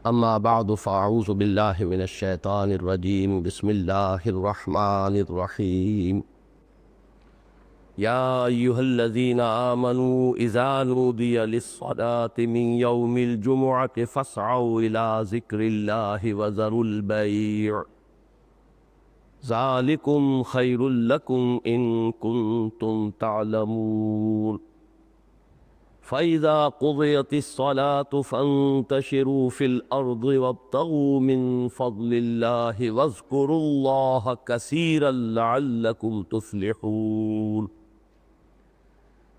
اما بعد فاعوذ باللہ من الشیطان الرجیم بسم اللہ الرحمن الرحیم یا ایہا الذین آمنوا اذا نودی للصلاة من یوم الجمعة فاسعوا الى ذکر اللہ وذروا البیع ذالکم خیر لکم ان کنتم تعلمون فَإِذَا قُضِيَتِ الصَّلَاةُ فَانتَشِرُوا فِي الْأَرْضِ وَابْتَغُوا مِن فَضْلِ اللَّهِ وَاذْكُرُوا اللَّهَ كَثِيرًا لَعَلَّكُمْ تُفْلِحُونَ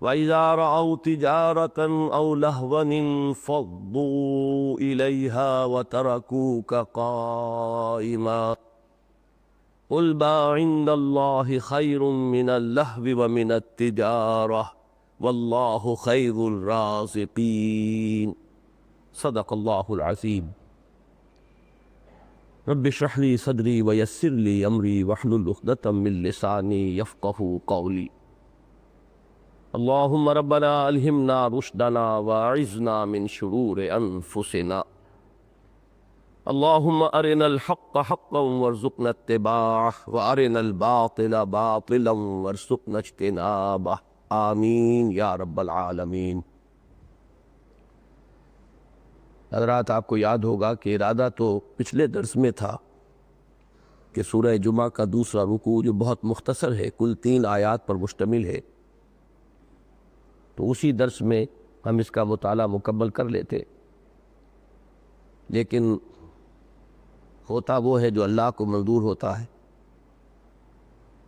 وَإِذَا رَأَوْا تِجَارَةً أَوْ لَهْوًا انفَضُّوا إِلَيْهَا وَتَرَكُوكَ قَائِمًا قُلْ مَا عِندَ اللَّهِ خَيْرٌ مِّنَ اللَّهْوِ وَمِنَ التِّجَارَةِ واللہ خیر الرازقین صدق اللہ العظیم رب اشرح لی صدری ویسر لی امری واحلل عقدۃ من لسانی یفقہوا قولی اللہم ربنا الہمنا رشدنا واعذنا من شرور انفسنا اللہم ارنا الحق حقا وارزقنا اتباعہ وارنا الباطل باطلا وارزقنا اجتنابہ آمین یا رب العالمین۔ حضرات، آپ کو یاد ہوگا کہ ارادہ تو پچھلے درس میں تھا کہ سورہ جمعہ کا دوسرا رکوع جو بہت مختصر ہے، کل 3 آیات پر مشتمل ہے، تو اسی درس میں ہم اس کا مطالعہ مکمل کر لیتے، لیکن ہوتا وہ ہے جو اللہ کو منظور ہوتا ہے،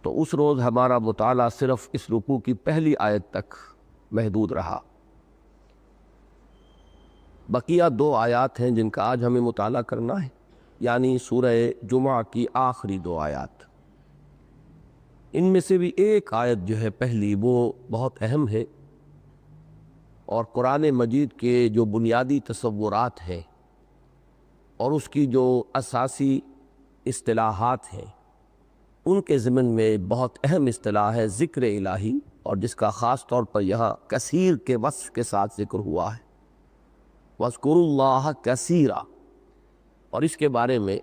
تو اس روز ہمارا مطالعہ صرف اس رکوع کی پہلی آیت تک محدود رہا۔ بقیہ 2 آیات ہیں جن کا آج ہمیں مطالعہ کرنا ہے، یعنی سورہ جمعہ کی آخری 2 آیات۔ ان میں سے بھی ایک آیت جو ہے پہلی، وہ بہت اہم ہے، اور قرآن مجید کے جو بنیادی تصورات ہیں اور اس کی جو اساسی اصطلاحات ہیں، ان کے ضمن میں بہت اہم اصطلاح ہے ذکر الہی، اور جس کا خاص طور پر یہاں کثیر کے وصف کے ساتھ ذکر ہوا ہے، وَاذْكُرُوا اللَّهَ كَثِيرًا۔ اور اس کے بارے میں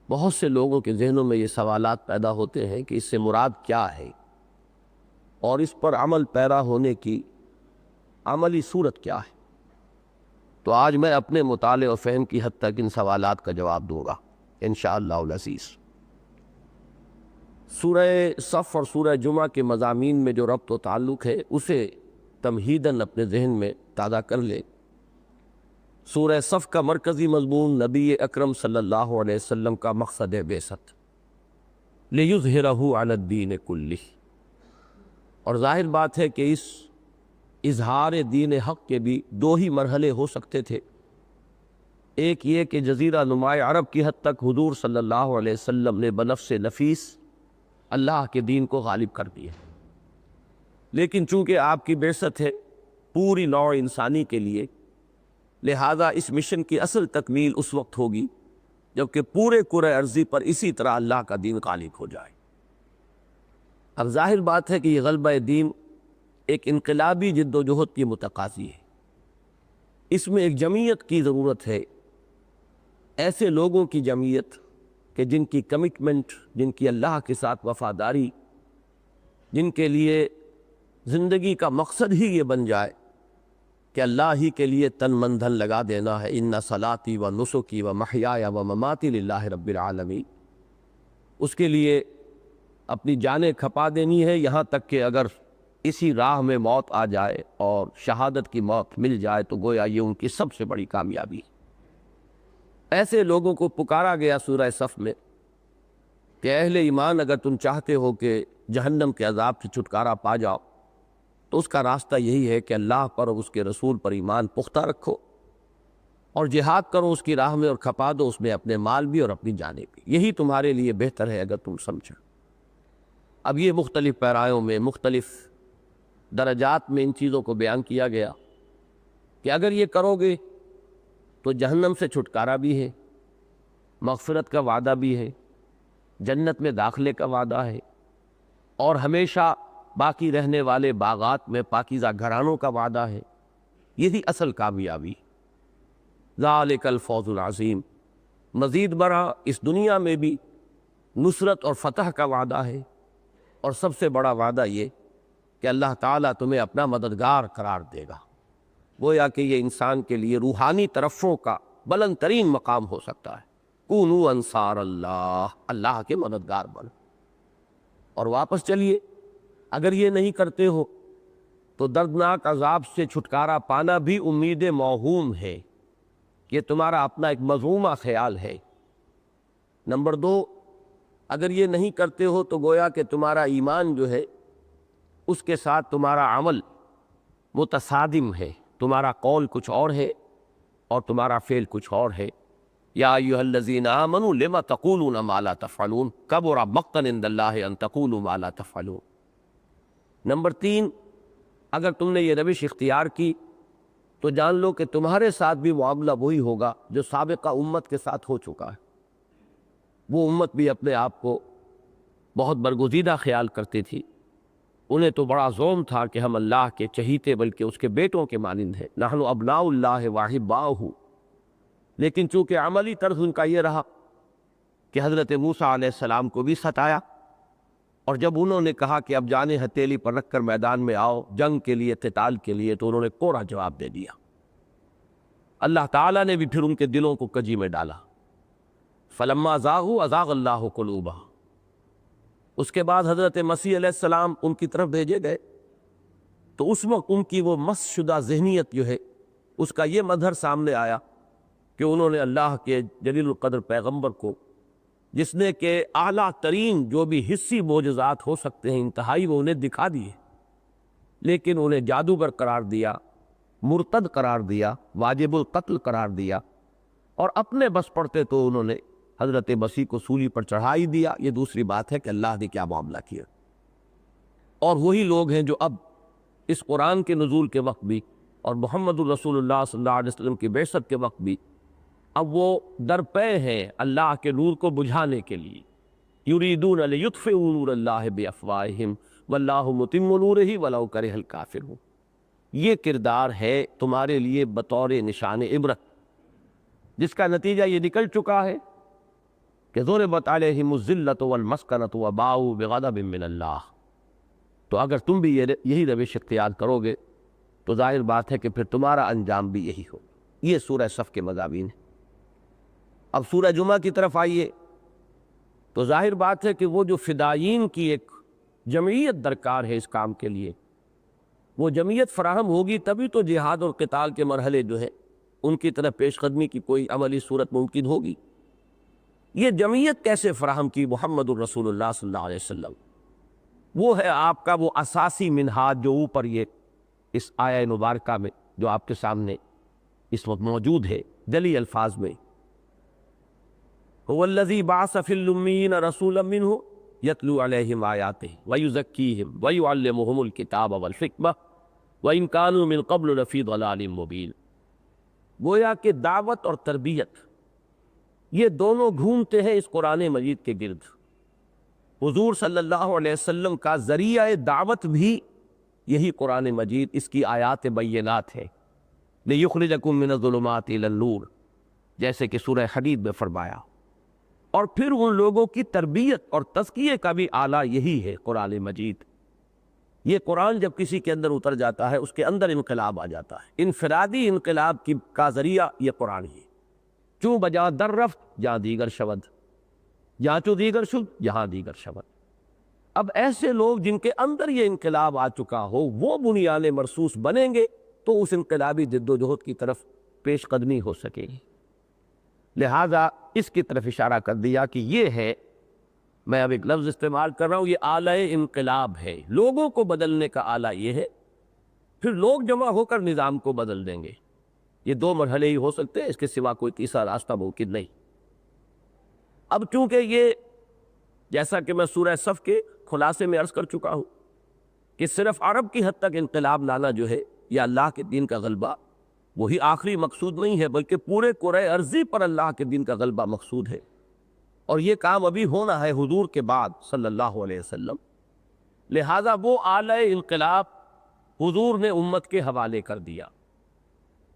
بہت سے لوگوں کے ذہنوں میں یہ سوالات پیدا ہوتے ہیں کہ اس سے مراد کیا ہے، اور اس پر عمل پیرا ہونے کی عملی صورت کیا ہے۔ تو آج میں اپنے مطالعے اور فہم کی حد تک ان سوالات کا جواب دوں گا انشاءاللہ العزیز۔ سورہ صف اور سورہ جمعہ کے مضامین میں جو ربط و تعلق ہے اسے تمہیداً اپنے ذہن میں تازہ کر لے۔ سورہ صف کا مرکزی مضمون نبی اکرم صلی اللہ علیہ وسلم کا مقصد بعثت، لِیُظْہِرَہُ عَلَى الدِّینِ کُلِّہ، اور ظاہر بات ہے کہ اس اظہار دین حق کے بھی 2 ہی مرحلے ہو سکتے تھے۔ ایک یہ کہ جزیرہ نماء عرب کی حد تک حضور صلی اللہ علیہ وسلم نے بنفس نفیس اللہ کے دین کو غالب کر دیا، لیکن چونکہ آپ کی بعثت ہے پوری نوع انسانی کے لیے، لہذا اس مشن کی اصل تکمیل اس وقت ہوگی جبکہ پورے کرۂ ارضی پر اسی طرح اللہ کا دین غالب ہو جائے۔ اب ظاہر بات ہے کہ یہ غلبہ دین ایک انقلابی جد و جہد کی متقاضی ہے، اس میں ایک جمعیت کی ضرورت ہے، ایسے لوگوں کی جمعیت کہ جن کی کمٹمنٹ، جن کی اللہ کے ساتھ وفاداری، جن کے لیے زندگی کا مقصد ہی یہ بن جائے کہ اللہ ہی کے لیے تن من دھن لگا دینا ہے، ان صلاتی و نسکی و محیای و مماتی للہ رب العالمین، اس کے لیے اپنی جانیں کھپا دینی ہے، یہاں تک کہ اگر اسی راہ میں موت آ جائے اور شہادت کی موت مل جائے تو گویا یہ ان کی سب سے بڑی کامیابی ہے۔ ایسے لوگوں کو پکارا گیا سورہ صف میں کہ اہل ایمان، اگر تم چاہتے ہو کہ جہنم کے عذاب سے چھٹکارا پا جاؤ تو اس کا راستہ یہی ہے کہ اللہ پر اور اس کے رسول پر ایمان پختہ رکھو اور جہاد کرو اس کی راہ میں، اور کھپا دو اس میں اپنے مال بھی اور اپنی جانیں بھی، یہی تمہارے لیے بہتر ہے اگر تم سمجھو۔ اب یہ مختلف پیرایوں میں، مختلف درجات میں ان چیزوں کو بیان کیا گیا کہ اگر یہ کرو گے تو جہنم سے چھٹکارا بھی ہے، مغفرت کا وعدہ بھی ہے، جنت میں داخلے کا وعدہ ہے، اور ہمیشہ باقی رہنے والے باغات میں پاکیزہ گھرانوں کا وعدہ ہے۔ یہی اصل کامیابی۔ ذالک الفوز العظیم۔ مزید برآں اس دنیا میں بھی نصرت اور فتح کا وعدہ ہے، اور سب سے بڑا وعدہ یہ کہ اللہ تعالیٰ تمہیں اپنا مددگار قرار دے گا۔ گویا کہ یہ انسان کے لیے روحانی طرفوں کا بلند ترین مقام ہو سکتا ہے۔ کونوا انصار اللہ، اللہ کے مددگار بن۔ اور واپس چلیے، اگر یہ نہیں کرتے ہو تو دردناک عذاب سے چھٹکارا پانا بھی امید موہوم ہے، یہ تمہارا اپنا ایک مذمومہ خیال ہے۔ نمبر 2، اگر یہ نہیں کرتے ہو تو گویا کہ تمہارا ایمان جو ہے اس کے ساتھ تمہارا عمل متصادم ہے، تمہارا قول کچھ اور ہے اور تمہارا فعل کچھ اور ہے۔ یا ایھا الذین آمنوا لم تقولون ما لا تفعلون کبر مقتا عند اللہ ان تقولوا ما لا تفعلون۔ نمبر 3، اگر تم نے یہ روش اختیار کی تو جان لو کہ تمہارے ساتھ بھی معاملہ وہی ہوگا جو سابقہ امت کے ساتھ ہو چکا ہے۔ وہ امت بھی اپنے آپ کو بہت برگزیدہ خیال کرتی تھی، انہیں تو بڑا زوم تھا کہ ہم اللہ کے چہیتے بلکہ اس کے بیٹوں کے مانند ہیں، نحن ابناء اللہ واحباؤہ۔ لیکن چونکہ عملی طرز ان کا یہ رہا کہ حضرت موسیٰ علیہ السلام کو بھی ستایا، اور جب انہوں نے کہا کہ اب جانیں ہتھیلی پر رکھ کر میدان میں آؤ جنگ کے لیے، قتال کے لیے، تو انہوں نے کوڑا جواب دے دیا۔ اللہ تعالیٰ نے بھی پھر ان کے دلوں کو کجی میں ڈالا۔ فلما زاغوا ازاغ اللہ قلوبہم۔ اس کے بعد حضرت مسیح علیہ السلام ان کی طرف بھیجے گئے تو اس وقت ان کی وہ مس شدہ ذہنیت جو ہے اس کا یہ مظہر سامنے آیا کہ انہوں نے اللہ کے جلیل القدر پیغمبر کو، جس نے کہ اعلیٰ ترین جو بھی حسی معجزات ہو سکتے ہیں انتہائی وہ انہیں دکھا دیے، لیکن انہیں جادوگر قرار دیا، مرتد قرار دیا، واجب القتل قرار دیا، اور اپنے بس پڑتے تو انہوں نے حضرت مسیح کو سولی پر چڑھا ہی دیا۔ یہ دوسری بات ہے کہ اللہ نے کیا معاملہ کیا۔ اور وہی لوگ ہیں جو اب اس قرآن کے نزول کے وقت بھی اور محمد الرسول اللہ صلی اللہ علیہ وسلم کی بعثت کے وقت بھی اب وہ درپے ہیں اللہ کے نور کو بجھانے کے لیے۔ یریدون لیطفئوا نور اللہ بافواہہم واللہ متم نورہ ولو کرہ الکافرون۔ یہ کردار ہے تمہارے لیے بطور نشان عبرت، جس کا نتیجہ یہ نکل چکا ہے کہ ضربت علیہم الذلۃ والمسکنۃ وباؤوا بغضب من اللہ۔ تو اگر تم بھی یہی روش اختیار کرو گے تو ظاہر بات ہے کہ پھر تمہارا انجام بھی یہی ہو۔ یہ سورہ صف کے مضامین ہیں۔ اب سورہ جمعہ کی طرف آئیے تو ظاہر بات ہے کہ وہ جو فدائین کی ایک جمعیت درکار ہے اس کام کے لیے، وہ جمعیت فراہم ہوگی تبھی تو جہاد اور قتال کے مرحلے جو ہیں ان کی طرف پیش قدمی کی کوئی عملی صورت ممکن ہوگی۔ یہ جمعیت کیسے فراہم کی محمد الرسول اللہ صلی اللہ علیہ وسلم؟ وہ ہے آپ کا وہ اساسی منہاج جو اوپر یہ اس آیہ مبارکہ میں جو آپ کے سامنے اس وقت موجود ہے جلی الفاظ میں، هو الذی بعث فی الامیین رسولا منهم یتلو علیہم آیاتہ ویزکیہم ویعلمہم الکتاب والحکمہ وإن كانوا من قبل لفی ضلال مبین۔ گویا کہ دعوت اور تربیت یہ دونوں گھومتے ہیں اس قرآن مجید کے گرد۔ حضور صلی اللہ علیہ وسلم کا ذریعہ دعوت بھی یہی قرآن مجید، اس کی آیات بینات ہے۔ لِيُخْرِجَكُم مِّنَ الظُّلُمَاتِ إِلَى النُّورِ، جیسے کہ سورہ حدید میں فرمایا۔ اور پھر ان لوگوں کی تربیت اور تزکیے کا بھی آلہ یہی ہے قرآن مجید۔ یہ قرآن جب کسی کے اندر اتر جاتا ہے اس کے اندر انقلاب آ جاتا ہے، انفرادی انقلاب کا ذریعہ یہ قرآن ہی ہے۔ چوں بجا در رفت جہاں دیگر شود، جہاں چوں دیگر شد یہاں دیگر شود۔ اب ایسے لوگ جن کے اندر یہ انقلاب آ چکا ہو وہ بنیان مرصوص بنیں گے تو اس انقلابی جد و جہد کی طرف پیش قدمی ہو سکے گی۔ لہذا اس کی طرف اشارہ کر دیا کہ یہ ہے، میں اب ایک لفظ استعمال کر رہا ہوں، یہ آلہ انقلاب ہے، لوگوں کو بدلنے کا آلہ یہ ہے، پھر لوگ جمع ہو کر نظام کو بدل دیں گے۔ یہ دو مرحلے ہی ہو سکتے ہیں، اس کے سوا کوئی تیسرا راستہ ممکن نہیں۔ اب چونکہ یہ جیسا کہ میں سورہ صف کے خلاصے میں عرض کر چکا ہوں کہ صرف عرب کی حد تک انقلاب لانا جو ہے یا اللہ کے دین کا غلبہ وہی آخری مقصود نہیں ہے، بلکہ پورے کرۂ ارضی پر اللہ کے دین کا غلبہ مقصود ہے، اور یہ کام ابھی ہونا ہے حضور کے بعد صلی اللہ علیہ وسلم۔ لہذا وہ آلہ انقلاب حضور نے امت کے حوالے کر دیا۔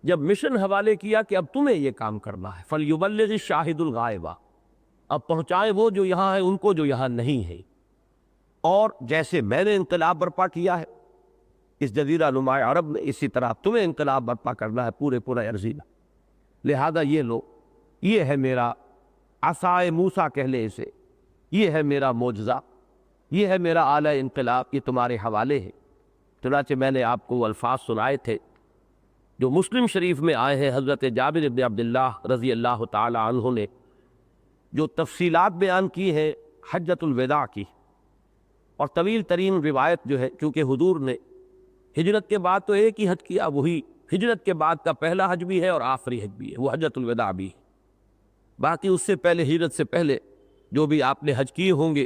جب مشن حوالے کیا کہ اب تمہیں یہ کام کرنا ہے، فَلْيُبَلِّغِ الشَّاهِدُ الْغَائِبَ، اب پہنچائے وہ جو یہاں ہے ان کو جو یہاں نہیں ہے، اور جیسے میں نے انقلاب برپا کیا ہے اس جزیرہ نما عرب میں، اسی طرح تمہیں انقلاب برپا کرنا ہے پورے عرضی میں، لہذا یہ لو، یہ ہے میرا عصائے موسیٰ کہہ لے اسے، یہ ہے میرا معجزہ، یہ ہے میرا آلہ انقلاب، یہ تمہارے حوالے ہے۔ چنانچہ میں نے آپ کو وہ الفاظ سنائے تھے جو مسلم شریف میں آئے ہیں، حضرت جابر بن عبداللہ رضی اللہ تعالی عنہ نے جو تفصیلات بیان کی ہیں حجۃ الوداع کی، اور طویل ترین روایت جو ہے، کیونکہ حضور نے ہجرت کے بعد تو ایک ہی حج کیا، وہی ہجرت کے بعد کا پہلا حج بھی ہے اور آخری حج بھی ہے، وہ حجۃ الوداع بھی ہے۔ باقی اس سے پہلے، ہجرت سے پہلے جو بھی آپ نے حج کیے ہوں گے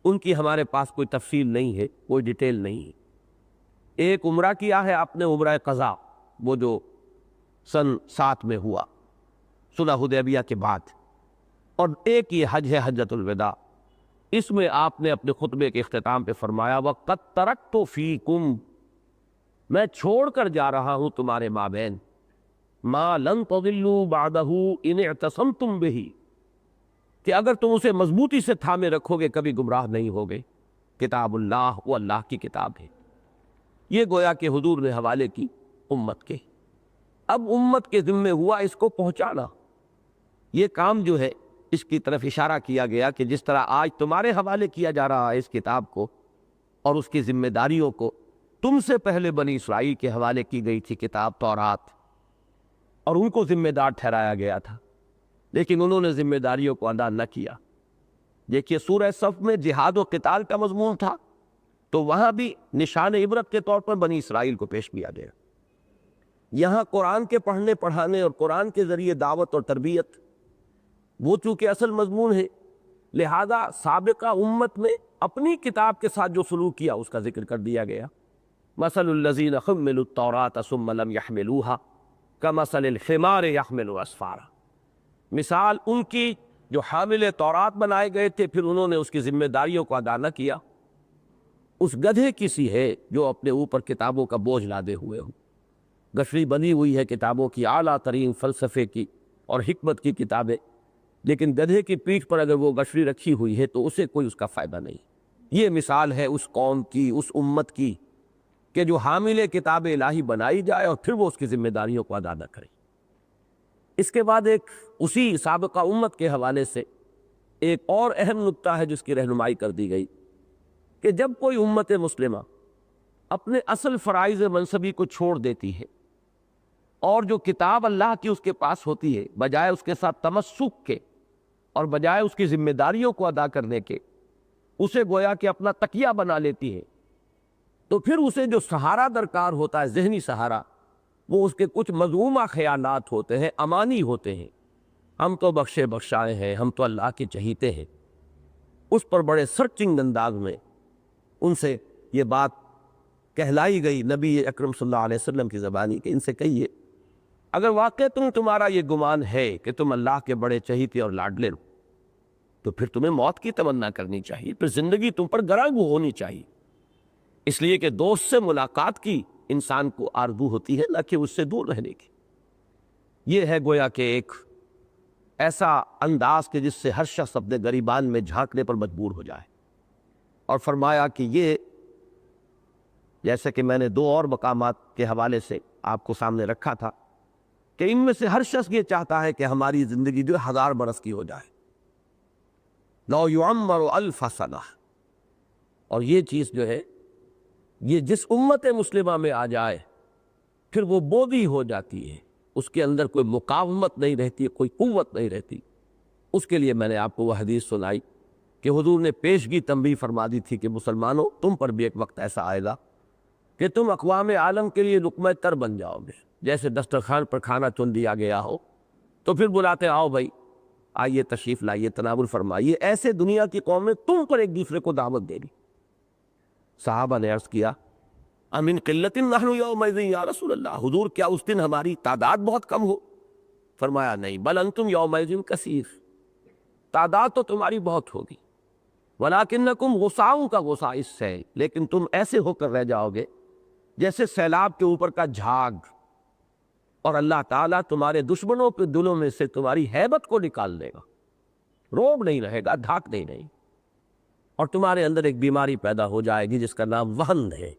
ان کی ہمارے پاس کوئی تفصیل نہیں ہے، کوئی ڈیٹیل نہیں ہے۔ ایک عمرہ کیا ہے آپ نے، عمرہ قضا، وہ جو سن 7 میں ہوا صلح حدیبیہ کے بعد، اور ایک یہ حج ہے حجۃ الوداع۔ اس میں آپ نے اپنے خطبے کے اختتام پہ فرمایا وَقَدْ تَرَكْتُ فِيكُمْ، میں چھوڑ کر جا رہا ہوں تمہارے مابین، مَا لَن تَضِلُّوا بَعْدَهُ إِنِ اعْتَصَمْتُمْ بِهِ، کہ اگر تم اسے مضبوطی سے تھامے رکھو گے کبھی گمراہ نہیں ہوگے۔ کتاب اللہ، وہ اللہ کی کتاب ہے۔ یہ گویا کہ حضور نے حوالے کی امت کے، اب امت کے ذمے ہوا اس کو پہنچانا۔ یہ کام جو ہے اس کی طرف اشارہ کیا گیا کہ جس طرح آج تمہارے حوالے کیا جا رہا ہے اس کتاب کو اور اس کی ذمہ داریوں کو، تم سے پہلے بنی اسرائیل کے حوالے کی گئی تھی کتاب تورات، اور ان کو ذمہ دار ٹھہرایا گیا تھا، لیکن انہوں نے ذمہ داریوں کو ادا نہ کیا۔ دیکھیے سورہ صف میں جہاد و قتال کا مضمون تھا، تو وہاں بھی نشان عبرت کے طور پر بنی اسرائیل کو پیش کیا گیا۔ یہاں قرآن کے پڑھنے پڑھانے اور قرآن کے ذریعے دعوت اور تربیت، وہ چونکہ اصل مضمون ہے، لہذا سابقہ امت میں اپنی کتاب کے ساتھ جو سلوک کیا اس کا ذکر کر دیا گیا۔ مثل الذین حملوا التوراة ثم لم يحملوها کمثل الحمار يحمل اسفارا، مثال ان کی جو حامل تورات بنائے گئے تھے پھر انہوں نے اس کی ذمہ داریوں کو ادا نہ کیا، اس گدھے کی سی ہے جو اپنے اوپر کتابوں کا بوجھ لادے ہوئے ہو۔ گٹھری بنی ہوئی ہے کتابوں کی، اعلیٰ ترین فلسفے کی اور حکمت کی کتابیں، لیکن گدھے کی پیٹھ پر اگر وہ گٹھری رکھی ہوئی ہے تو اسے کوئی اس کا فائدہ نہیں۔ یہ مثال ہے اس قوم کی، اس امت کی، کہ جو حامل کتاب الہی بنائی جائے اور پھر وہ اس کی ذمہ داریوں کو ادا نہ کرے۔ اس کے بعد ایک اسی سابقہ امت کے حوالے سے ایک اور اہم نکتہ ہے جس کی رہنمائی کر دی گئی کہ جب کوئی امت مسلمہ اپنے اصل فرائض منصبی کو چھوڑ دیتی ہے اور جو کتاب اللہ کی اس کے پاس ہوتی ہے، بجائے اس کے ساتھ تمسک کے اور بجائے اس کی ذمہ داریوں کو ادا کرنے کے اسے گویا کہ اپنا تکیہ بنا لیتی ہے، تو پھر اسے جو سہارا درکار ہوتا ہے، ذہنی سہارا، وہ اس کے کچھ مذمومہ خیالات ہوتے ہیں، امانی ہوتے ہیں۔ ہم تو بخشے بخشائے ہیں، ہم تو اللہ کے چہیتے ہیں۔ اس پر بڑے سرچنگ انداز میں ان سے یہ بات کہلائی گئی نبی اکرم صلی اللہ علیہ وسلم کی زبانی، کہ ان سے کہیے اگر واقع تمہارا یہ گمان ہے کہ تم اللہ کے بڑے چہیتے اور لاڈلے ہو تو پھر تمہیں موت کی تمنا کرنی چاہیے، پھر زندگی تم پر گراں ہونی چاہیے، اس لیے کہ دوست سے ملاقات کی انسان کو آرزو ہوتی ہے، نہ کہ اس سے دور رہنے کی۔ یہ ہے گویا کہ ایک ایسا انداز کہ جس سے ہر شخص اپنے گریبان میں جھانکنے پر مجبور ہو جائے، اور فرمایا کہ یہ جیسے کہ میں نے 2 اور مقامات کے حوالے سے آپ کو سامنے رکھا تھا کہ ان میں سے ہر شخص یہ چاہتا ہے کہ ہماری زندگی جو 1000 برس کی ہو جائے، لو یعمر 1000 سنہ، اور یہ چیز جو ہے یہ جس امت مسلمہ میں آ جائے پھر وہ بودھی ہو جاتی ہے، اس کے اندر کوئی مقاومت نہیں رہتی، کوئی قوت نہیں رہتی۔ اس کے لیے میں نے آپ کو وہ حدیث سنائی کہ حضور نے پیشگی تنبیہ فرما دی تھی کہ مسلمانوں تم پر بھی ایک وقت ایسا آئے گا کہ تم اقوام عالم کے لیے لقمہ تر بن جاؤ گے، جیسے دسترخوان پر کھانا چن دیا گیا ہو تو پھر بلاتے آؤ بھائی آئیے تشریف لائیے تناول فرمائیے، ایسے دنیا کی قومیں تم پر ایک دوسرے کو دعوت دے رہی۔ صحابہ نے عرض کیا امن قلت نحن یومئذ یا رسول اللہ، حضور کیا اس دن ہماری تعداد بہت کم ہو؟ فرمایا نہیں، بل انتم یومئذ کثیر، تعداد تو تمہاری بہت ہوگی، ولکنکم غثاء کا غصہ اس سے، لیکن تم ایسے ہو کر رہ جاؤ گے جیسے سیلاب کے اوپر کا جھاگ، اور اللہ تعالیٰ تمہارے دشمنوں کے دلوں میں سے تمہاری ہیبت کو نکال دے گا، روب نہیں رہے گا، دھاک نہیں، اور تمہارے اندر ایک بیماری پیدا ہو جائے گی جس کا نام وہن ہے۔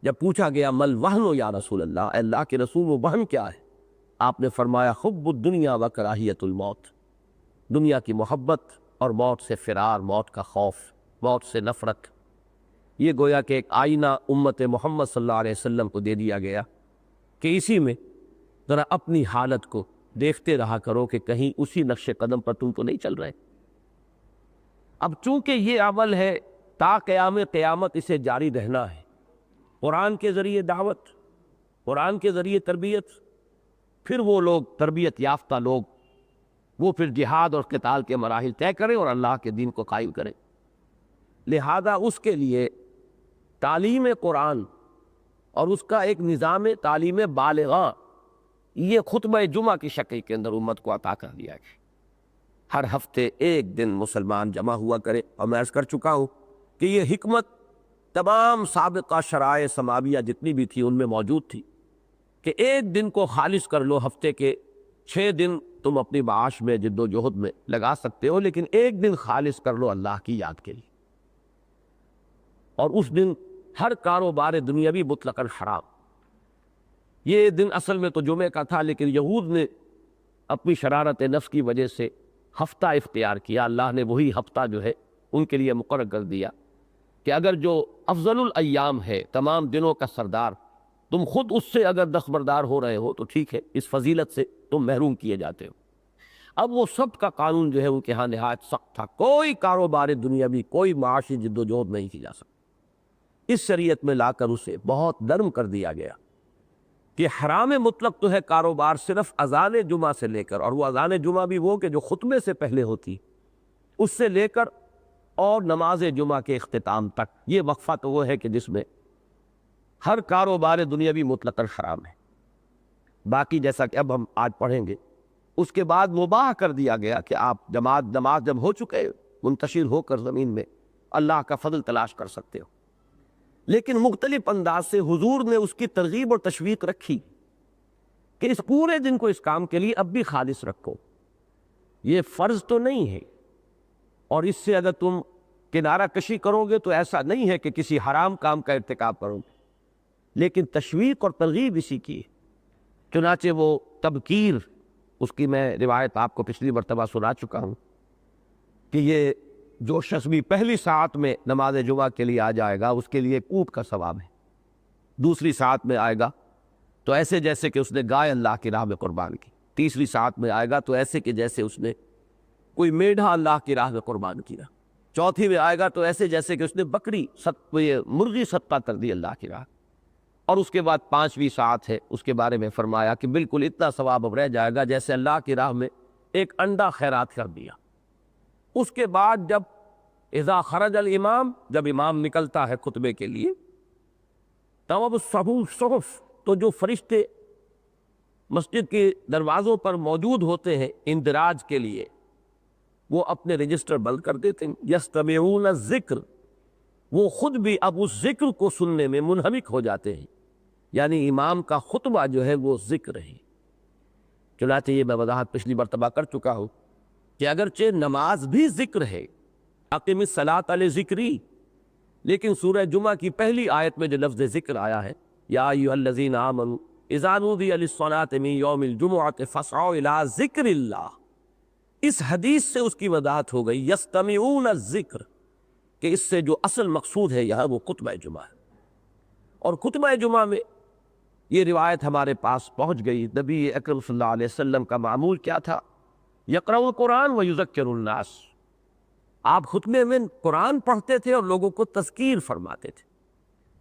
جب پوچھا گیا مل وہن یا رسول اللہ، اے اللہ کے رسول وہ وہن کیا ہے؟ آپ نے فرمایا حب الدنیا و کراہیت الموت، دنیا کی محبت اور موت سے فرار، موت کا خوف، موت سے نفرت۔ یہ گویا کہ ایک آئینہ امت محمد صلی اللہ علیہ وسلم کو دے دیا گیا کہ اسی میں ذرا اپنی حالت کو دیکھتے رہا کرو کہ کہیں اسی نقش قدم پر تم تو نہیں چل رہے۔ اب چونکہ یہ عمل ہے تا قیام قیامت اسے جاری رہنا ہے، قرآن کے ذریعے دعوت، قرآن کے ذریعے تربیت، پھر وہ لوگ تربیت یافتہ لوگ وہ پھر جہاد اور قتال کے مراحل طے کریں اور اللہ کے دین کو قائم کریں۔ لہذا اس کے لیے تعلیم قرآن اور اس کا ایک نظام تعلیم بالغاں یہ خطبہ جمعہ کی شکل کے اندر امت کو عطا کر دیا گیا۔ ہر ہفتے ایک دن مسلمان جمع ہوا کرے، اور میں عرض کر چکا ہوں کہ یہ حکمت تمام سابقہ شرائع سماویہ جتنی بھی تھی ان میں موجود تھی کہ ایک دن کو خالص کر لو، ہفتے کے 6 دن تم اپنی معاش میں جد و جہد میں لگا سکتے ہو، لیکن ایک دن خالص کر لو اللہ کی یاد کے لیے۔ اور اس دن ہر کاروبار دنیاوی مطلقاً حرام۔ یہ دن اصل میں تو جمعے کا تھا، لیکن یہود نے اپنی شرارت نفس کی وجہ سے ہفتہ اختیار کیا۔ اللہ نے وہی ہفتہ جو ہے ان کے لیے مقرر کر دیا کہ اگر جو افضل الایام ہے، تمام دنوں کا سردار، تم خود اس سے اگر دستبردار ہو رہے ہو تو ٹھیک ہے، اس فضیلت سے تم محروم کیے جاتے ہو۔ اب وہ سب کا قانون جو ہے ان کے ہاں نہایت سخت تھا، کوئی کاروبار دنیاوی، کوئی معاشی جد و جہد نہیں کی جا سکتی۔ اس شریعت میں لا کر اسے بہت نرم کر دیا گیا کہ حرام مطلق تو ہے کاروبار صرف اذان جمعہ سے لے کر، اور وہ اذان جمعہ بھی وہ کہ جو خطبے سے پہلے ہوتی، اس سے لے کر اور نماز جمعہ کے اختتام تک، یہ وقفہ تو وہ ہے کہ جس میں ہر کاروبار دنیاوی مطلقاً حرام ہے۔ باقی جیسا کہ اب ہم آج پڑھیں گے، اس کے بعد مباح کر دیا گیا کہ آپ نماز جب ہو چکے، منتشر ہو کر زمین میں اللہ کا فضل تلاش کر سکتے ہو، لیکن مختلف انداز سے حضور نے اس کی ترغیب اور تشویق رکھی کہ اس پورے دن کو اس کام کے لیے اب بھی خالص رکھو۔ یہ فرض تو نہیں ہے، اور اس سے اگر تم کنارہ کشی کرو گے تو ایسا نہیں ہے کہ کسی حرام کام کا ارتکاب کرو گے، لیکن تشویق اور ترغیب اسی کی ہے۔ چنانچہ وہ تبکیر، اس کی میں روایت آپ کو پچھلی مرتبہ سنا چکا ہوں کہ یہ جو شخص بھی پہلی ساعت میں نماز جمعہ کے لیے آ جائے گا اس کے لیے اونٹ کا ثواب ہے، دوسری ساعت میں آئے گا تو ایسے جیسے کہ اس نے گائے اللہ کی راہ میں قربان کی، تیسری ساعت میں آئے گا تو ایسے کہ جیسے اس نے کوئی میڈھا اللہ کی راہ میں قربان کیا، چوتھی میں آئے گا تو ایسے جیسے کہ اس نے مرغی صدقہ کر دی اللہ کی راہ، اور اس کے بعد 5ویں ساعت ہے، اس کے بارے میں فرمایا کہ بالکل اتنا ثواب اب رہ جائے گا جیسے اللہ کی راہ میں ایک انڈا خیرات کر دیا۔ اس کے بعد جب اذا خرج الامام، جب امام نکلتا ہے خطبے کے لیے، تب الصحف، تو جو فرشتے مسجد کے دروازوں پر موجود ہوتے ہیں اندراج کے لیے، وہ اپنے رجسٹر بند کر دیتے ہیں۔ یستمعون الذکر، وہ خود بھی اب اس ذکر کو سننے میں منہمک ہو جاتے ہیں، یعنی امام کا خطبہ جو ہے وہ ذکر ہے۔ چنانچہ یہ میں وضاحت پچھلی مرتبہ کر چکا ہوں کہ اگرچہ نماز بھی ذکر ہے، اقم الصلاۃ لذکری، لیکن سورہ جمعہ کی پہلی آیت میں جو لفظ ذکر آیا ہے، یا ایھا الذین آمنوا اذا نودی للصلاۃ من یوم الجمعۃ فاسعوا الی ذکر اللہ، اس حدیث سے اس کی وضاحت ہو گئی یستمعون الذکر، کہ اس سے جو اصل مقصود ہے یہاں وہ خطبہ جمعہ ہے۔ اور خطبہ جمعہ میں یہ روایت ہمارے پاس پہنچ گئی، نبی اکرم صلی اللہ علیہ وسلم کا معمول کیا تھا؟ یقرأ القرآن ویذکر الناس، آپ خطبے میں قرآن پڑھتے تھے اور لوگوں کو تذکیر فرماتے تھے،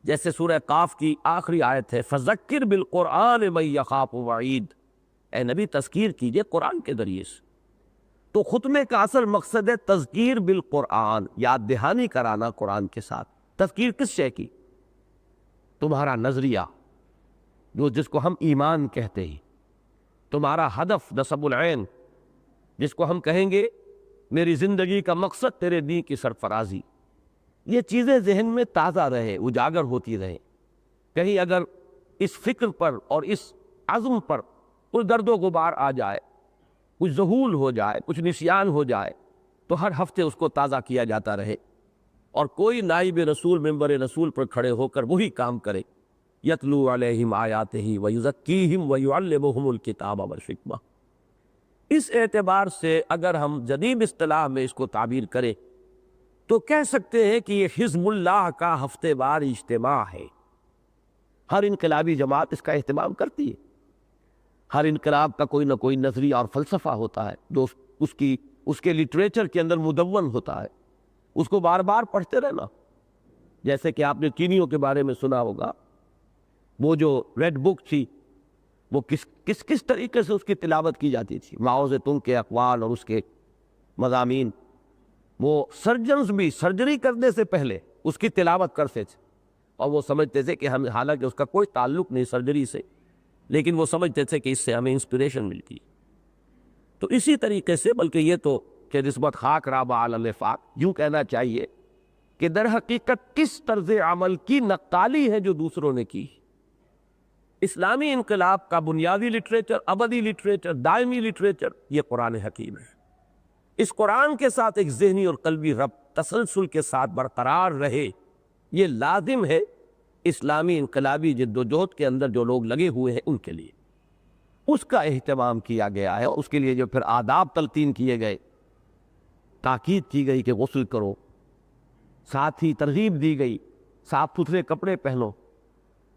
جیسے سورہ قاف کی آخری آیت ہے فذکر بالقرآن من یخاف وعید، اے نبی تذکیر کیجئے قرآن کے ذریعے سے۔ تو خطبے کا اصل مقصد ہے تذکیر بالقرآن، یاد دہانی کرانا قرآن کے ساتھ۔ تذکیر کس شے کی؟ تمہارا نظریہ، جس کو ہم ایمان کہتے ہیں، تمہارا ہدف نصب العین، جس کو ہم کہیں گے میری زندگی کا مقصد تیرے دین کی سرفرازی، یہ چیزیں ذہن میں تازہ رہے، اجاگر ہوتی رہیں۔ کہیں اگر اس فکر پر اور اس عزم پر کچھ درد و غبار آ جائے، کچھ ذہول ہو جائے، کچھ نسیان ہو جائے، تو ہر ہفتے اس کو تازہ کیا جاتا رہے، اور کوئی نائب رسول ممبر رسول پر کھڑے ہو کر وہی کام کرے، یتلو علیہم آیاتہ ویزکیہم ویعلمہم الکتاب والحکمہ۔ اس اعتبار سے اگر ہم جدید اصطلاح میں اس کو تعبیر کریں تو کہہ سکتے ہیں کہ یہ حزب اللہ کا ہفتے وار اجتماع ہے۔ ہر انقلابی جماعت اس کا اہتمام کرتی ہے، ہر انقلاب کا کوئی نہ کوئی نظریہ اور فلسفہ ہوتا ہے جو اس کے لٹریچر کے اندر مدون ہوتا ہے، اس کو بار بار پڑھتے رہنا۔ جیسے کہ آپ نے چینیوں کے بارے میں سنا ہوگا، وہ جو ریڈ بک تھی وہ کس طریقے سے اس کی تلاوت کی جاتی تھی، ماؤ زیتونگ کے اقوال اور اس کے مضامین، وہ سرجنز بھی سرجری کرنے سے پہلے اس کی تلاوت کرتے تھے، اور وہ سمجھتے تھے کہ ہم، حالانکہ اس کا کوئی تعلق نہیں سرجری سے، لیکن وہ سمجھتے تھے کہ اس سے ہمیں انسپریشن ملتی ہے۔ تو اسی طریقے سے، بلکہ یہ تو کہ نسبت خاک رابع علی الفاق، یوں کہنا چاہیے کہ در حقیقت کس طرز عمل کی نقالی ہے جو دوسروں نے کی۔ اسلامی انقلاب کا بنیادی لٹریچر، ابدی لٹریچر، دائمی لٹریچر یہ قرآن حکیم ہے۔ اس قرآن کے ساتھ ایک ذہنی اور قلبی ربط تسلسل کے ساتھ برقرار رہے، یہ لازم ہے اسلامی انقلابی جد و جہد کے اندر جو لوگ لگے ہوئے ہیں ان کے لیے۔ اس کا اہتمام کیا گیا ہے، اور اس کے لیے جو پھر آداب تلقین کیے گئے، تاکید کی گئی کہ غسل کرو، ساتھ ہی ترغیب دی گئی صاف ستھرے کپڑے پہنو،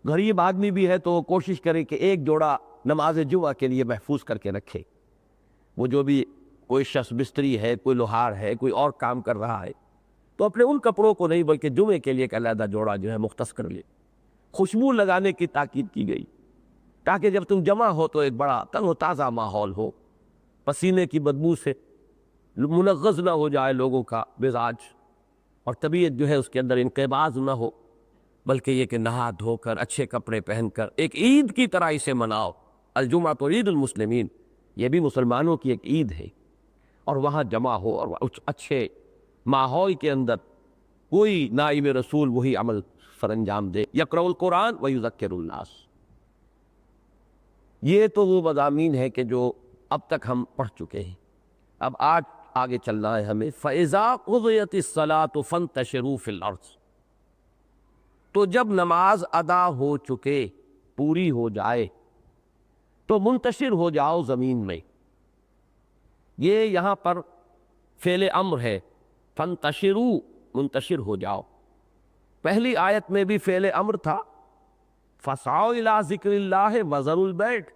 غریب آدمی بھی ہے تو وہ کوشش کرے کہ ایک جوڑا نماز جمعہ کے لیے محفوظ کر کے رکھے۔ وہ جو بھی کوئی شخص مستری ہے، کوئی لوہار ہے، کوئی اور کام کر رہا ہے، تو اپنے ان کپڑوں کو نہیں بلکہ جمعے کے لیے ایک علیحدہ جوڑا جو ہے مختص کر لے۔ خوشبو لگانے کی تاکید کی گئی تاکہ جب تم جمع ہو تو ایک بڑا تر و تازہ ماحول ہو، پسینے کی بدبو سے منغص نہ ہو جائے لوگوں کا مزاج، اور طبیعت جو ہے اس کے اندر انقباض نہ ہو، بلکہ یہ کہ نہا دھو کر اچھے کپڑے پہن کر ایک عید کی طرح اسے مناؤ۔ الجمعہ تو عید المسلمین، یہ بھی مسلمانوں کی ایک عید ہے، اور وہاں جمع ہو اور اس اچھے ماحول کے اندر کوئی نائب رسول وہی عمل سر انجام دے، یقرأ القرآن ویذکر الناس۔ یہ تو وہ مضامین ہے کہ جو اب تک ہم پڑھ چکے ہیں۔ اب آج آگے چلنا ہے ہمیں۔ فَإِذَا قُضِيَتِ الصَّلَاةُ فَانتَشِرُوا فِي الْأَرْضِ، تو جب نماز ادا ہو چکے، پوری ہو جائے، تو منتشر ہو جاؤ زمین میں۔ یہ یہاں پر فعل امر ہے، فانتشروا، منتشر ہو جاؤ۔ پہلی آیت میں بھی فعل امر تھا، فَاسْعَوْا إِلَىٰ ذِكْرِ اللَّهِ وَذَرُوا الْبَيْعَ،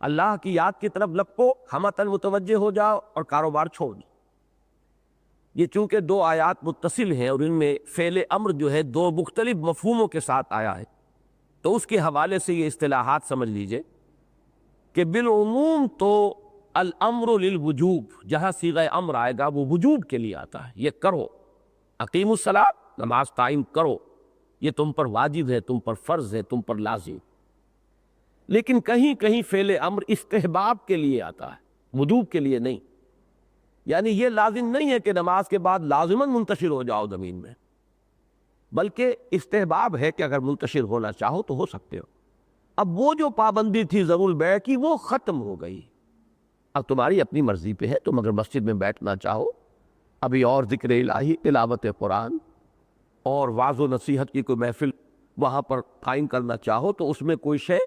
اللہ کی یاد کی طرف لپکو، ہمتاً متوجہ ہو جاؤ اور کاروبار چھوڑ دو۔ یہ چونکہ دو آیات متصل ہیں اور ان میں فعل امر جو ہے دو مختلف مفہوموں کے ساتھ آیا ہے، تو اس کے حوالے سے یہ اصطلاحات سمجھ لیجئے کہ بالعموم تو الامر للوجوب، جہاں صیغہ امر آئے گا وہ وجوب کے لیے آتا ہے، یہ کرو، اقیموا الصلاۃ، نماز قائم کرو، یہ تم پر واجب ہے، تم پر فرض ہے، تم پر لازم۔ لیکن کہیں کہیں فعل امر استحباب کے لیے آتا ہے، وجوب کے لیے نہیں، یعنی یہ لازم نہیں ہے کہ نماز کے بعد لازماً منتشر ہو جاؤ زمین میں، بلکہ استحباب ہے کہ اگر منتشر ہونا چاہو تو ہو سکتے ہو۔ اب وہ جو پابندی تھی ضرور بیع کی وہ ختم ہو گئی، اب تمہاری اپنی مرضی پہ ہے، تم اگر مسجد میں بیٹھنا چاہو، ابھی اور ذکر الہی، تلاوت قرآن اور وعظ و نصیحت کی کوئی محفل وہاں پر قائم کرنا چاہو تو اس میں کوئی شے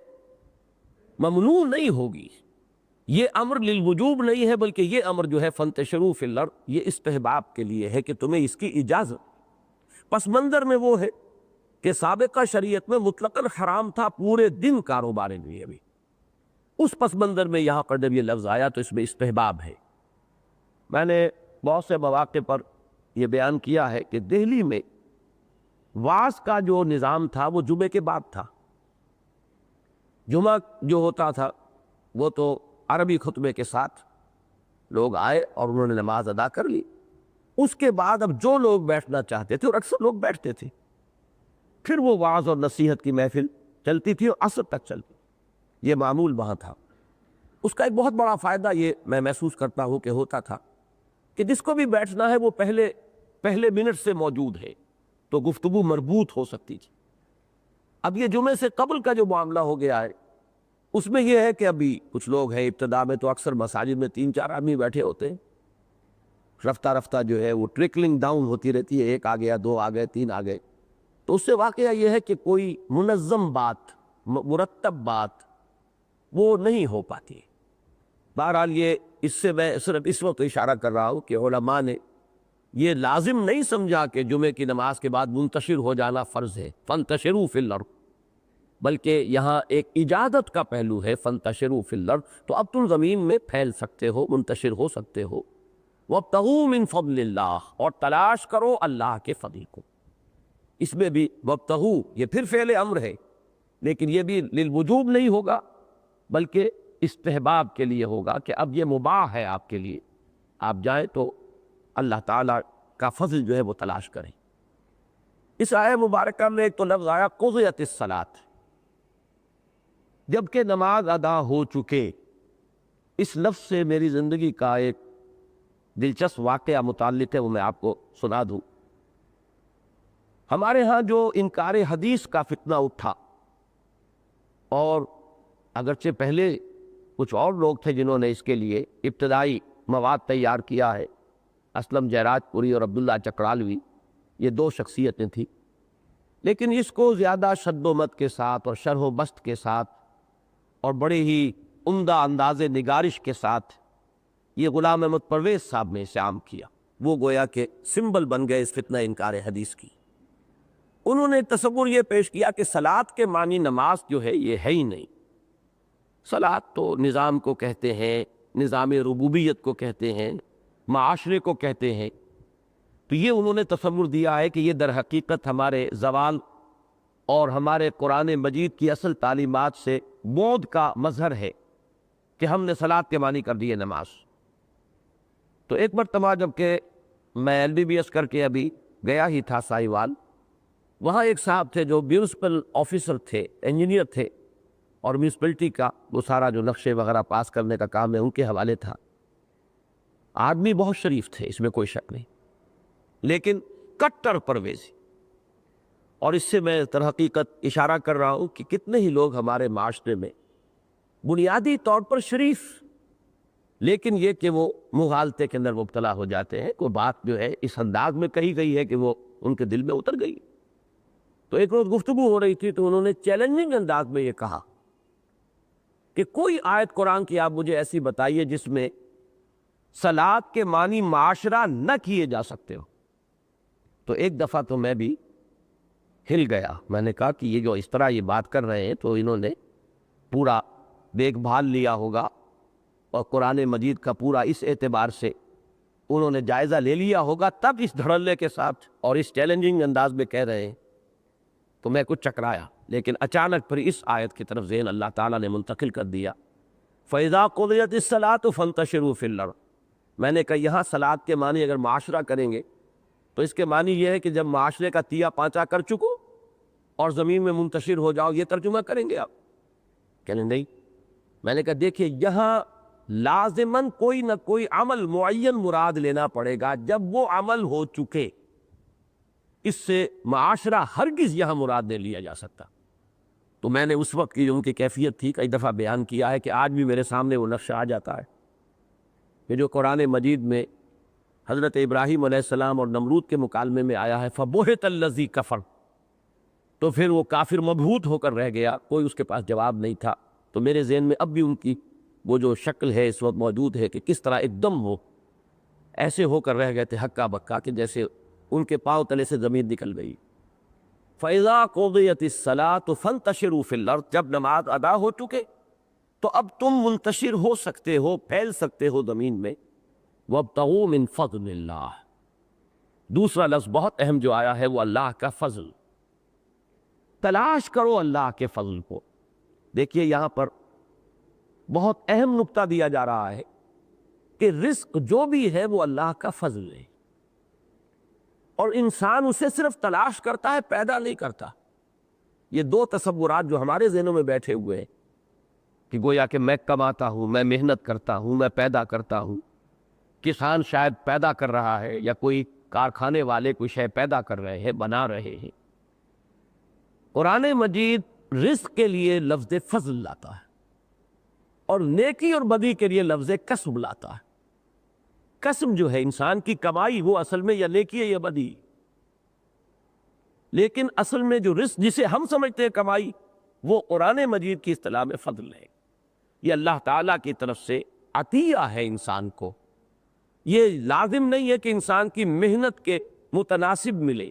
ممنوع نہیں ہوگی۔ یہ امر للوجوب نہیں ہے، بلکہ یہ امر جو ہے فانتشروا فی الارض، یہ استحباب کے لیے ہے کہ تمہیں اس کی اجازت۔ پس منظر میں وہ ہے کہ سابقہ شریعت میں مطلقاً حرام تھا پورے دن کاروبار لیے، بھی اس پس منظر میں یہاں پر جب یہ لفظ آیا تو اس میں استحباب ہے۔ میں نے بہت سے مواقع پر یہ بیان کیا ہے کہ دہلی میں وعظ کا جو نظام تھا وہ جمعے کے بعد تھا۔ جمعہ جو ہوتا تھا وہ تو عربی خطبے کے ساتھ لوگ آئے اور انہوں نے نماز ادا کر لی، اس کے بعد اب جو لوگ بیٹھنا چاہتے تھے اور اکثر لوگ بیٹھتے تھے، پھر وہ وعظ اور نصیحت کی محفل چلتی تھی اور عصر تک چلتی، یہ معمول وہاں تھا۔ اس کا ایک بہت بڑا فائدہ یہ میں محسوس کرتا ہوں کہ ہوتا تھا کہ جس کو بھی بیٹھنا ہے وہ پہلے منٹ سے موجود ہے، تو گفتگو مربوط ہو سکتی تھی۔ اب یہ جمعے سے قبل کا جو معاملہ ہو گیا ہے اس میں یہ ہے کہ ابھی کچھ لوگ ہیں ابتدا میں تو اکثر مساجد میں 3-4 آدمی بیٹھے ہوتے ہیں، رفتہ رفتہ جو ہے وہ ٹرکلنگ ڈاؤن ہوتی رہتی ہے، 1 آ گیا، 2 آ گئے، 3 آ گئے، تو اس سے واقعہ یہ ہے کہ کوئی منظم بات، مرتب بات وہ نہیں ہو پاتی۔ بہرحال یہ اس سے میں صرف اس وقت اشارہ کر رہا ہوں کہ علماء نے یہ لازم نہیں سمجھا کہ جمعے کی نماز کے بعد منتشر ہو جانا فرض ہے، فانتشروا فی الارض، بلکہ یہاں ایک اجازت کا پہلو ہے، فانتشروا فی الارض، تو اب تم زمین میں پھیل سکتے ہو، منتشر ہو سکتے ہو۔ وابتغوا من فضل اللہ، اور تلاش کرو اللہ کے فضل کو۔ اس میں بھی وابتغوا یہ پھر فعل امر ہے، لیکن یہ بھی للوجوب نہیں ہوگا بلکہ استحباب کے لیے ہوگا کہ اب یہ مباح ہے آپ کے لیے، آپ جائیں تو اللہ تعالیٰ کا فضل جو ہے وہ تلاش کریں۔ اس آیہ مبارکہ میں ایک تو لفظ آیا قضیت الصلاۃ، جبکہ نماز ادا ہو چکے۔ اس لفظ سے میری زندگی کا ایک دلچسپ واقعہ متعلق ہے، وہ میں آپ کو سنا دوں۔ ہمارے ہاں جو انکار حدیث کا فتنہ اٹھا، اور اگرچہ پہلے کچھ اور لوگ تھے جنہوں نے اس کے لیے ابتدائی مواد تیار کیا ہے، اسلم جیراج پوری اور عبداللہ چکرالوی، یہ 2 شخصیتیں تھیں، لیکن اس کو زیادہ شد و مت کے ساتھ اور شرح و بسط کے ساتھ اور بڑے ہی عمدہ انداز نگارش کے ساتھ یہ غلام احمد پرویز صاحب نے اسے عام کیا۔ وہ گویا کہ سمبل بن گئے اس فتنہ انکار حدیث کی۔ انہوں نے تصور یہ پیش کیا کہ صلاۃ کے معنی نماز جو ہے یہ ہے ہی نہیں، صلاۃ تو نظام کو کہتے ہیں، نظام ربوبیت کو کہتے ہیں، معاشرے کو کہتے ہیں، تو یہ انہوں نے تصور دیا ہے کہ یہ در حقیقت ہمارے زوال اور ہمارے قرآن مجید کی اصل تعلیمات سے بعد کا مظہر ہے کہ ہم نے صلاۃ کے معنی کر دیے نماز۔ تو ایک مرتبہ جب کہ میں LBBS کر کے ابھی گیا ہی تھا ساہیوال، وہاں ایک صاحب تھے جو میونسپل آفیسر تھے، انجینئر تھے، اور میونسپلٹی کا وہ سارا جو نقشے وغیرہ پاس کرنے کا کام ہے ان کے حوالے تھا۔ آدمی بہت شریف تھے، اس میں کوئی شک نہیں، لیکن کٹر پرویزی۔ اور اس سے میں در حقیقت اشارہ کر رہا ہوں کہ کتنے ہی لوگ ہمارے معاشرے میں بنیادی طور پر شریف، لیکن یہ کہ وہ مغالطے کے اندر مبتلا ہو جاتے ہیں، کوئی بات جو ہے اس انداز میں کہی گئی ہے کہ وہ ان کے دل میں اتر گئی۔ تو ایک روز گفتگو ہو رہی تھی تو انہوں نے چیلنجنگ انداز میں یہ کہا کہ کوئی آیت قرآن کی آپ مجھے ایسی بتائیے جس میں صلاۃ کے معنی معاشرہ نہ کیے جا سکتے ہو۔ تو ایک دفعہ تو میں بھی ہل گیا، میں نے کہا کہ یہ جو اس طرح یہ بات کر رہے ہیں تو انہوں نے پورا دیکھ بھال لیا ہوگا، اور قرآن مجید کا پورا اس اعتبار سے انہوں نے جائزہ لے لیا ہوگا، تب اس دھڑلے کے ساتھ اور اس چیلنجنگ انداز میں کہہ رہے ہیں۔ تو میں کچھ چکرایا، لیکن اچانک پھر اس آیت کی طرف ذہن اللہ تعالیٰ نے منتقل کر دیا، فَإِذَا قُضِيَتِ الصَّلَاةُ فَانتَشِرُوا فِي الْأَرْضِ۔ میں نے کہا یہاں صلاۃ کے معنی اگر معاشرہ کریں گے تو اس کے معنی یہ ہے کہ جب معاشرے کا تیا پانچا کر چکو اور زمین میں منتشر ہو جاؤ، یہ ترجمہ کریں گے آپ؟ کہنے نہیں۔ میں نے کہا دیکھیے یہاں لازماً کوئی نہ کوئی عمل معین مراد لینا پڑے گا، جب وہ عمل ہو چکے، اس سے معاشرہ ہرگز یہاں مراد نہیں لیا جا سکتا۔ تو میں نے اس وقت کی جو ان کی کیفیت تھی کئی دفعہ بیان کیا ہے کہ آج بھی میرے سامنے وہ نقشہ آ جاتا ہے کہ جو قرآن مجید میں حضرت ابراہیم علیہ السلام اور نمرود کے مکالمے میں آیا ہے، فَبُہِتَ الَّذِي كَفَرَ، تو پھر وہ کافر مبہوت ہو کر رہ گیا، کوئی اس کے پاس جواب نہیں تھا۔ تو میرے ذہن میں اب بھی ان کی وہ جو شکل ہے اس وقت موجود ہے کہ کس طرح ایک دم وہ ایسے ہو کر رہ گئے تھے ہکا بکا کہ جیسے ان کے پاؤں تلے سے زمین نکل گئی۔ فَإِذَا قُضِيَتِ الصَّلَاةُ فَانتَشِرُوا فِي الْأَرْضِ، جب نماز ادا ہو چکے تو اب تم منتشر ہو سکتے ہو، پھیل سکتے ہو زمین میں۔ وَابْتَغُوا مِن فَضْلِ اللَّهِ، دوسرا لفظ بہت اہم جو آیا ہے وہ اللہ کا فضل، تلاش کرو اللہ کے فضل کو۔ دیکھیے یہاں پر بہت اہم نقطہ دیا جا رہا ہے کہ رزق جو بھی ہے وہ اللہ کا فضل ہے، اور انسان اسے صرف تلاش کرتا ہے، پیدا نہیں کرتا۔ یہ 2 تصورات جو ہمارے ذہنوں میں بیٹھے ہوئے ہیں کہ گویا کہ میں کماتا ہوں، میں محنت کرتا ہوں، میں پیدا کرتا ہوں، کسان شاید پیدا کر رہا ہے یا کوئی کارخانے والے کوئی شے پیدا کر رہے ہیں، بنا رہے ہیں۔ قرآن مجید رزق کے لیے لفظ فضل لاتا ہے، اور نیکی اور بدی کے لیے لفظ کسب لاتا ہے۔ کسب جو ہے انسان کی کمائی، وہ اصل میں یا نیکی ہے یا بدی، لیکن اصل میں جو رزق جسے ہم سمجھتے ہیں کمائی، وہ قرآن مجید کی اصطلاح میں فضل ہے۔ یہ اللہ تعالیٰ کی طرف سے عطیہ ہے انسان کو۔ یہ لازم نہیں ہے کہ انسان کی محنت کے متناسب ملے۔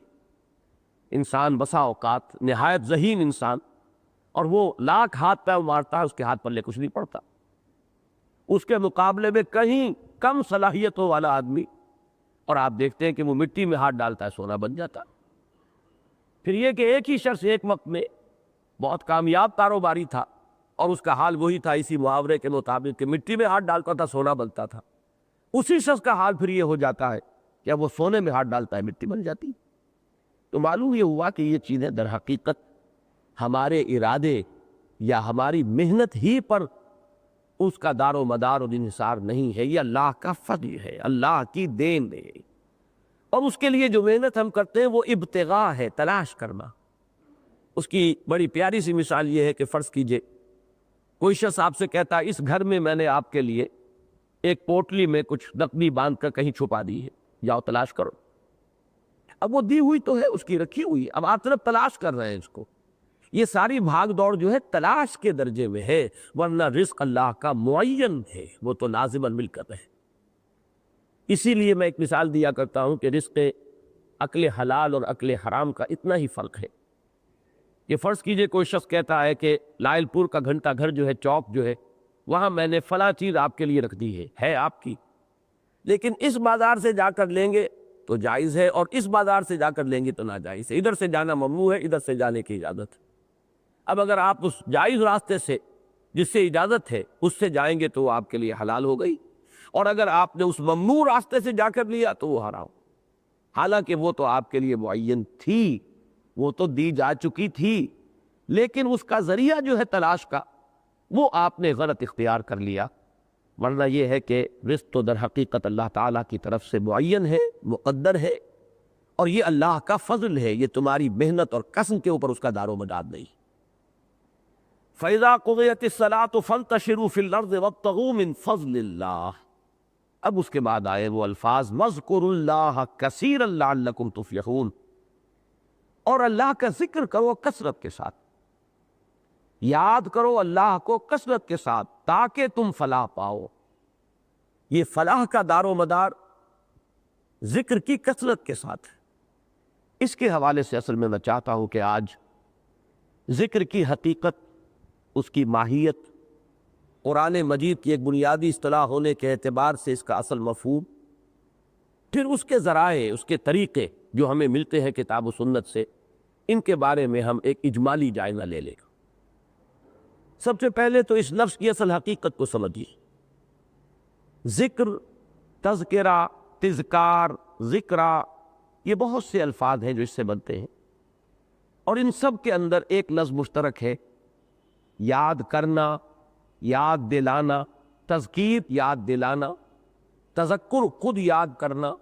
انسان بسا اوقات نہایت ذہین انسان، اور وہ لاکھ ہاتھ پہ مارتا ہے، اس کے ہاتھ پلے کچھ نہیں پڑتا۔ اس کے مقابلے میں کہیں کم صلاحیتوں والا آدمی، اور آپ دیکھتے ہیں کہ وہ مٹی میں ہاتھ ڈالتا ہے سونا بن جاتا ہے۔ پھر یہ کہ ایک ہی شخص ایک وقت میں بہت کامیاب کاروباری تھا، اور اس کا حال وہی تھا اسی محاورے کے مطابق کہ مٹی میں ہاتھ ڈالتا تھا سونا بنتا تھا۔ اسی شخص کا حال پھر یہ ہو جاتا ہے کہ اب وہ سونے میں ہاتھ ڈالتا ہے مٹی بن جاتی۔ تو معلوم یہ ہوا کہ یہ چیزیں در حقیقت ہمارے ارادے یا ہماری محنت ہی پر اس کا دار و مدار اور انحصار نہیں ہے، یہ اللہ کا فضل ہے، اللہ کی دین ہے۔ اور اس کے لیے جو محنت ہم کرتے ہیں وہ ابتغاء ہے، تلاش کرنا۔ اس کی بڑی پیاری سی مثال یہ ہے کہ فرض کیجئے کوئی شخص آپ سے کہتا ہے اس گھر میں میں نے آپ کے لیے ایک پوٹلی میں کچھ نقدی باندھ کر کہیں چھپا دی ہے، جاؤ تلاش کرو۔ اب وہ دی ہوئی تو ہے، اس کی رکھی ہوئی، اب آپ طرف تلاش کر رہے ہیں اس کو۔ یہ ساری بھاگ دوڑ جو ہے تلاش کے درجے میں ہے، ورنہ رزق اللہ کا معین ہے، وہ تو لازماً مل کر رہے۔ اسی لیے میں ایک مثال دیا کرتا ہوں کہ رزق اکل حلال اور اکل حرام کا اتنا ہی فرق ہے کہ فرض کیجئے کوئی شخص کہتا ہے کہ لائل پور کا گھنٹہ گھر جو ہے، چوک جو ہے، وہاں میں نے فلاں چیز آپ کے لیے رکھ دی ہے آپ کی، لیکن اس بازار سے جا کر لیں گے تو جائز ہے، اور اس بازار سے جا کر لیں گے تو ناجائز ہے۔ ادھر سے جانا ممنوع ہے، ادھر سے جانے کی اجازت ہے۔ اب اگر آپ اس جائز راستے سے جس سے اجازت ہے اس سے جائیں گے تو وہ آپ کے لیے حلال ہو گئی، اور اگر آپ نے اس ممنوع راستے سے جا کر لیا تو وہ حرام، حالانکہ وہ تو آپ کے لیے معین تھی، وہ تو دی جا چکی تھی، لیکن اس کا ذریعہ جو ہے تلاش کا وہ آپ نے غلط اختیار کر لیا۔ ورنہ یہ ہے کہ رزق تو در حقیقت اللہ تعالیٰ کی طرف سے معین ہے، مقدر ہے، اور یہ اللہ کا فضل ہے، یہ تمہاری محنت اور کسب کے اوپر اس کا دار و مدار نہیں۔ فَإِذَا قُضِيَتِ الصَّلَاةُ فَانتَشِرُوا فِي الْأَرْضِ وَابْتَغُوا مِن فَضْلِ اللَّهِ۔ اب اس کے بعد آئے وہ الفاظ وَاذْكُرُوا اللَّهَ كَثِيرًا لَعَلَّكُمْ تُفْلِحُونَ، اور اللہ کا ذکر کرو کثرت کے ساتھ، یاد کرو اللہ کو کثرت کے ساتھ تاکہ تم فلاح پاؤ۔ یہ فلاح کا دار و مدار ذکر کی کثرت کے ساتھ ہے۔ اس کے حوالے سے اصل میں میں چاہتا ہوں کہ آج ذکر کی حقیقت، اس کی ماہیت، قرآن مجید کی ایک بنیادی اصطلاح ہونے کے اعتبار سے اس کا اصل مفہوم، پھر اس کے ذرائع، اس کے طریقے جو ہمیں ملتے ہیں کتاب و سنت سے، ان کے بارے میں ہم ایک اجمالی جائزہ لے لیں گے۔ سب سے پہلے تو اس لفظ کی اصل حقیقت کو سمجھیے۔ ذکر، تذکرہ، تذکار، ذکرہ، یہ بہت سے الفاظ ہیں جو اس سے بنتے ہیں، اور ان سب کے اندر ایک لفظ مشترک ہے، یاد کرنا، یاد دلانا، تذکیر یاد دلانا، تذکر خود یاد کرنا۔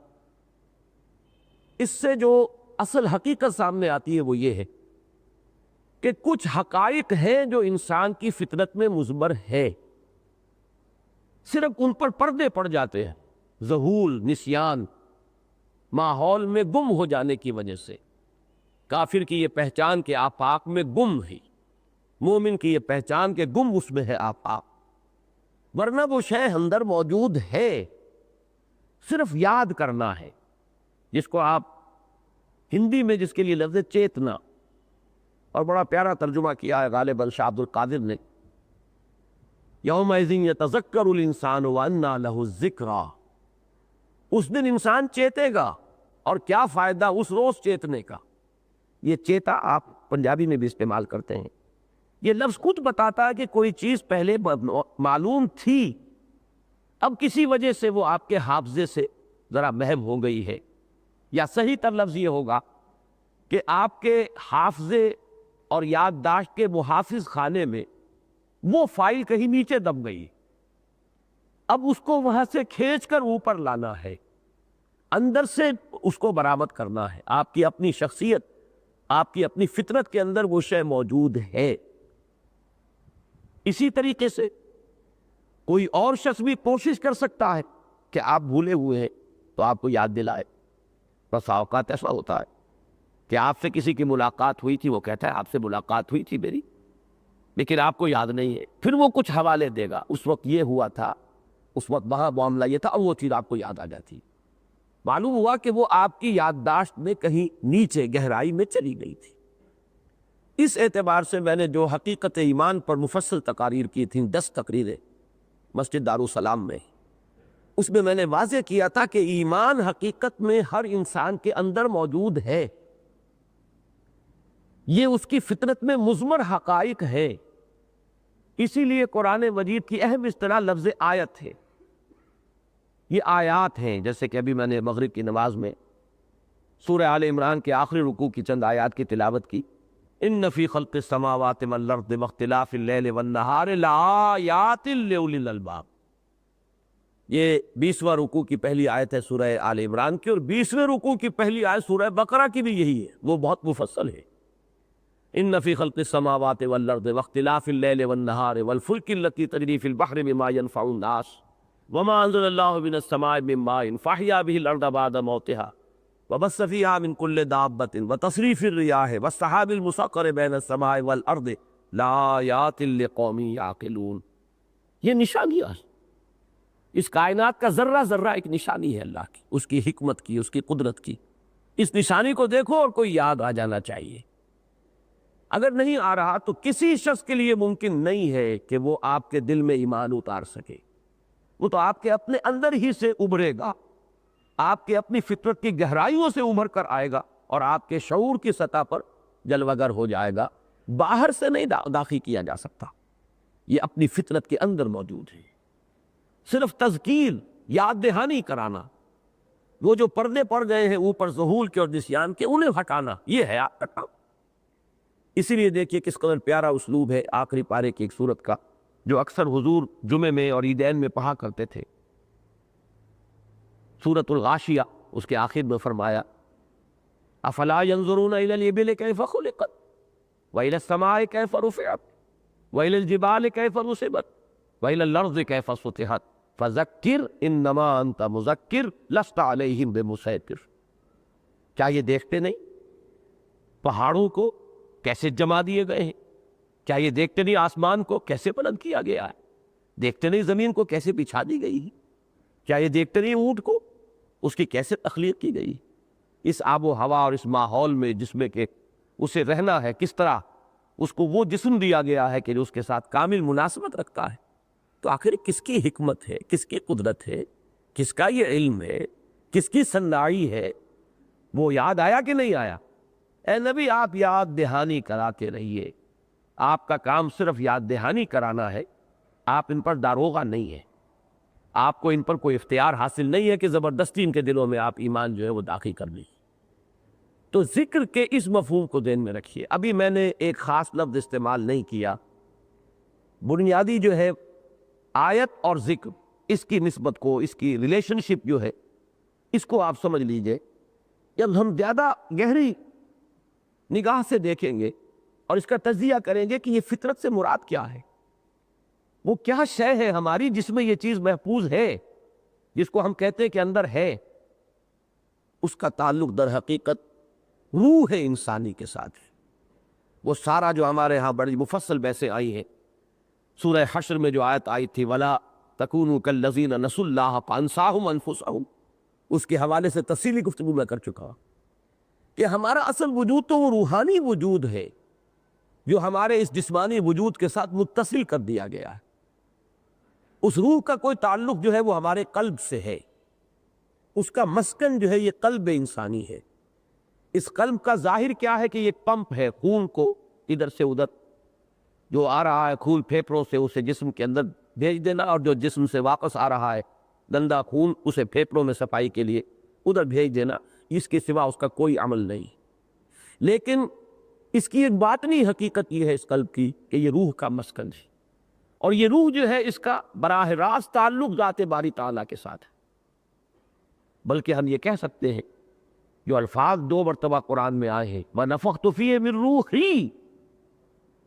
اس سے جو اصل حقیقت سامنے آتی ہے وہ یہ ہے کہ کچھ حقائق ہیں جو انسان کی فطرت میں مضمر ہے، صرف ان پر پردے پڑ جاتے ہیں، ذہول، نسیان، ماحول میں گم ہو جانے کی وجہ سے۔ کافر کی یہ پہچان کہ آفاق میں گم ہے، مومن کی یہ پہچان کہ گم اس میں ہے آفاق، ورنہ وہ شے اندر موجود ہے، صرف یاد کرنا ہے، جس کو آپ ہندی میں جس کے لیے لفظ چیتنا، اور بڑا پیارا ترجمہ کیا ہے غالباً شاہ عبد القادر نے، یومئذ یتذکر الانسان وانیٰ لہ الذکریٰ۔ اس دن انسان چیتے گا، اور کیا فائدہ اس روز چیتنے کا۔ یہ چیتا آپ پنجابی میں بھی استعمال کرتے ہیں۔ یہ لفظ خود بتاتا ہے کہ کوئی چیز پہلے معلوم تھی، اب کسی وجہ سے وہ آپ کے حافظے سے ذرا محو ہو گئی ہے، یا صحیح تر لفظ یہ ہوگا کہ آپ کے حافظے اور یادداشت کے محافظ خانے میں وہ فائل کہیں نیچے دب گئی، اب اس کو وہاں سے کھینچ کر اوپر لانا ہے، اندر سے اس کو برآمد کرنا ہے۔ آپ کی اپنی شخصیت، آپ کی اپنی فطرت کے اندر وہ شے موجود ہے۔ اسی طریقے سے کوئی اور شخص بھی کوشش کر سکتا ہے کہ آپ بھولے ہوئے ہیں تو آپ کو یاد دلائے. بس اوقات ایسا ہوتا ہے کہ آپ سے کسی کی ملاقات ہوئی تھی، وہ کہتا ہے آپ سے ملاقات ہوئی تھی میری، لیکن آپ کو یاد نہیں ہے. پھر وہ کچھ حوالے دے گا، اس وقت یہ ہوا تھا، اس وقت وہاں معاملہ یہ تھا، اور وہ چیز آپ کو یاد آ جاتی. معلوم ہوا کہ وہ آپ کی یادداشت میں کہیں نیچے گہرائی میں چلی گئی تھی. اس اعتبار سے میں نے جو حقیقت ایمان پر مفصل تقاریر کی تھیں، 10 تقریریں مسجد دارالسلام میں، اس میں نے واضح کیا تھا کہ ایمان حقیقت میں ہر انسان کے اندر موجود ہے. یہ اس کی فطرت میں مضمر حقائق ہے. اسی لیے قرآن مجید کی اہم اصطلاح لفظ آیت ہے. یہ آیات ہیں، جیسے کہ ابھی میں نے مغرب کی نماز میں سورہ آل عمران کے آخری رکوع کی چند آیات کی تلاوت کی. ان فی خلق السماوات والارض واختلاف اللیل والنہار لآیات لأولی الالباب. یہ 20واں رکوع کی پہلی آیت ہے سورہ آل عمران کی، اور 20ویں رکوع کی پہلی آیت سورہ بقرہ کی بھی یہی ہے. وہ بہت مفصل ہے. ان فی خلق السماوات والارض واختلاف اللیل والنہار والفلک التی تجری فی البحر بما ينفع الناس وما انزل اللہ من السماء من ماء فاحیا به الارض بعد موتها وبث فيها من كل دابة وتصريف الرياح والسحاب المسخر بين السماء والارض لآیات لقوم یعقلون. یہ نشانیاں ہیں. اس کائنات کا ذرہ ذرہ ایک نشانی ہے اللہ کی، اس کی حکمت کی، اس کی قدرت کی. اس نشانی کو دیکھو اور کوئی یاد آ جانا چاہیے. اگر نہیں آ رہا تو کسی شخص کے لیے ممکن نہیں ہے کہ وہ آپ کے دل میں ایمان اتار سکے. وہ تو آپ کے اپنے اندر ہی سے ابھرے گا، آپ کے اپنی فطرت کی گہرائیوں سے ابھر کر آئے گا اور آپ کے شعور کی سطح پر جلوہ گر ہو جائے گا. باہر سے نہیں داخل کیا جا سکتا، یہ اپنی فطرت کے اندر موجود ہے. صرف تذکیر، یاد دہانی کرانا، وہ جو پردے پڑ گئے ہیں اوپر ذہول کے اور نسیان کے، انہیں ہٹانا، یہ ہے آپ کا کام. اسی لیے دیکھیے کس قدر پیارا اسلوب ہے آخری پارے کی ایک سورت کا، جو اکثر حضور جمعے میں اور عیدین میں پڑھا کرتے تھے. سورۃ الغاشیہ، اس کے آخر میں فرمایا افلا ينظرون الى الابل كيف خلقت والى السماء كيف رفعت والى الجبال كيف نصبت والى الارض كيف سطحت فذکر انما انت مذکر لست علیہم بمسیطر. کیا یہ دیکھتے نہیں پہاڑوں کو کیسے جما دیے گئے ہیں؟ کیا یہ دیکھتے نہیں آسمان کو کیسے بلند کیا گیا ہے؟ دیکھتے نہیں زمین کو کیسے بچھا دی گئی ہے؟ کیا یہ دیکھتے نہیں اونٹ کو اس کی کیسے تخلیق کی گئی؟ اس آب و ہوا اور اس ماحول میں جس میں کہ اسے رہنا ہے، کس طرح اس کو وہ جسم دیا گیا ہے کہ جو اس کے ساتھ کامل مناسبت رکھتا ہے. تو آخر کس کی حکمت ہے، کس کی قدرت ہے، کس کا یہ علم ہے، کس کی صناعی ہے؟ وہ یاد آیا کہ نہیں آیا؟ اے نبی، آپ یاد دہانی کراتے رہیے. آپ کا کام صرف یاد دہانی کرانا ہے، آپ ان پر داروغہ نہیں ہے. آپ کو ان پر کوئی اختیار حاصل نہیں ہے کہ زبردستی ان کے دلوں میں آپ ایمان جو ہے وہ داخل کر لیں. تو ذکر کے اس مفہوم کو ذہن میں رکھیے. ابھی میں نے ایک خاص لفظ استعمال نہیں کیا. بنیادی جو ہے آیت اور ذکر، اس کی نسبت کو، اس کی ریلیشن شپ جو ہے، اس کو آپ سمجھ لیجئے. جب ہم زیادہ گہری نگاہ سے دیکھیں گے اور اس کا تجزیہ کریں گے کہ یہ فطرت سے مراد کیا ہے، وہ کیا شے ہے ہماری جس میں یہ چیز محفوظ ہے، جس کو ہم کہتے ہیں کہ اندر ہے، اس کا تعلق در حقیقت روح انسانی کے ساتھ ہے. وہ سارا جو ہمارے ہاں بڑی مفصل بحثیں آئی ہیں، سورہ حشر میں جو آیت آئی تھی وَلَا تَكُونُوا كَالَّذِينَ نَسُوا اللَّهَ فَأَنسَاهُمْ أَنفُسَهُمْ، اس کے حوالے سے تفصیلی گفتگو میں کر چکا ہوں کہ ہمارا اصل وجود تو وہ روحانی وجود ہے جو ہمارے اس جسمانی وجود کے ساتھ متصل کر دیا گیا ہے. اس روح کا کوئی تعلق جو ہے وہ ہمارے قلب سے ہے. اس کا مسکن جو ہے یہ قلب انسانی ہے. اس قلب کا ظاہر کیا ہے کہ یہ پمپ ہے، خون کو ادھر سے ادھر جو آ رہا ہے، خون پھیپھڑوں سے اسے جسم کے اندر بھیج دینا، اور جو جسم سے واپس آ رہا ہے گندا خون اسے پھیپھڑوں میں صفائی کے لیے ادھر بھیج دینا. اس کے سوا اس کا کوئی عمل نہیں. لیکن اس کی ایک باطنی حقیقت یہ ہے اس قلب کی کہ یہ روح کا مسکن ہے، اور یہ روح جو ہے اس کا براہ راست تعلق ذات باری تعالیٰ کے ساتھ ہے. بلکہ ہم یہ کہہ سکتے ہیں جو الفاظ 2 مرتبہ قرآن میں آئے ہیں وَنَفَخْتُ فِيهِ مِن رُّوحِي،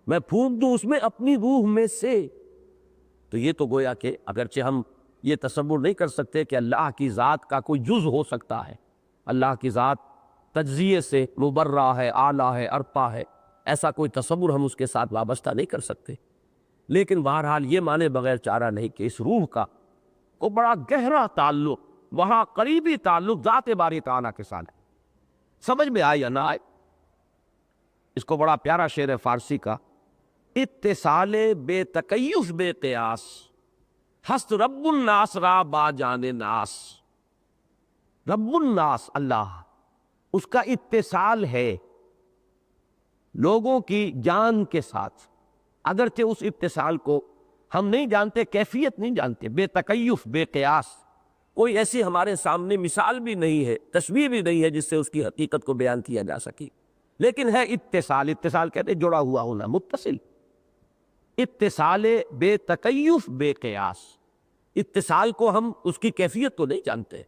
میں پھونک دوں اس میں اپنی روح میں سے، تو یہ تو گویا کہ اگرچہ ہم یہ تصور نہیں کر سکتے کہ اللہ کی ذات کا کوئی جز ہو سکتا ہے، اللہ کی ذات تجزیے سے مبرہ ہے، اعلیٰ ہے، ارپا ہے، ایسا کوئی تصور ہم اس کے ساتھ وابستہ نہیں کر سکتے، لیکن بہرحال یہ مانے بغیر چارہ نہیں کہ اس روح کا کو بڑا گہرا تعلق، وہاں قریبی تعلق ذات باری تعالیٰ کے ساتھ ہے۔ سمجھ میں آئے یا نہ آئے، اس کو بڑا پیارا شعر ہے فارسی کا، اتصال بے تکیف بے قیاس، ہست رب الناس را با جان ناس۔ رب الناس اللہ، اس کا اتصال ہے لوگوں کی جان کے ساتھ، اگرچہ اس اتصال کو ہم نہیں جانتے، کیفیت نہیں جانتے، بے تکیف بے قیاس، کوئی ایسی ہمارے سامنے مثال بھی نہیں ہے، تشبیہ بھی نہیں ہے جس سے اس کی حقیقت کو بیان کیا جا سکے، لیکن ہے اتصال۔ اتصال کہتے ہیں جڑا ہوا ہونا، متصل، اتصال بے تکیف بے قیاس۔ اتصال کو ہم اس کی کیفیت کو نہیں جانتے،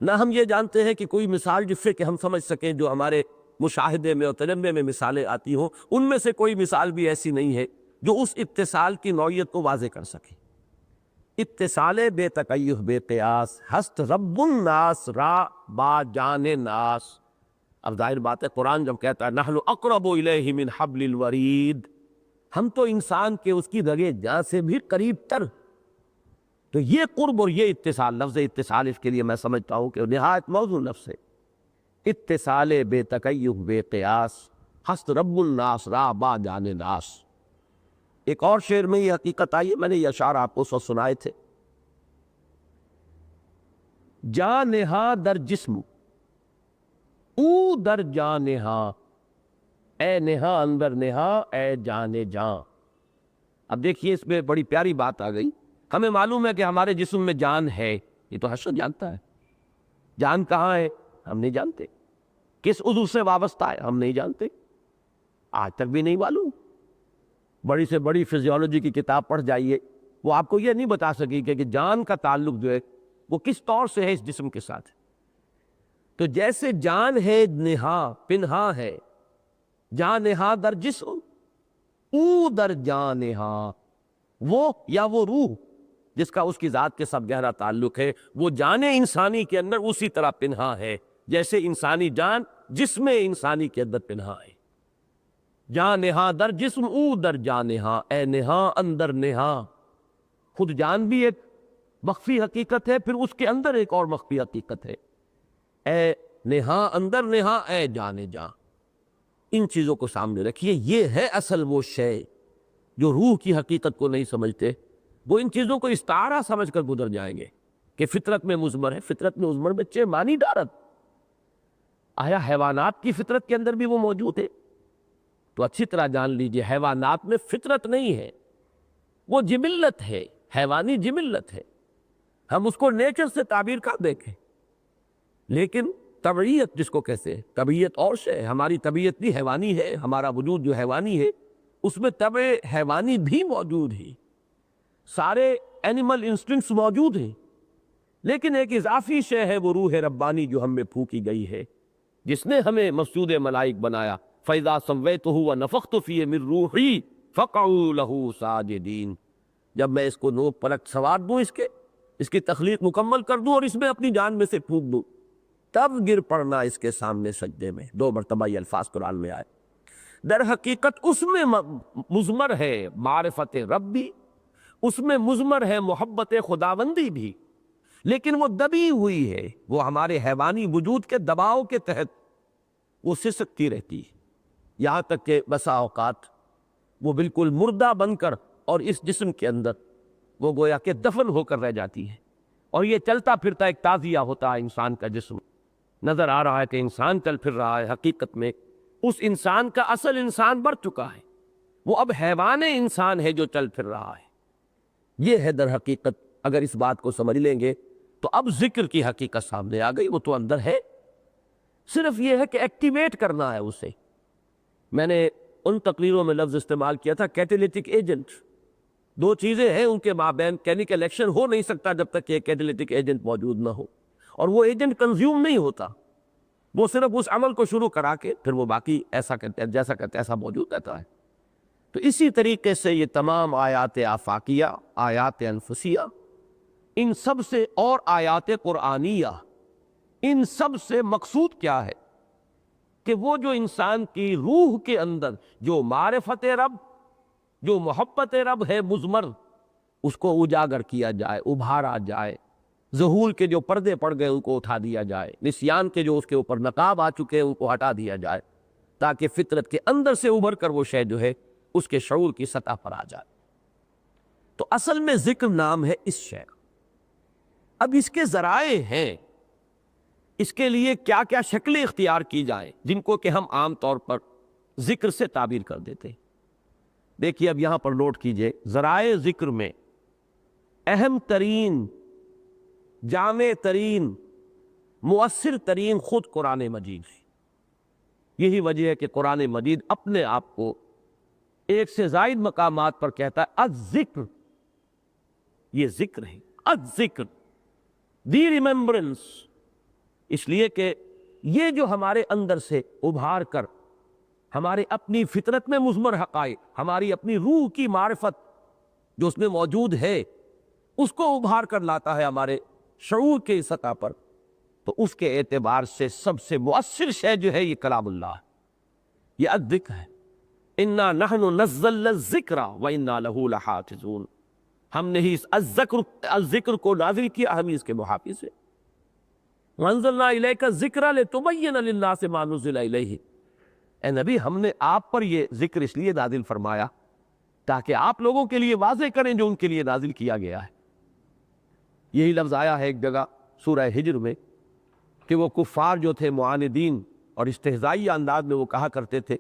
نہ ہم یہ جانتے ہیں کہ کوئی مثال جس سے کہ ہم سمجھ سکیں، جو ہمارے مشاہدے میں اور تجربے میں مثالیں آتی ہوں، ان میں سے کوئی مثال بھی ایسی نہیں ہے جو اس اتصال کی نوعیت کو واضح کر سکے۔ اتصال بے تکیف بے قیاس، ہست رب الناس را با جان ناس۔ اب ظاہر بات ہے قرآن جب کہتا ہے نحن اقرب الیہ من حبل الورید، ہم تو انسان کے اس کی رگے جاں سے بھی قریب تر، تو یہ قرب اور یہ اتصال، لفظ اتصال اس کے لیے میں سمجھتا ہوں کہ نہایت موزوں لفظ ہے۔ اتصال بے تکیف بے قیاس، ہست رب الناس را با جان ناس۔ ایک اور شعر میں یہ حقیقت آئی ہے، میں نے یہ اشعار آپ کو سنائے تھے، جاں نہاں در جسم او در جاں نہاں، اے نہاں اندر نہاں اے جان جاں۔ اب دیکھیے اس میں بڑی پیاری بات آ گئی، ہمیں معلوم ہے کہ ہمارے جسم میں جان ہے، یہ تو حشر جانتا ہے، جان کہاں ہے ہم نہیں جانتے، کس عضو سے وابستہ ہے ہم نہیں جانتے، آج تک بھی نہیں معلوم۔ بڑی سے بڑی فزیولوجی کی کتاب پڑھ جائیے، وہ آپ کو یہ نہیں بتا سکی کہ جان کا تعلق جو ہے وہ کس طور سے ہے اس جسم کے ساتھ۔ تو جیسے جان ہے نہاں پنہاں ہے، جان نہاں در جسم او در جان نہاں، وہ یا وہ روح جس کا اس کی ذات کے ساتھ گہرا تعلق ہے، وہ جان انسانی کے اندر اسی طرح پنہاں ہے جیسے انسانی جان جسم انسانی کے اندر پنہاں ہے۔ جان نہاں در جسم او در جان نہاں، اے نہاں اندر نہاں۔ خود جان بھی ایک مخفی حقیقت ہے، پھر اس کے اندر ایک اور مخفی حقیقت ہے، اے نہاں اندر نہاں اے جان جاں۔ ان چیزوں کو سامنے رکھیے، یہ ہے اصل وہ شے جو روح کی حقیقت کو نہیں سمجھتے، وہ ان چیزوں کو استعارہ سمجھ کر گزر جائیں گے کہ فطرت میں مضمر ہے، فطرت میں مضمر بچے مانی ڈارت، آیا حیوانات کی فطرت کے اندر بھی وہ موجود ہے؟ تو اچھی طرح جان لیجئے حیوانات میں فطرت نہیں ہے، وہ جبلت ہے، حیوانی جبلت ہے، ہم اس کو نیچر سے تعبیر کر دیکھیں، لیکن طبعیت جس کو کہتے ہیں، طبیعت اور شے، ہماری طبیعت بھی حیوانی ہے، ہمارا وجود جو حیوانی ہے اس میں طبع حیوانی بھی موجود ہے، سارے اینیمل انسٹنکٹس موجود ہیں، لیکن ایک اضافی شے ہے وہ روح ربانی جو ہم میں پھونکی گئی ہے، جس نے ہمیں مسجود ملائک بنایا، فَإِذَا سَوَّيْتُهُ وَنَفَخْتُ فِيهِ مِن رُوحِي فَقَعُوا لَهُ سَاجِدِينَ۔ جب میں اس کو نوک پلک سوار دوں، اس کی تخلیق مکمل کر دوں اور اس میں اپنی جان میں سے پھونک دوں، تب گر پڑنا اس کے سامنے سجدے میں۔ 2 مرتبہ یہ الفاظ قرآن میں آئے۔ در حقیقت اس میں مضمر ہے معرفت رب بھی، اس میں مضمر ہے محبت خداوندی بھی، لیکن وہ دبی ہوئی ہے، وہ ہمارے حیوانی وجود کے دباؤ کے تحت وہ سسکتی رہتی ہے، یہاں تک کہ بسا اوقات وہ بالکل مردہ بن کر اور اس جسم کے اندر وہ گویا کہ دفن ہو کر رہ جاتی ہے، اور یہ چلتا پھرتا ایک تازیہ ہوتا ہے انسان کا جسم، نظر آ رہا ہے کہ انسان چل پھر رہا ہے، حقیقت میں اس انسان کا اصل انسان مر چکا ہے، وہ اب حیوان انسان ہے جو چل پھر رہا ہے۔ یہ ہے در حقیقت، اگر اس بات کو سمجھ لیں گے تو اب ذکر کی حقیقت سامنے آ گئی، وہ تو اندر ہے، صرف یہ ہے کہ ایکٹیویٹ کرنا ہے اسے۔ میں نے ان تقریروں میں لفظ استعمال کیا تھا کیٹلیٹک ایجنٹ، 2 چیزیں ہیں ان کے مابین، کیمیکل ایکشن ہو نہیں سکتا جب تک کہ کیٹلیٹک ایجنٹ موجود نہ ہو، اور وہ ایجنٹ کنزیوم نہیں ہوتا، وہ صرف اس عمل کو شروع کرا کے پھر وہ باقی ایسا کرتے جیسا کرتے ایسا موجود رہتا ہے۔ تو اسی طریقے سے یہ تمام آیات آفاقیہ، آیات انفسیہ، ان سب سے اور آیات قرآنیہ، ان سب سے مقصود کیا ہے کہ وہ جو انسان کی روح کے اندر جو معرفت رب، جو محبت رب ہے مضمر، اس کو اجاگر کیا جائے، ابھارا جائے، ظہور کے جو پردے پڑ گئے ان کو اٹھا دیا جائے، نسیان کے جو اس کے اوپر نقاب آ چکے ان کو ہٹا دیا جائے، تاکہ فطرت کے اندر سے ابھر کر وہ شے جو ہے اس کے شعور کی سطح پر آ جائے۔ تو اصل میں ذکر نام ہے اس شے کا۔ اب اس کے ذرائع ہیں، اس کے لیے کیا کیا شکلیں اختیار کی جائیں جن کو کہ ہم عام طور پر ذکر سے تعبیر کر دیتے ہیں۔ دیکھیے اب یہاں پر نوٹ کیجئے، ذرائع ذکر میں اہم ترین، جامع ترین، مؤثر ترین خود قرآن مجید ہے۔ یہی وجہ ہے کہ قرآن مجید اپنے آپ کو ایک سے زائد مقامات پر کہتا ہے الذکر، یہ ذکر ہے، الذکر، دی ریممبرنس، اس لیے کہ یہ جو ہمارے اندر سے ابھار کر ہمارے اپنی فطرت میں مضمر حقائق، ہماری اپنی روح کی معرفت جو اس میں موجود ہے، اس کو ابھار کر لاتا ہے ہمارے شعور کے سطح پر، تو اس کے اعتبار سے سب سے مؤثر شے جو ہے یہ کلام اللہ ہے، یہ الذکر ہے۔ انا نحن نزلنا الذکر وانا لہ لحافظون، ہم نے ہی اس الذکر کو نازل کیا، ہم ہی اس کے محافظ ہیں۔ وانزلنا الیک الذکر لتبین للناس ما نزل الیہم، اے نبی ہم نے آپ پر یہ ذکر اس لیے نازل فرمایا تاکہ آپ لوگوں کے لیے واضح کریں جو ان کے لیے نازل کیا گیا ہے۔ یہی لفظ آیا ہے ایک جگہ سورہ ہجر میں کہ وہ کفار جو تھے معاندین اور استہزائی انداز میں وہ کہا کرتے تھے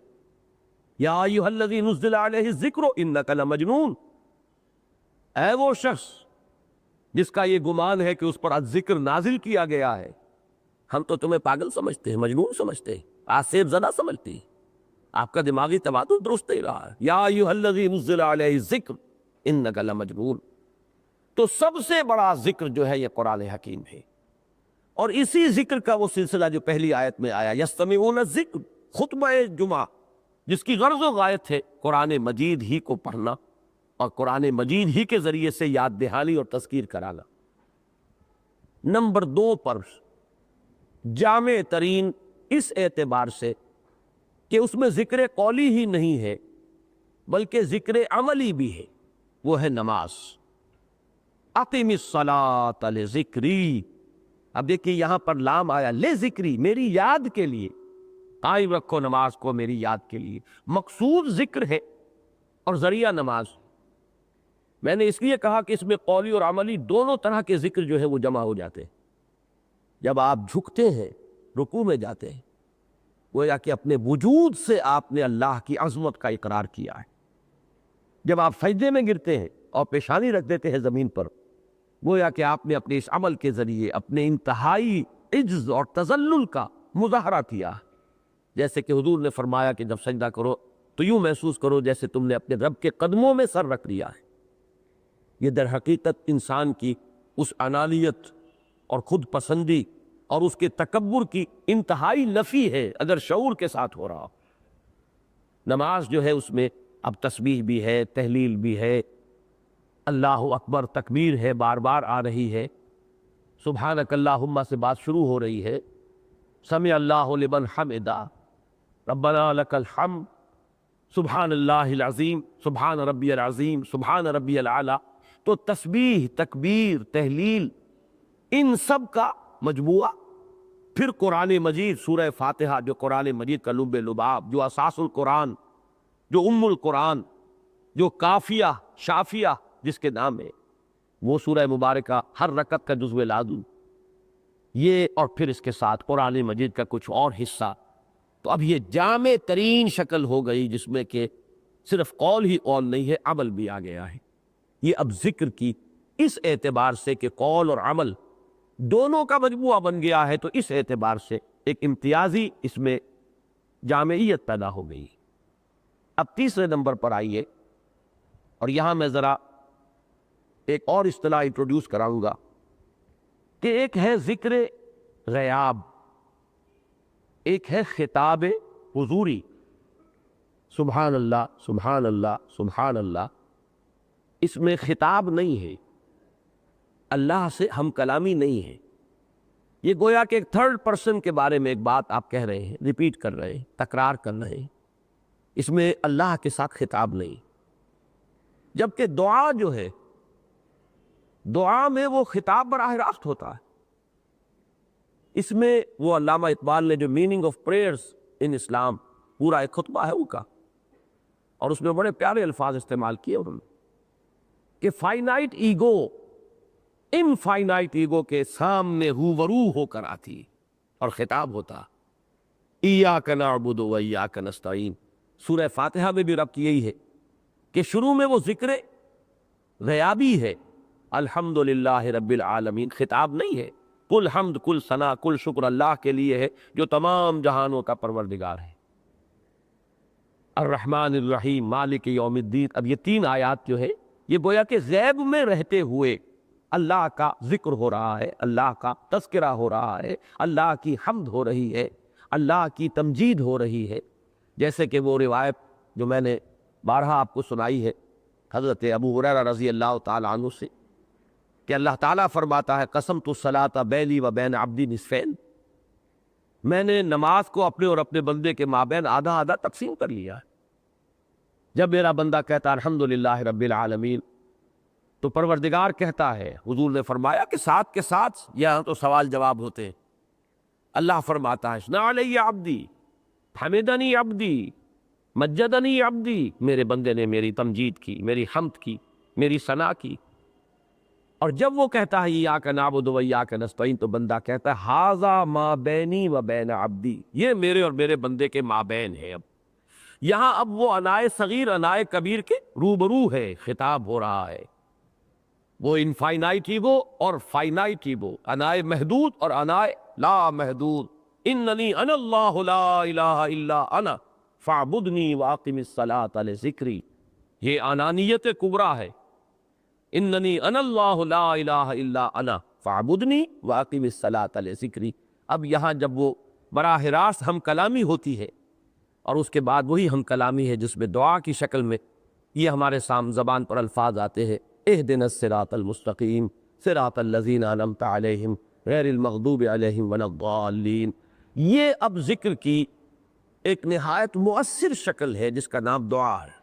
یا ایھا الذی نزل علیہ الذکر انک لمجنون، اے وہ شخص جس کا یہ گمان ہے کہ اس پر الذکر نازل کیا گیا ہے، ہم تو تمہیں پاگل سمجھتے ہیں، مجنون سمجھتے ہیں، آسیب زدہ سمجھتے ہیں، آپ کا دماغی توازن درست نہیں رہا ہے۔ یا ایھا الذی نزل علیہ الذکر انک لمجنون، تو سب سے بڑا ذکر جو ہے یہ قرآن حکیم ہے، اور اسی ذکر کا وہ سلسلہ جو پہلی آیت میں آیا یستمعون الذکر، خطبہ جمعہ جس کی غرض و غایت ہے قرآن مجید ہی کو پڑھنا اور قرآن مجید ہی کے ذریعے سے یاد دہانی اور تذکیر کرانا۔ نمبر 2 پر جامع ترین اس اعتبار سے کہ اس میں ذکر قولی ہی نہیں ہے بلکہ ذکر عملی بھی ہے، وہ ہے نماز۔ اقم الصلاۃ لذکری، اب دیکھیے یہاں پر لام آیا لذکری، میری یاد کے لیے، قائم رکھو نماز کو میری یاد کے لیے۔ مقصود ذکر ہے اور ذریعہ نماز۔ میں نے اس لیے کہا کہ اس میں قولی اور عملی دونوں طرح کے ذکر جو ہے وہ جمع ہو جاتے ہیں۔ جب آپ جھکتے ہیں، رکوع میں جاتے ہیں، گویا کہ اپنے وجود سے آپ نے اللہ کی عظمت کا اقرار کیا ہے۔ جب آپ سجدے میں گرتے ہیں اور پیشانی رکھ دیتے ہیں زمین پر، گویا کہ آپ نے اپنے اس عمل کے ذریعے اپنے انتہائی عجز اور تذلل کا مظاہرہ کیا، جیسے کہ حضور نے فرمایا کہ جب سجدہ کرو تو یوں محسوس کرو جیسے تم نے اپنے رب کے قدموں میں سر رکھ دیا ہے۔ یہ در حقیقت انسان کی اس انانیت اور خود پسندی اور اس کے تکبر کی انتہائی نفی ہے اگر شعور کے ساتھ ہو رہا ہو۔ نماز جو ہے اس میں اب تسبیح بھی ہے، تہلیل بھی ہے، اللہ اکبر تکبیر ہے، بار بار آ رہی ہے، سبحانک اللہم سے بات شروع ہو رہی ہے، سمع اللہ لمن حمدہ، ربنا لک الحمد، سبحان اللہ العظیم، سبحان ربی العظیم، سبحان ربی العالی۔ تو تسبیح، تکبیر، تہلیل، ان سب کا مجموعہ۔ پھر قرآن مجید، سورہ فاتحہ جو قرآن مجید کا لب لباب، جو اساس القرآن، جو ام القرآن، جو کافیہ شافیہ جس کے نام ہے، وہ سورہ مبارکہ ہر رکعت کا جزو لازم، یہ اور پھر اس کے ساتھ قرآن مجید کا کچھ اور حصہ۔ تو اب یہ جامع ترین شکل ہو گئی جس میں کہ صرف قول ہی قول نہیں ہے، عمل بھی آ گیا ہے۔ یہ اب ذکر کی اس اعتبار سے کہ قول اور عمل دونوں کا مجموعہ بن گیا ہے، تو اس اعتبار سے ایک امتیازی اس میں جامعیت پیدا ہو گئی۔ اب تیسرے نمبر پر آئیے، اور یہاں میں ذرا ایک اور اصطلاح انٹروڈیوس کراؤں گا کہ ایک ہے ذکر غیاب، ایک ہے خطاب حضوری۔ سبحان اللہ سبحان اللہ سبحان اللہ، اس میں خطاب نہیں ہے، اللہ سے ہم کلامی نہیں ہے، یہ گویا کہ ایک تھرڈ پرسن کے بارے میں ایک بات آپ کہہ رہے ہیں، ریپیٹ کر رہے ہیں، تکرار کر رہے ہیں، اس میں اللہ کے ساتھ خطاب نہیں۔ جبکہ دعا جو ہے، دعا میں وہ خطاب براہ راست ہوتا ہے، اس میں وہ علامہ اقبال نے جو میننگ آف پریئرز ان اسلام پورا ایک خطبہ ہے ان کا، اور اس میں بڑے پیارے الفاظ استعمال کیے انہوں نے کہ فائنائٹ ایگو انفائنائٹ ایگو کے سامنے روبرو ہو کر آتی اور خطاب ہوتا، ایاک نعبد و ایاک نستعین۔ سورہ فاتحہ میں بھی ربط یہی ہے کہ شروع میں وہ ذکر غیابی ہے، الحمدللہ رب العالمین، خطاب نہیں ہے، کل حمد کل ثنا کل شکر اللہ کے لیے ہے جو تمام جہانوں کا پروردگار ہے، الرحمن الرحیم مالک یوم الدین۔ اب یہ تین آیات جو ہے یہ گویا کہ غیب میں رہتے ہوئے اللہ کا ذکر ہو رہا ہے، اللہ کا تذکرہ ہو رہا ہے، اللہ کی حمد ہو رہی ہے، اللہ کی تمجید ہو رہی ہے، جیسے کہ وہ روایت جو میں نے بارہا آپ کو سنائی ہے حضرت ابو ہریرہ رضی اللہ تعالی عنہ سے کہ اللہ تعالیٰ فرماتا ہے قسمت الصلاۃ بینی و بین عبدی نصفین، میں نے نماز کو اپنے اور اپنے بندے کے مابین آدھا آدھا تقسیم کر لیا ہے۔ جب میرا بندہ کہتا ہے الحمدللہ رب العالمین تو پروردگار کہتا ہے، حضور نے فرمایا کہ ساتھ کے ساتھ یہاں تو سوال جواب ہوتے ہیں، اللہ فرماتا ہے ثنا علی عبدی حمدنی عبدی مجدنی عبدی، میرے بندے نے میری تمجید کی، میری حمد کی، میری ثنا کی۔ اور جب وہ کہتا ہے ایاک نعبد و ایاک نستعین تو بندہ کہتا ہے ھذا ما بینی و بین عبدی، یہ میرے اور میرے بندے کے مابین ہے۔ اب یہاں اب وہ انائے صغیر انائے کبیر کے روبرو ہے، خطاب ہو رہا ہے، وہ انفائنائٹ ایگو اور فائنائٹ ایگو، انائے محدود اور انائے لا محدود، اننی انا اللہ لا الہ الا انا فاعبدنی واقم الصلاۃ لذکری، یہ انانیت کبریٰ ہے، اننی انا اللہ لا الہ الا انا فاعبدنی واقم الصلاۃ لذکری۔ اب یہاں جب وہ براہ راست ہم کلامی ہوتی ہے اور اس کے بعد وہی ہم کلامی ہے جس میں دعا کی شکل میں یہ ہمارے سام زبان پر الفاظ آتے ہیں اہدنا الصراط المستقیم صراط الذین انعمت علیہم غیر المغضوب علیہم ولا الضالین، یہ اب ذکر کی ایک نہایت مؤثر شکل ہے جس کا نام دعا ہے۔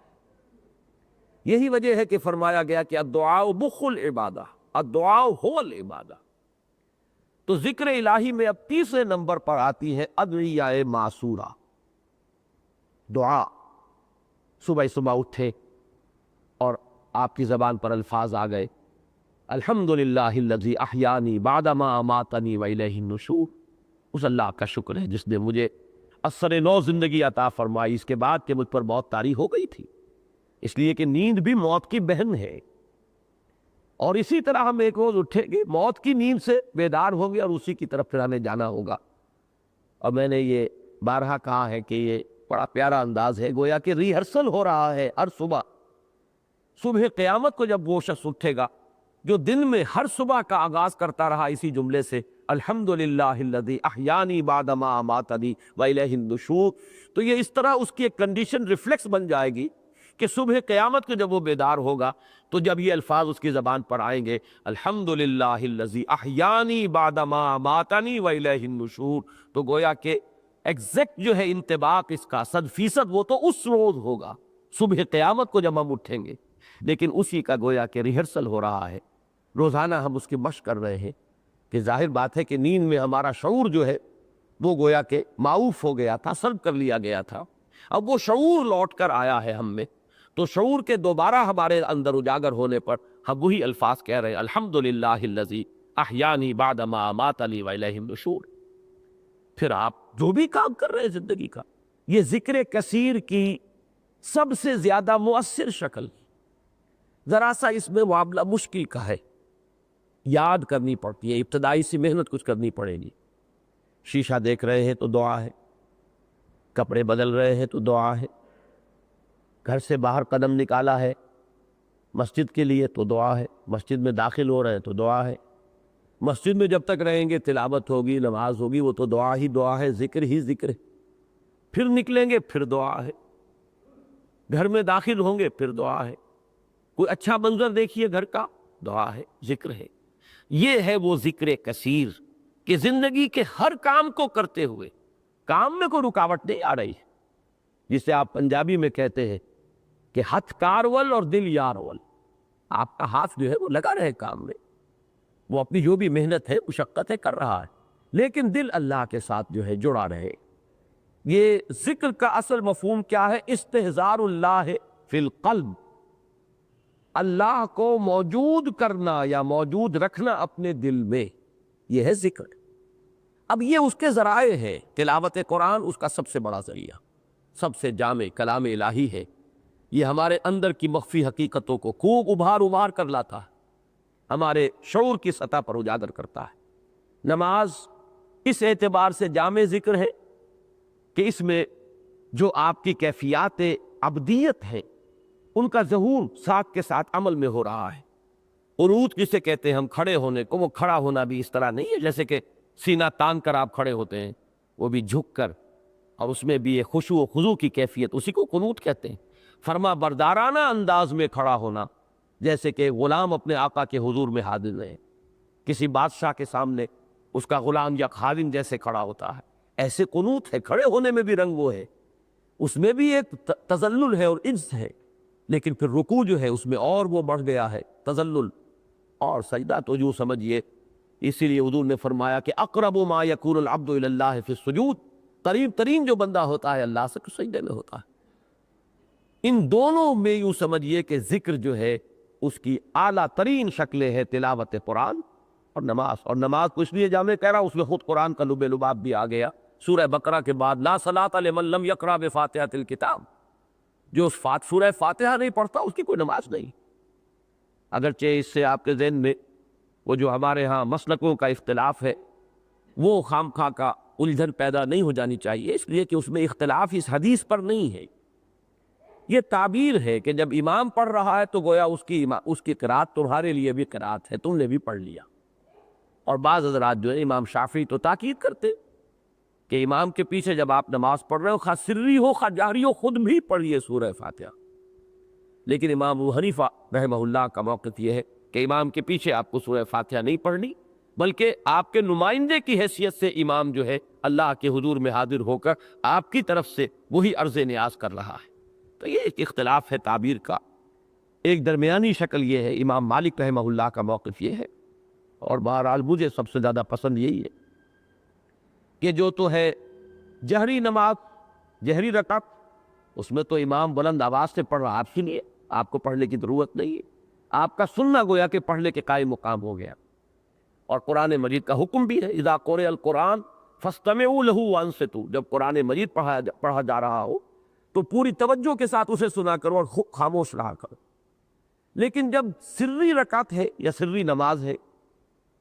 یہی وجہ ہے کہ فرمایا گیا کہ الدعاء مخ العبادہ، الدعاء هو العبادہ۔ تو ذکر الہی میں اب تیسرے نمبر پر آتی ہے ادعیہ معصورہ، دعا۔ صبح صبح اٹھے اور آپ کی زبان پر الفاظ آ گئے الحمدللہ الذی احیانی بعد ما اماتنی والیہ النشور، اس اللہ کا شکر ہے جس نے مجھے اثر نو زندگی عطا فرمائی، اس کے بعد کہ مجھ پر موت طاری ہو گئی تھی، اس لیے کہ نیند بھی موت کی بہن ہے، اور اسی طرح ہم ایک روز اٹھیں گے، موت کی نیند سے بیدار ہوں گے اور اسی کی طرف پھر ہمیں جانا ہوگا۔ اور میں نے یہ بارہا کہا ہے کہ یہ بڑا پیارا انداز ہے، گویا کہ ریہرسل ہو رہا ہے ہر صبح۔ صبح قیامت کو جب وہ شخص اٹھے گا جو دن میں ہر صبح کا آغاز کرتا رہا اسی جملے سے الحمدللہ الذی احیانی بعد ما اماتنی والیہ النشور، تو یہ اس طرح اس کی ایک کنڈیشن ریفلیکس بن جائے گی کہ صبح قیامت کو جب وہ بیدار ہوگا تو جب یہ الفاظ اس کی زبان پر آئیں گے الحمدللہ الذی احیانی بعد ما اماتنی والیہ النشور، تو گویا کہ ایگزیکٹ جو ہے انطباق اس کا 100% وہ تو اس روز ہوگا صبح قیامت کو جب ہم اٹھیں گے، لیکن اسی کا گویا کہ ریہرسل ہو رہا ہے، روزانہ ہم اس کی مشق کر رہے ہیں کہ ظاہر بات ہے کہ نیند میں ہمارا شعور جو ہے وہ گویا کہ معوف ہو گیا تھا، سلب کر لیا گیا تھا، اب وہ شعور لوٹ کر آیا ہے ہم میں، تو شعور کے دوبارہ ہمارے اندر اجاگر ہونے پر ہم وہی الفاظ کہہ رہے ہیں الحمدللہ الذی احیانی بعد ما اماتنی والیہ النشور۔ پھر آپ جو بھی کام کر رہے ہیں زندگی کا، یہ ذکر کثیر کی سب سے زیادہ مؤثر شکل، ذرا سا اس میں معاملہ مشکل کا ہے، یاد کرنی پڑتی ہے، ابتدائی سی محنت کچھ کرنی پڑے گی۔ شیشہ دیکھ رہے ہیں تو دعا ہے، کپڑے بدل رہے ہیں تو دعا ہے، گھر سے باہر قدم نکالا ہے مسجد کے لیے تو دعا ہے، مسجد میں داخل ہو رہے ہیں تو دعا ہے، مسجد میں جب تک رہیں گے تلاوت ہوگی نماز ہوگی وہ تو دعا ہی دعا ہے، ذکر ہی ذکر ہے، پھر نکلیں گے پھر دعا ہے۔ گھر میں داخل ہوں گے پھر دعا ہے، کوئی اچھا منظر دیکھیے گھر کا، دعا ہے، ذکر ہے۔ یہ ہے وہ ذکر کثیر کہ زندگی کے ہر کام کو کرتے ہوئے کام میں کوئی رکاوٹ نہیں آ رہی ہے، جسے آپ پنجابی میں کہتے ہیں کہ ہتھ کارول اور دل یارول، آپ کا ہاتھ جو ہے وہ لگا رہے کام میں، وہ اپنی جو بھی محنت ہے مشقت ہے کر رہا ہے، لیکن دل اللہ کے ساتھ جو ہے جڑا رہے۔ یہ ذکر کا اصل مفہوم کیا ہے؟ استحضار اللہ فی القلب، اللہ کو موجود کرنا یا موجود رکھنا اپنے دل میں، یہ ہے ذکر۔ اب یہ اس کے ذرائع ہے، تلاوت قرآن اس کا سب سے بڑا ذریعہ، سب سے جامع کلام الہی ہے، یہ ہمارے اندر کی مخفی حقیقتوں کو خوب ابھار ابھار کر لاتا ہے، ہمارے شعور کی سطح پر اجاگر کرتا ہے۔ نماز اس اعتبار سے جامع ذکر ہے کہ اس میں جو آپ کی کیفیات عبدیت ہے ان کا ظہور ساتھ کے ساتھ عمل میں ہو رہا ہے۔ قنوت جسے کہتے ہیں ہم کھڑے ہونے کو، وہ کھڑا ہونا بھی اس طرح نہیں ہے جیسے کہ سینہ تان کر آپ کھڑے ہوتے ہیں، وہ بھی جھک کر، اور اس میں بھی یہ خشوع و خضوع کی کیفیت، اسی کو قنوت کہتے ہیں۔ فرما بردارانہ انداز میں کھڑا ہونا، جیسے کہ غلام اپنے آقا کے حضور میں حاضر رہے، کسی بادشاہ کے سامنے اس کا غلام یا خادم جیسے کھڑا ہوتا ہے، ایسے قنوت ہے۔ کھڑے ہونے میں بھی رنگ وہ ہے، اس میں بھی ایک تذلل ہے اور عجز ہے، لیکن پھر رکوع جو ہے اس میں اور وہ بڑھ گیا ہے تذلل، اور سجدہ تو یوں سمجھیے، اسی لیے حضور نے فرمایا کہ اقرب ما یکون العبد الی اللہ فی السجود، قریب ترین جو بندہ ہوتا ہے اللہ سے سجدے میں ہوتا ہے۔ ان دونوں میں یوں سمجھیے کہ ذکر جو ہے اس کی اعلیٰ ترین شکلیں ہیں تلاوت قرآن اور نماز۔ اور نماز کو اس لیے جامع کہہ رہا ہوں، اس میں خود قرآن کا لب لباب بھی آ گیا۔ سورہ بقرہ کے بعد لا صلاۃ لمن لم یقرأ بفاتحۃ الکتاب، جو سورہ فاتحہ نہیں پڑھتا اس کی کوئی نماز نہیں۔ اگرچہ اس سے آپ کے ذہن میں وہ جو ہمارے ہاں مسلکوں کا اختلاف ہے وہ خام خواہ کا الجھن پیدا نہیں ہو جانی چاہیے، اس لیے کہ اس میں اختلاف اس حدیث پر نہیں ہے، یہ تعبیر ہے کہ جب امام پڑھ رہا ہے تو گویا اس کی قرات تمہارے لیے بھی قرات ہے، تم نے بھی پڑھ لیا۔ اور بعض حضرات جو ہے امام شافعی تو تاکید کرتے کہ امام کے پیچھے جب آپ نماز پڑھ رہے ہو، خواہ سری ہو خواہ جہری ہو، خود بھی پڑھیے سورہ فاتحہ۔ لیکن امام ابو حنیفہ رحمہ اللہ کا موقف یہ ہے کہ امام کے پیچھے آپ کو سورہ فاتحہ نہیں پڑھنی، بلکہ آپ کے نمائندے کی حیثیت سے امام جو ہے اللہ کے حضور میں حاضر ہو کر آپ کی طرف سے وہی عرض نیاز کر رہا ہے۔ تو یہ ایک اختلاف ہے تعبیر کا، ایک درمیانی شکل یہ ہے۔ امام مالک رحمہ اللہ کا موقف یہ ہے، اور بہرحال مجھے سب سے زیادہ پسند یہی ہے کہ جو تو ہے جہری نماز، جہری رکعت، اس میں تو امام بلند آواز سے پڑھ رہا، آپ کے لیے آپ کو پڑھنے کی ضرورت نہیں ہے، آپ کا سننا گویا کہ پڑھنے کے قائم مقام ہو گیا۔ اور قرآن مجید کا حکم بھی ہے اذا قرئ القرآن فاستمعوا له وانصتوا، جب قرآن مجید پڑھا جا رہا ہو تو پوری توجہ کے ساتھ اسے سنا کرو اور خاموش رہا کرو۔ لیکن جب سری رکعت ہے یا سری نماز ہے،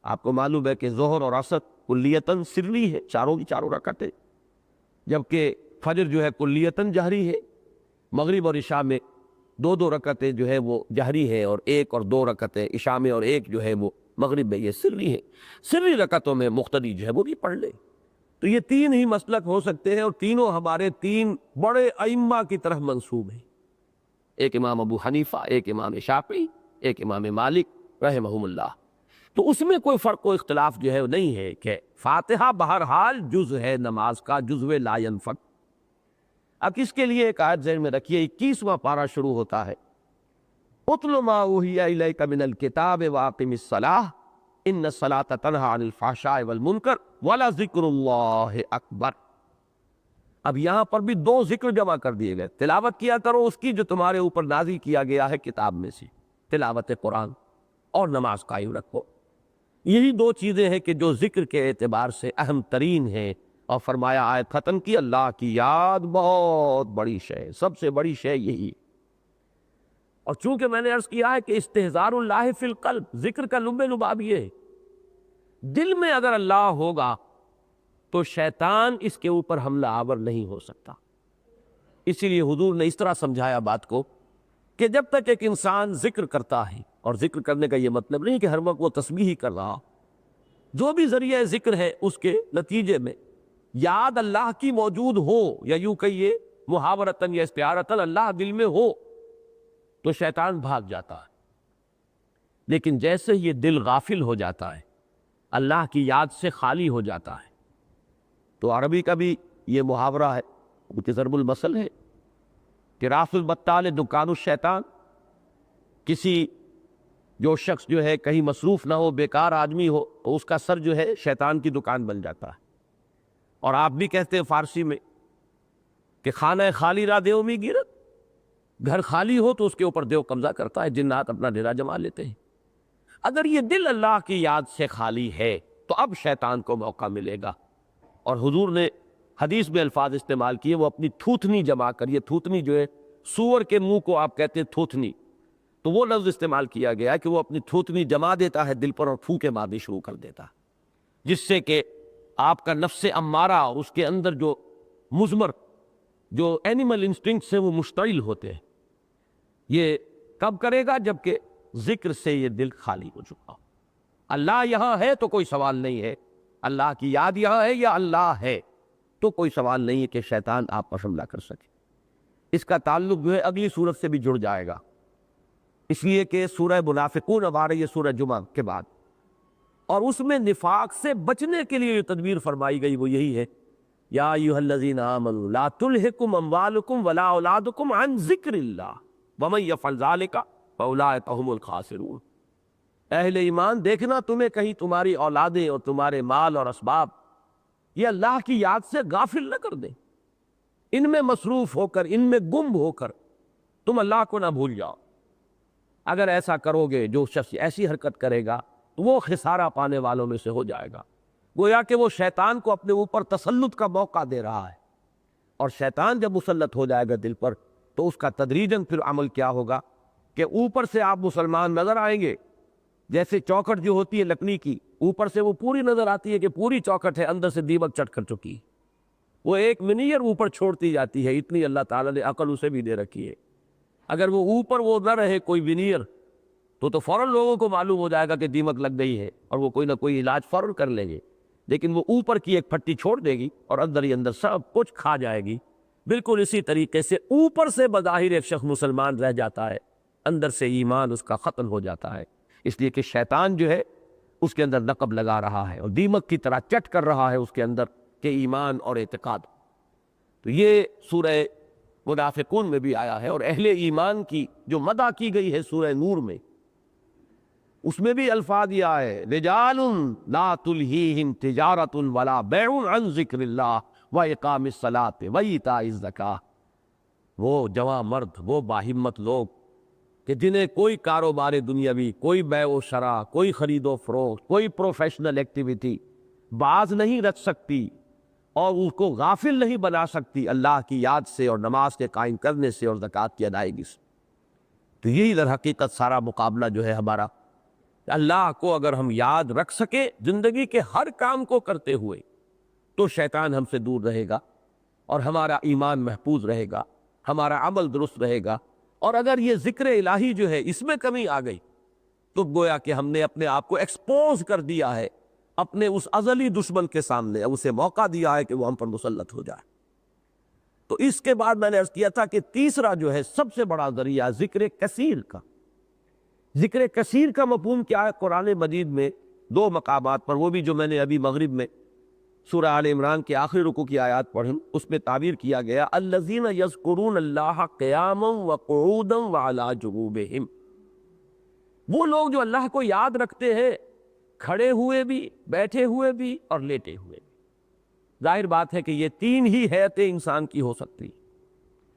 آپ کو معلوم ہے کہ ظہر اور عصر کلیتاً سری ہے، چاروں کی چاروں رکعتیں، جبکہ فجر جو ہے کلیتاً جہری ہے۔ مغرب اور عشاء میں دو دو رکعتیں جو ہے وہ جہری ہے، اور ایک اور دو رکعتیں عشاء میں، اور ایک جو ہے وہ مغرب میں، یہ سری ہے۔ سری رکعتوں میں مقتدی جو ہے وہ بھی پڑھ لے۔ تو یہ تین ہی مسلک ہو سکتے ہیں، اور تینوں ہمارے تین بڑے ائمہ کی طرف منسوب ہیں، ایک امام ابو حنیفہ، ایک امام شافعی، ایک امام مالک رحمہم اللہ۔ تو اس میں کوئی فرق و اختلاف جو ہے نہیں ہے کہ فاتحہ بہرحال جز ہے نماز کا، جزو لا ینفک۔ اب اس کے لیے ایک آیت ذہن میں رکھیے، 21واں پارہ شروع ہوتا ہے اتل ما اوحی الیک من الکتاب واقم الصلاۃ ان الصلاۃ تنہی عن الفحشاء والمنکر ولذکر اللہ اکبر۔ اب یہاں پر بھی دو ذکر جمع کر دیے گئے، تلاوت کیا کرو اس کی جو تمہارے اوپر نازل کیا گیا ہے کتاب میں سے، تلاوت قرآن، اور نماز قائم رکھو۔ یہی دو چیزیں ہیں کہ جو ذکر کے اعتبار سے اہم ترین ہیں، اور فرمایا آیت ختم کی اللہ کی یاد بہت بڑی شے، سب سے بڑی شے یہی۔ اور چونکہ میں نے عرض کیا ہے کہ استحضار اللہ فی القلب، ذکر کا لب لباب یہ ہے، دل میں اگر اللہ ہوگا تو شیطان اس کے اوپر حملہ آور نہیں ہو سکتا۔ اسی لیے حضور نے اس طرح سمجھایا بات کو کہ جب تک ایک انسان ذکر کرتا ہے، اور ذکر کرنے کا یہ مطلب نہیں کہ ہر وقت وہ تسبیح ہی کر رہا، جو بھی ذریعہ ذکر ہے اس کے نتیجے میں یاد اللہ کی موجود ہو، یا یوں کہیے محاورتاً یا استعارتاً اللہ دل میں ہو تو شیطان بھاگ جاتا ہے، لیکن جیسے یہ دل غافل ہو جاتا ہے، اللہ کی یاد سے خالی ہو جاتا ہے، تو عربی کا بھی یہ محاورہ ہے، وہ ضرب المثل ہے کہ راس البطال دکان الشیطان، کسی جو شخص جو ہے کہیں مصروف نہ ہو، بیکار آدمی ہو، تو اس کا سر جو ہے شیطان کی دکان بن جاتا ہے۔ اور آپ بھی کہتے ہیں فارسی میں کہ خانہ خالی را دیو می گیرت، گھر خالی ہو تو اس کے اوپر دیو قبضہ کرتا ہے، جنات اپنا ڈیرا جما لیتے ہیں۔ اگر یہ دل اللہ کی یاد سے خالی ہے تو اب شیطان کو موقع ملے گا۔ اور حضور نے حدیث میں الفاظ استعمال کیے، وہ اپنی تھوتنی جما کر، یہ تھوتنی جو ہے سور کے منہ کو آپ کہتے ہیں تھوتنی، تو وہ لفظ استعمال کیا گیا کہ وہ اپنی تھوتنی جما دیتا ہے دل پر اور پھونکے مارنی شروع کر دیتا، جس سے کہ آپ کا نفس امارہ اور اس کے اندر جو مضمر جو اینیمل انسٹنکٹس ہیں وہ مشتعل ہوتے ہیں۔ یہ کب کرے گا؟ جبکہ ذکر سے یہ دل خالی ہو چکا ہو۔ اللہ یہاں ہے تو کوئی سوال نہیں ہے، اللہ کی یاد یہاں ہے یا اللہ ہے تو کوئی سوال نہیں ہے کہ شیطان آپ پر حملہ کر سکے۔ اس کا تعلق جو ہے اگلی سورت سے بھی جڑ جائے گا، اس لیے کہ سورہ منافقون اب آ رہی ہے سورہ جمعہ کے بعد، اور اس میں نفاق سے بچنے کے لیے جو تدبیر فرمائی گئی وہ یہی ہے، یا ایھا الذین آمنوا لا تلھکم اموالکم ولا اولادکم عن ذکر اللہ ومن یفعل ذلک فاولئک ھم الخاسرون۔ اہل ایمان دیکھنا تمہیں کہیں تمہاری اولادیں اور تمہارے مال اور اسباب یہ اللہ کی یاد سے غافل نہ کر دیں، ان میں مصروف ہو کر، ان میں گم ہو کر تم اللہ کو نہ بھول جاؤ۔ اگر ایسا کرو گے، جو شخص ایسی حرکت کرے گا تو وہ خسارہ پانے والوں میں سے ہو جائے گا۔ گویا کہ وہ شیطان کو اپنے اوپر تسلط کا موقع دے رہا ہے، اور شیطان جب مسلط ہو جائے گا دل پر تو اس کا تدریجاً پھر عمل کیا ہوگا کہ اوپر سے آپ مسلمان نظر آئیں گے، جیسے چوکھٹ جو ہوتی ہے لکڑی کی، اوپر سے وہ پوری نظر آتی ہے کہ پوری چوکھٹ ہے، اندر سے دیمک چٹ کر چکی، وہ ایک منیر اوپر چھوڑتی جاتی ہے، اتنی اللہ تعالیٰ نے عقل اسے بھی دے رکھی ہے۔ اگر وہ اوپر وہ نہ رہے کوئی ونیئر تو فوراً لوگوں کو معلوم ہو جائے گا کہ دیمک لگ گئی ہے، اور وہ کوئی نہ کوئی علاج فوراً کر لیں گے، لیکن وہ اوپر کی ایک پھٹی چھوڑ دے گی اور اندر ہی اندر سب کچھ کھا جائے گی۔ بالکل اسی طریقے سے اوپر سے بظاہر ایک شخص مسلمان رہ جاتا ہے، اندر سے ایمان اس کا ختم ہو جاتا ہے، اس لیے کہ شیطان جو ہے اس کے اندر نقب لگا رہا ہے اور دیمک کی طرح چٹ کر رہا ہے اس کے اندر کہ ایمان اور اعتقاد۔ تو یہ سورہ منافقون میں بھی آیا ہے، اور اہل ایمان کی جو مدح کی گئی ہے سورہ نور میں، اس میں بھی الفاظ یہ آئے، رجال لا تلہیہم تجارت ولا بیع عن ذکر اللہ واقام الصلاۃ وایتاء الزکاۃ۔ وہ جواں مرد، وہ باہمت لوگ کہ جنہیں کوئی کاروبار دنیاوی، کوئی بیع و شراء، کوئی خرید و فروخت، کوئی پروفیشنل ایکٹیویٹی باز نہیں رکھ سکتی اور اس کو غافل نہیں بنا سکتی اللہ کی یاد سے اور نماز کے قائم کرنے سے اور زکوٰۃ کی ادائیگی سے۔ تو یہی در حقیقت سارا مقابلہ جو ہے ہمارا، اللہ کو اگر ہم یاد رکھ سکیں زندگی کے ہر کام کو کرتے ہوئے تو شیطان ہم سے دور رہے گا اور ہمارا ایمان محفوظ رہے گا، ہمارا عمل درست رہے گا۔ اور اگر یہ ذکر الہی جو ہے اس میں کمی آ گئی تو گویا کہ ہم نے اپنے آپ کو ایکسپوز کر دیا ہے اپنے اس ازلی دشمن کے سامنے، اسے موقع دیا ہے کہ وہ ہم پر مسلط ہو جائے۔ تو اس کے بعد میں نے عرض کیا تھا کہ تیسرا جو ہے سب سے بڑا ذریعہ ذکر کثیر کا۔ ذکر کثیر کا مفہوم کیا ہے؟ قرآن مجید میں دو مقامات پر، وہ بھی جو میں نے ابھی مغرب میں سورہ آل عمران کے آخری رکوع کی آیات پڑھی اس میں تعبیر کیا گیا، الذین یذکرون اللہ قیاما وقعودا وعلی جنوبہم۔ وہ لوگ جو اللہ کو یاد رکھتے ہیں کھڑے ہوئے بھی، بیٹھے ہوئے بھی اور لیٹے ہوئے بھی۔ ظاہر بات ہے کہ یہ تین ہی حیتیں انسان کی ہو سکتی۔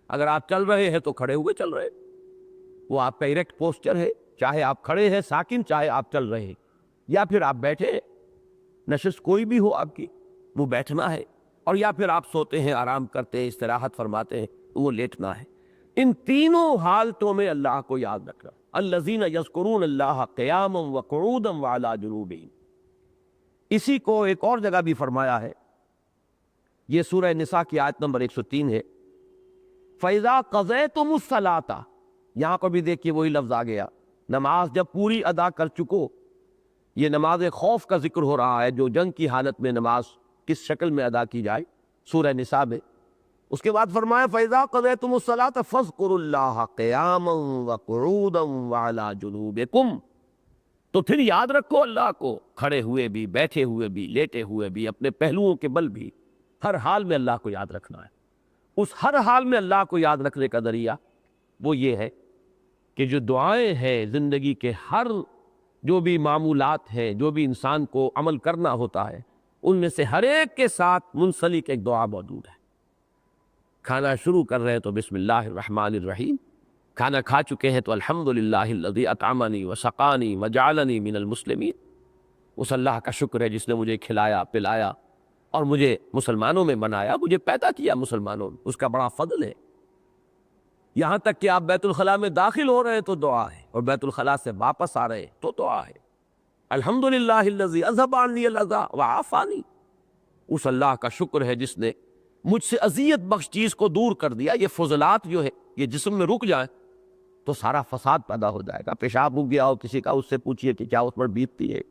اگر آپ چل رہے ہیں تو کھڑے ہوئے چل رہے، وہ آپ کا ایریکٹ پوسچر ہے، چاہے آپ کھڑے ہیں ساکن، چاہے آپ چل رہے ہیں، یا پھر آپ بیٹھے ہیں، نشست کوئی بھی ہو آپ کی وہ بیٹھنا ہے، اور یا پھر آپ سوتے ہیں، آرام کرتے ہیں، استراحت فرماتے ہیں وہ لیٹنا ہے۔ ان تینوں حالتوں میں اللہ کو یاد رکھنا۔ الذین یذکرون اللہ قیاما وقعودا وعلی جنوبہم۔ اسی کو ایک اور جگہ بھی فرمایا ہے، یہ سورہ نساء کی آیت نمبر 103 ہے، فَإِذَا قَضَيْتُمُ الصَّلَاةَ۔ یہاں پر بھی دیکھیے وہی لفظ آ گیا، نماز جب پوری ادا کر چکو۔ یہ نماز خوف کا ذکر ہو رہا ہے، جو جنگ کی حالت میں نماز کس شکل میں ادا کی جائے، سورہ نساء میں۔ اس کے بعد فرمایا فَإِذَا قَضَيْتُمُ الصَّلَاةَ فَاذْكُرُوا اللَّهَ قِيَامًا وَقُعُودًا وَعَلَى جُنُوبِكُمْ، تو پھر یاد رکھو اللہ کو کھڑے ہوئے بھی، بیٹھے ہوئے بھی، لیٹے ہوئے بھی، اپنے پہلوؤں کے بل بھی، ہر حال میں اللہ کو یاد رکھنا ہے۔ اس ہر حال میں اللہ کو یاد رکھنے کا ذریعہ وہ یہ ہے کہ جو دعائیں ہیں زندگی کے ہر جو بھی معمولات ہیں، جو بھی انسان کو عمل کرنا ہوتا ہے، ان میں سے ہر ایک کے ساتھ منسلک ایک دعا موجود ہے۔ کھانا شروع کر رہے ہیں تو بسم اللہ الرحمن الرحیم، کھانا کھا چکے ہیں تو الحمدللہ الذی اطعمنی وسقانی وجعلنی من المسلمین، اس اللہ کا شکر ہے جس نے مجھے کھلایا پلایا اور مجھے مسلمانوں میں بنایا، مجھے پیدا کیا مسلمانوں میں، اس کا بڑا فضل ہے۔ یہاں تک کہ آپ بیت الخلاء میں داخل ہو رہے ہیں تو دعا ہے، اور بیت الخلاء سے واپس آ رہے ہیں تو دعا ہے۔ الحمدللہ الذی اذھب عنی الاذی وعافانی، اس اللہ کا شکر ہے جس نے مجھ سے اذیت بخش چیز کو دور کر دیا۔ یہ فضلات جو ہے یہ جسم میں رک جائیں تو سارا فساد پیدا ہو جائے گا۔ پیشاب رک گیا ہو کسی کا، اس سے پوچھئے کہ کیا اس پر بیتتی ہے۔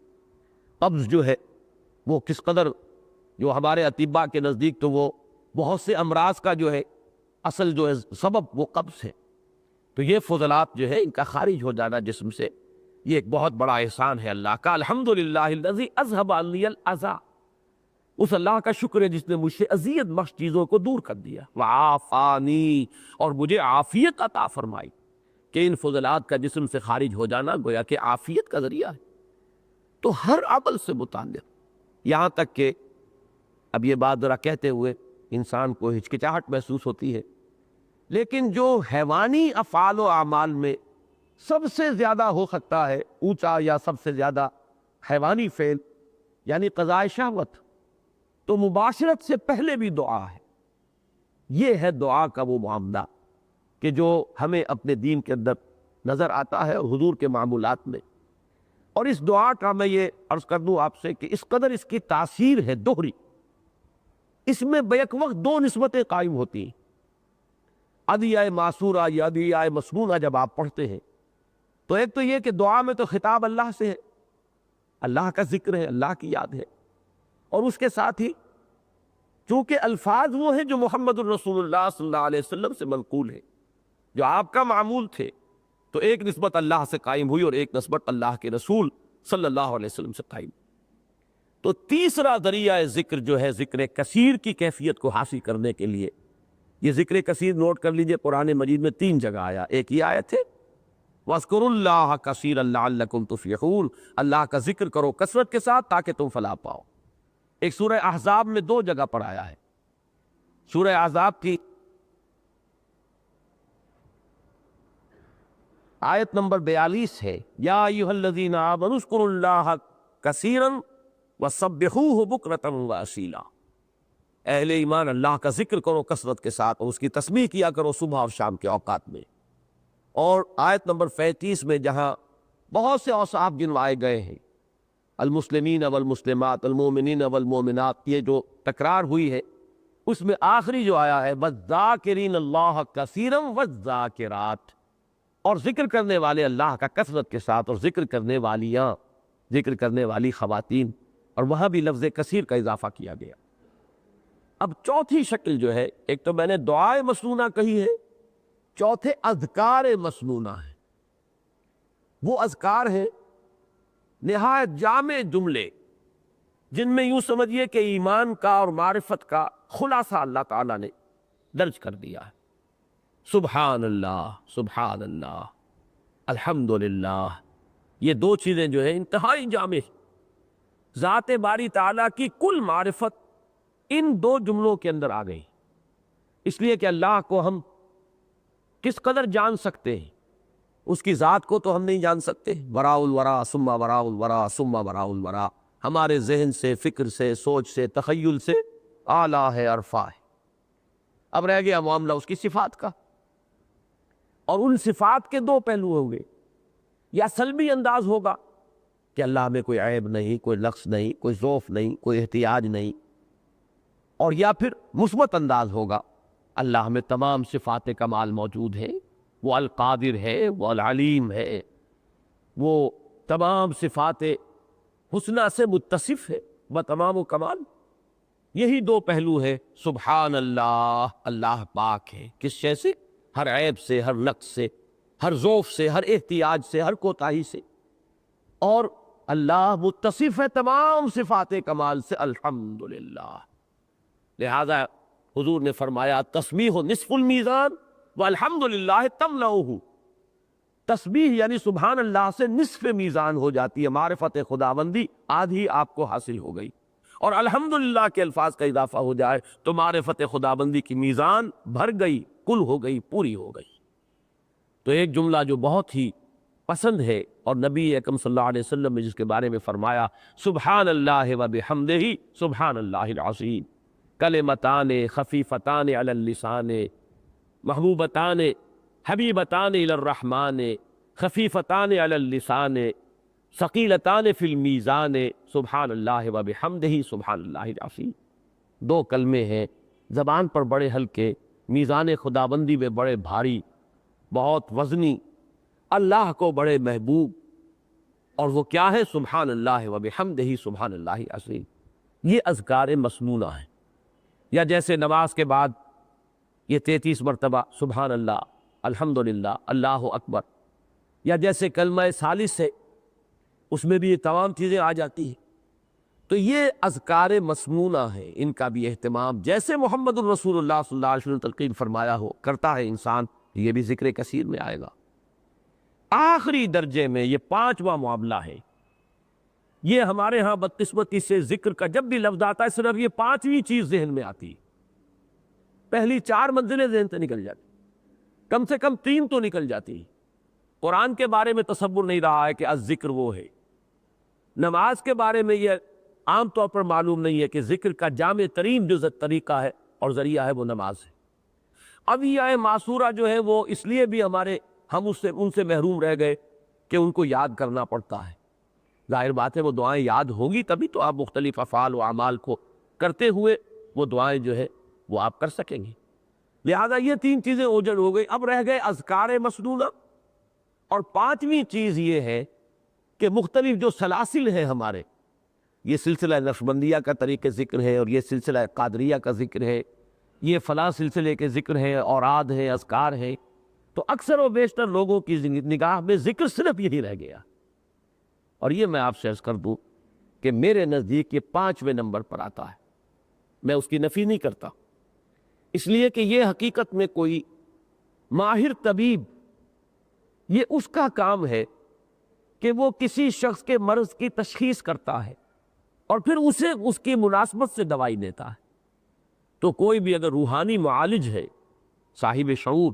قبض جو ہے وہ کس قدر، جو ہمارے اطباء کے نزدیک تو وہ بہت سے امراض کا جو ہے اصل جو ہے سبب وہ قبض ہے۔ تو یہ فضلات جو ہے ان کا خارج ہو جانا جسم سے، یہ ایک بہت بڑا احسان ہے اللہ کا۔ الحمدللہ الذی اذھب عنی الاذی، اس اللہ کا شکر ہے جس نے مجھ سے اذیت بخش چیزوں کو دور کر دیا۔ وعافانی، اور مجھے عافیت عطا فرمائی، کہ ان فضلات کا جسم سے خارج ہو جانا گویا کہ عافیت کا ذریعہ ہے۔ تو ہر عمل سے متعلق، یہاں تک کہ اب یہ بات ذرا کہتے ہوئے انسان کو ہچکچاہٹ محسوس ہوتی ہے، لیکن جو حیوانی افعال و اعمال میں سب سے زیادہ ہو سکتا ہے اونچا یا سب سے زیادہ حیوانی فعل یعنی قضاء شہوت، تو مباشرت سے پہلے بھی دعا ہے۔ یہ ہے دعا کا وہ معاملہ کہ جو ہمیں اپنے دین کے اندر نظر آتا ہے حضور کے معمولات میں، اور اس دعا کا میں یہ عرض کر دوں آپ سے کہ اس قدر اس کی تاثیر ہے دوہری، اس میں بیک وقت دو نسبتیں قائم ہوتی ہیں۔ ادعیہ معصورہ یا ادعیہ مسنونہ جب آپ پڑھتے ہیں تو ایک تو یہ کہ دعا میں تو خطاب اللہ سے ہے، اللہ کا ذکر ہے، اللہ کی یاد ہے، اور اس کے ساتھ ہی چونکہ الفاظ وہ ہیں جو محمد الرسول اللہ صلی اللہ علیہ وسلم سے منقول ہیں، جو آپ کا معمول تھے، تو ایک نسبت اللہ سے قائم ہوئی اور ایک نسبت اللہ کے رسول صلی اللہ علیہ وسلم سے قائم۔ تو تیسرا ذریعہ ذکر جو ہے ذکر کثیر کی کیفیت کو حاصل کرنے کے لیے، یہ ذکر کثیر نوٹ کر لیجئے، قرآن مجید میں 3 جگہ آیا۔ ایک یہ آیت ہے وَاذْكُرُوا اللَّهَ كَثِيرًا لَعَلَّكُمْ تُفْلِحُونَ، اللہ کا ذکر کرو کثرت کے ساتھ تاکہ تم فلاح پاؤ۔ ایک سورہ احزاب میں 2 جگہ پر آیا ہے۔ سورہ احزاب کی آیت نمبر 42 ہے، یا ایھا الذین آمنوا اذکروا اللہ کثیرا وسبحوہ بکرۃ واصیلا، اہل ایمان اللہ کا ذکر کرو کثرت کے ساتھ اور اس کی تسبیح کیا کرو صبح اور شام کے اوقات میں۔ اور آیت نمبر 35 میں جہاں بہت سے اوصاف گنوائے گئے ہیں، المسلمین والمسلمات المؤمنین والمؤمنات، یہ جو تکرار ہوئی ہے، اس میں آخری جو آیا ہے والذاکرین اللہ کثیرا والذاکرات، اور ذکر کرنے والے اللہ کا کثرت کے ساتھ، اور ذکر کرنے والیاں، ذکر کرنے والی خواتین، اور وہاں بھی لفظ کثیر کا اضافہ کیا گیا۔ اب چوتھی شکل جو ہے، ایک تو میں نے دعائے مسنونہ کہی ہے، چوتھے اذکار مسنونہ ہیں۔ وہ اذکار ہیں نہایت جامع جملے جن میں یوں سمجھیے کہ ایمان کا اور معرفت کا خلاصہ اللہ تعالیٰ نے درج کر دیا ہے۔ سبحان اللہ، سبحان اللہ، الحمدللہ، یہ 2 چیزیں جو ہیں انتہائی جامع ہیں۔ ذات باری تعالیٰ کی کل معرفت ان 2 جملوں کے اندر آ گئی، اس لیے کہ اللہ کو ہم کس قدر جان سکتے ہیں، اس کی ذات کو تو ہم نہیں جان سکتے۔ وراء الورا ثم وراء الورا ثم وراء الورا، ہمارے ذہن سے، فکر سے، سوچ سے، تخیل سے اعلیٰ ہے، عرفہ ہے۔ اب رہ گیا معاملہ اس کی صفات کا، اور ان صفات کے 2 پہلو ہوں گے، یا سلبی انداز ہوگا کہ اللہ میں کوئی عیب نہیں، کوئی نقص نہیں، کوئی ضعف نہیں، کوئی احتیاج نہیں، اور یا پھر مثبت انداز ہوگا اللہ میں تمام صفات کمال موجود ہے، وہ القادر ہے، وہ العلیم ہے، وہ تمام صفات حسنہ سے متصف ہے بتمام و کمال۔ یہی دو پہلو ہے. سبحان اللہ، اللہ پاک ہے کس شے سے؟ ہر عیب سے، ہر نقص سے، ہر ضعف سے، ہر احتیاج سے، ہر کوتاہی سے. اور اللہ متصف ہے تمام صفات کمال سے. الحمدللہ. لہذا حضور نے فرمایا تسبیح نصف المیزان والحمدللہ تملؤہ. تسبیح یعنی سبحان اللہ سے نصف میزان ہو جاتی ہے، معرفت خداوندی آدھی آپ کو حاصل ہو گئی. اور الحمدللہ کے الفاظ کا اضافہ ہو جائے تو معرفت خداوندی کی میزان بھر گئی، کل ہو گئی، پوری ہو گئی. تو ایک جملہ جو بہت ہی پسند ہے اور نبی اکرم صلی اللہ علیہ وسلم نے جس کے بارے میں فرمایا سبحان اللہ و بحمدہ سبحان اللہ العظیم، کلمتان خفیفتان علی اللسان محبوبتان حبیبتان الی الرحمن خفیفتان علی اللسان ثقیلتان فی المیزان سبحان اللہ و بحمدہ سبحان اللہ العظیم. دو کلمے ہیں زبان پر بڑے ہلکے، میزان خدابندی میں بڑے بھاری، بہت وزنی، اللہ کو بڑے محبوب. اور وہ کیا ہے؟ سبحان اللہ و بحمدہ سبحان اللہ العظیم. یہ اذکار مسنونہ ہیں. یا جیسے نماز کے بعد یہ 33 مرتبہ سبحان اللہ، الحمدللہ، اللہ اکبر، یا جیسے کلمہ ثالث ہے اس میں بھی یہ تمام چیزیں آ جاتی ہیں. تو یہ اذکار مسنونہ ہیں، ان کا بھی اہتمام جیسے محمد الرسول اللہ صلی اللہ علیہ وسلم تلقین فرمایا ہو کرتا ہے انسان، یہ بھی ذکر کثیر میں آئے گا. آخری درجے میں یہ 5واں معاملہ ہے. یہ ہمارے ہاں بدقسمتی سے ذکر کا جب بھی لفظ آتا ہے صرف یہ 5ویں چیز ذہن میں آتی ہے. پہلی 4 منزلیں ذہن سے نکل جاتی، کم سے کم 3 تو نکل جاتی. قرآن کے بارے میں تصور نہیں رہا ہے کہ الذکر وہ ہے. نماز کے بارے میں یہ عام طور پر معلوم نہیں ہے کہ ذکر کا جامع ترین جو طریقہ ہے اور ذریعہ ہے وہ نماز ہے. ادعیہ معصورہ جو ہے وہ اس لیے بھی ہم ان سے محروم رہ گئے کہ ان کو یاد کرنا پڑتا ہے. ظاہر بات ہے وہ دعائیں یاد ہوں گی تبھی تو آپ مختلف افعال و اعمال کو کرتے ہوئے وہ دعائیں جو ہے وہ آپ کر سکیں گے. لہذا یہ 3 چیزیں اوجھل ہو گئی. اب رہ گئے اذکار مسنونہ. اور 5ویں چیز یہ ہے کہ مختلف جو سلاسل ہیں ہمارے، یہ سلسلہ نقشبندیہ کا طریق ذکر ہے، اور یہ سلسلہ قادریہ کا ذکر ہے، یہ فلاں سلسلے کے ذکر ہیں، اوراد ہیں، اذکار ہیں. تو اکثر و بیشتر لوگوں کی نگاہ میں ذکر صرف یہی رہ گیا. اور یہ میں آپ سے عرض کر دوں کہ میرے نزدیک یہ 5ویں نمبر پر آتا ہے. میں اس کی نفی نہیں کرتا، اس لیے کہ یہ حقیقت میں کوئی ماہر طبیب، یہ اس کا کام ہے کہ وہ کسی شخص کے مرض کی تشخیص کرتا ہے اور پھر اسے اس کی مناسبت سے دوائی دیتا ہے. تو کوئی بھی اگر روحانی معالج ہے، صاحب شعور،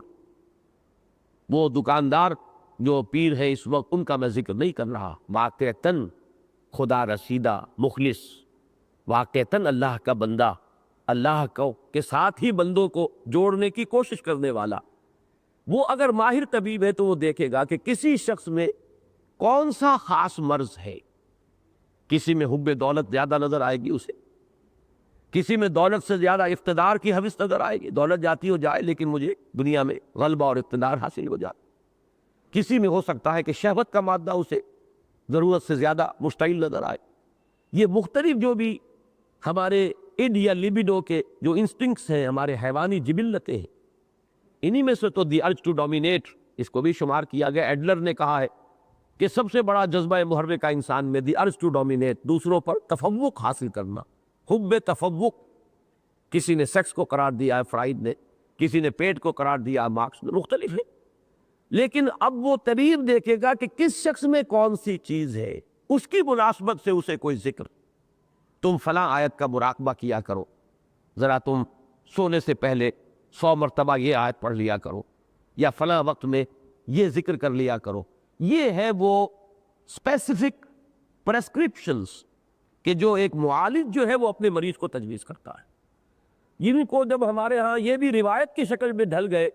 وہ دکاندار جو پیر ہے اس وقت ان کا میں ذکر نہیں کر رہا، واقعتاً خدا رسیدہ مخلص، واقعتاً اللہ کا بندہ، اللہ کے ساتھ ہی بندوں کو جوڑنے کی کوشش کرنے والا، وہ اگر ماہر طبیب ہے تو وہ دیکھے گا کہ کسی شخص میں کون سا خاص مرض ہے. کسی میں حب دولت زیادہ نظر آئے گی اسے، کسی میں دولت سے زیادہ اقتدار کی حوث نظر آئے گی، دولت جاتی ہو جائے لیکن مجھے دنیا میں غلبہ اور اقتدار حاصل ہو جائے. کسی میں ہو سکتا ہے کہ شہوت کا مادہ اسے ضرورت سے زیادہ مشتعل نظر آئے. یہ مختلف جو بھی ہمارے اڈ یا لیبیڈو کے جو انسٹنکٹس ہیں، ہمارے حیوانی جبلتیں ہیں، انہی میں سے تو دی ارج ٹو ڈومینیٹ اس کو بھی شمار کیا گیا. ایڈلر نے کہا ہے کہ سب سے بڑا جذبہ محرکہ انسان میں دی ارج ٹو ڈومینیٹ، دوسروں پر تفوق حاصل کرنا، حب تفوق. کسی نے سیکس کو قرار دیا ہے فرائڈ نے، کسی نے پیٹ کو قرار دیا مارکس نے، مختلف ہے. لیکن اب وہ طبیب دیکھے گا کہ کس شخص میں کون سی چیز ہے، اس کی مناسبت سے اسے کوئی ذکر. تم فلاں آیت کا مراقبہ کیا کرو، ذرا تم سونے سے پہلے 100 مرتبہ یہ آیت پڑھ لیا کرو، یا فلاں وقت میں یہ ذکر کر لیا کرو. یہ ہے وہ اسپیسیفک پریسکرپشنز کہ جو ایک معالج جو ہے وہ اپنے مریض کو تجویز کرتا ہے. جن کو جب ہمارے ہاں یہ بھی روایت کی شکل میں ڈھل گئے،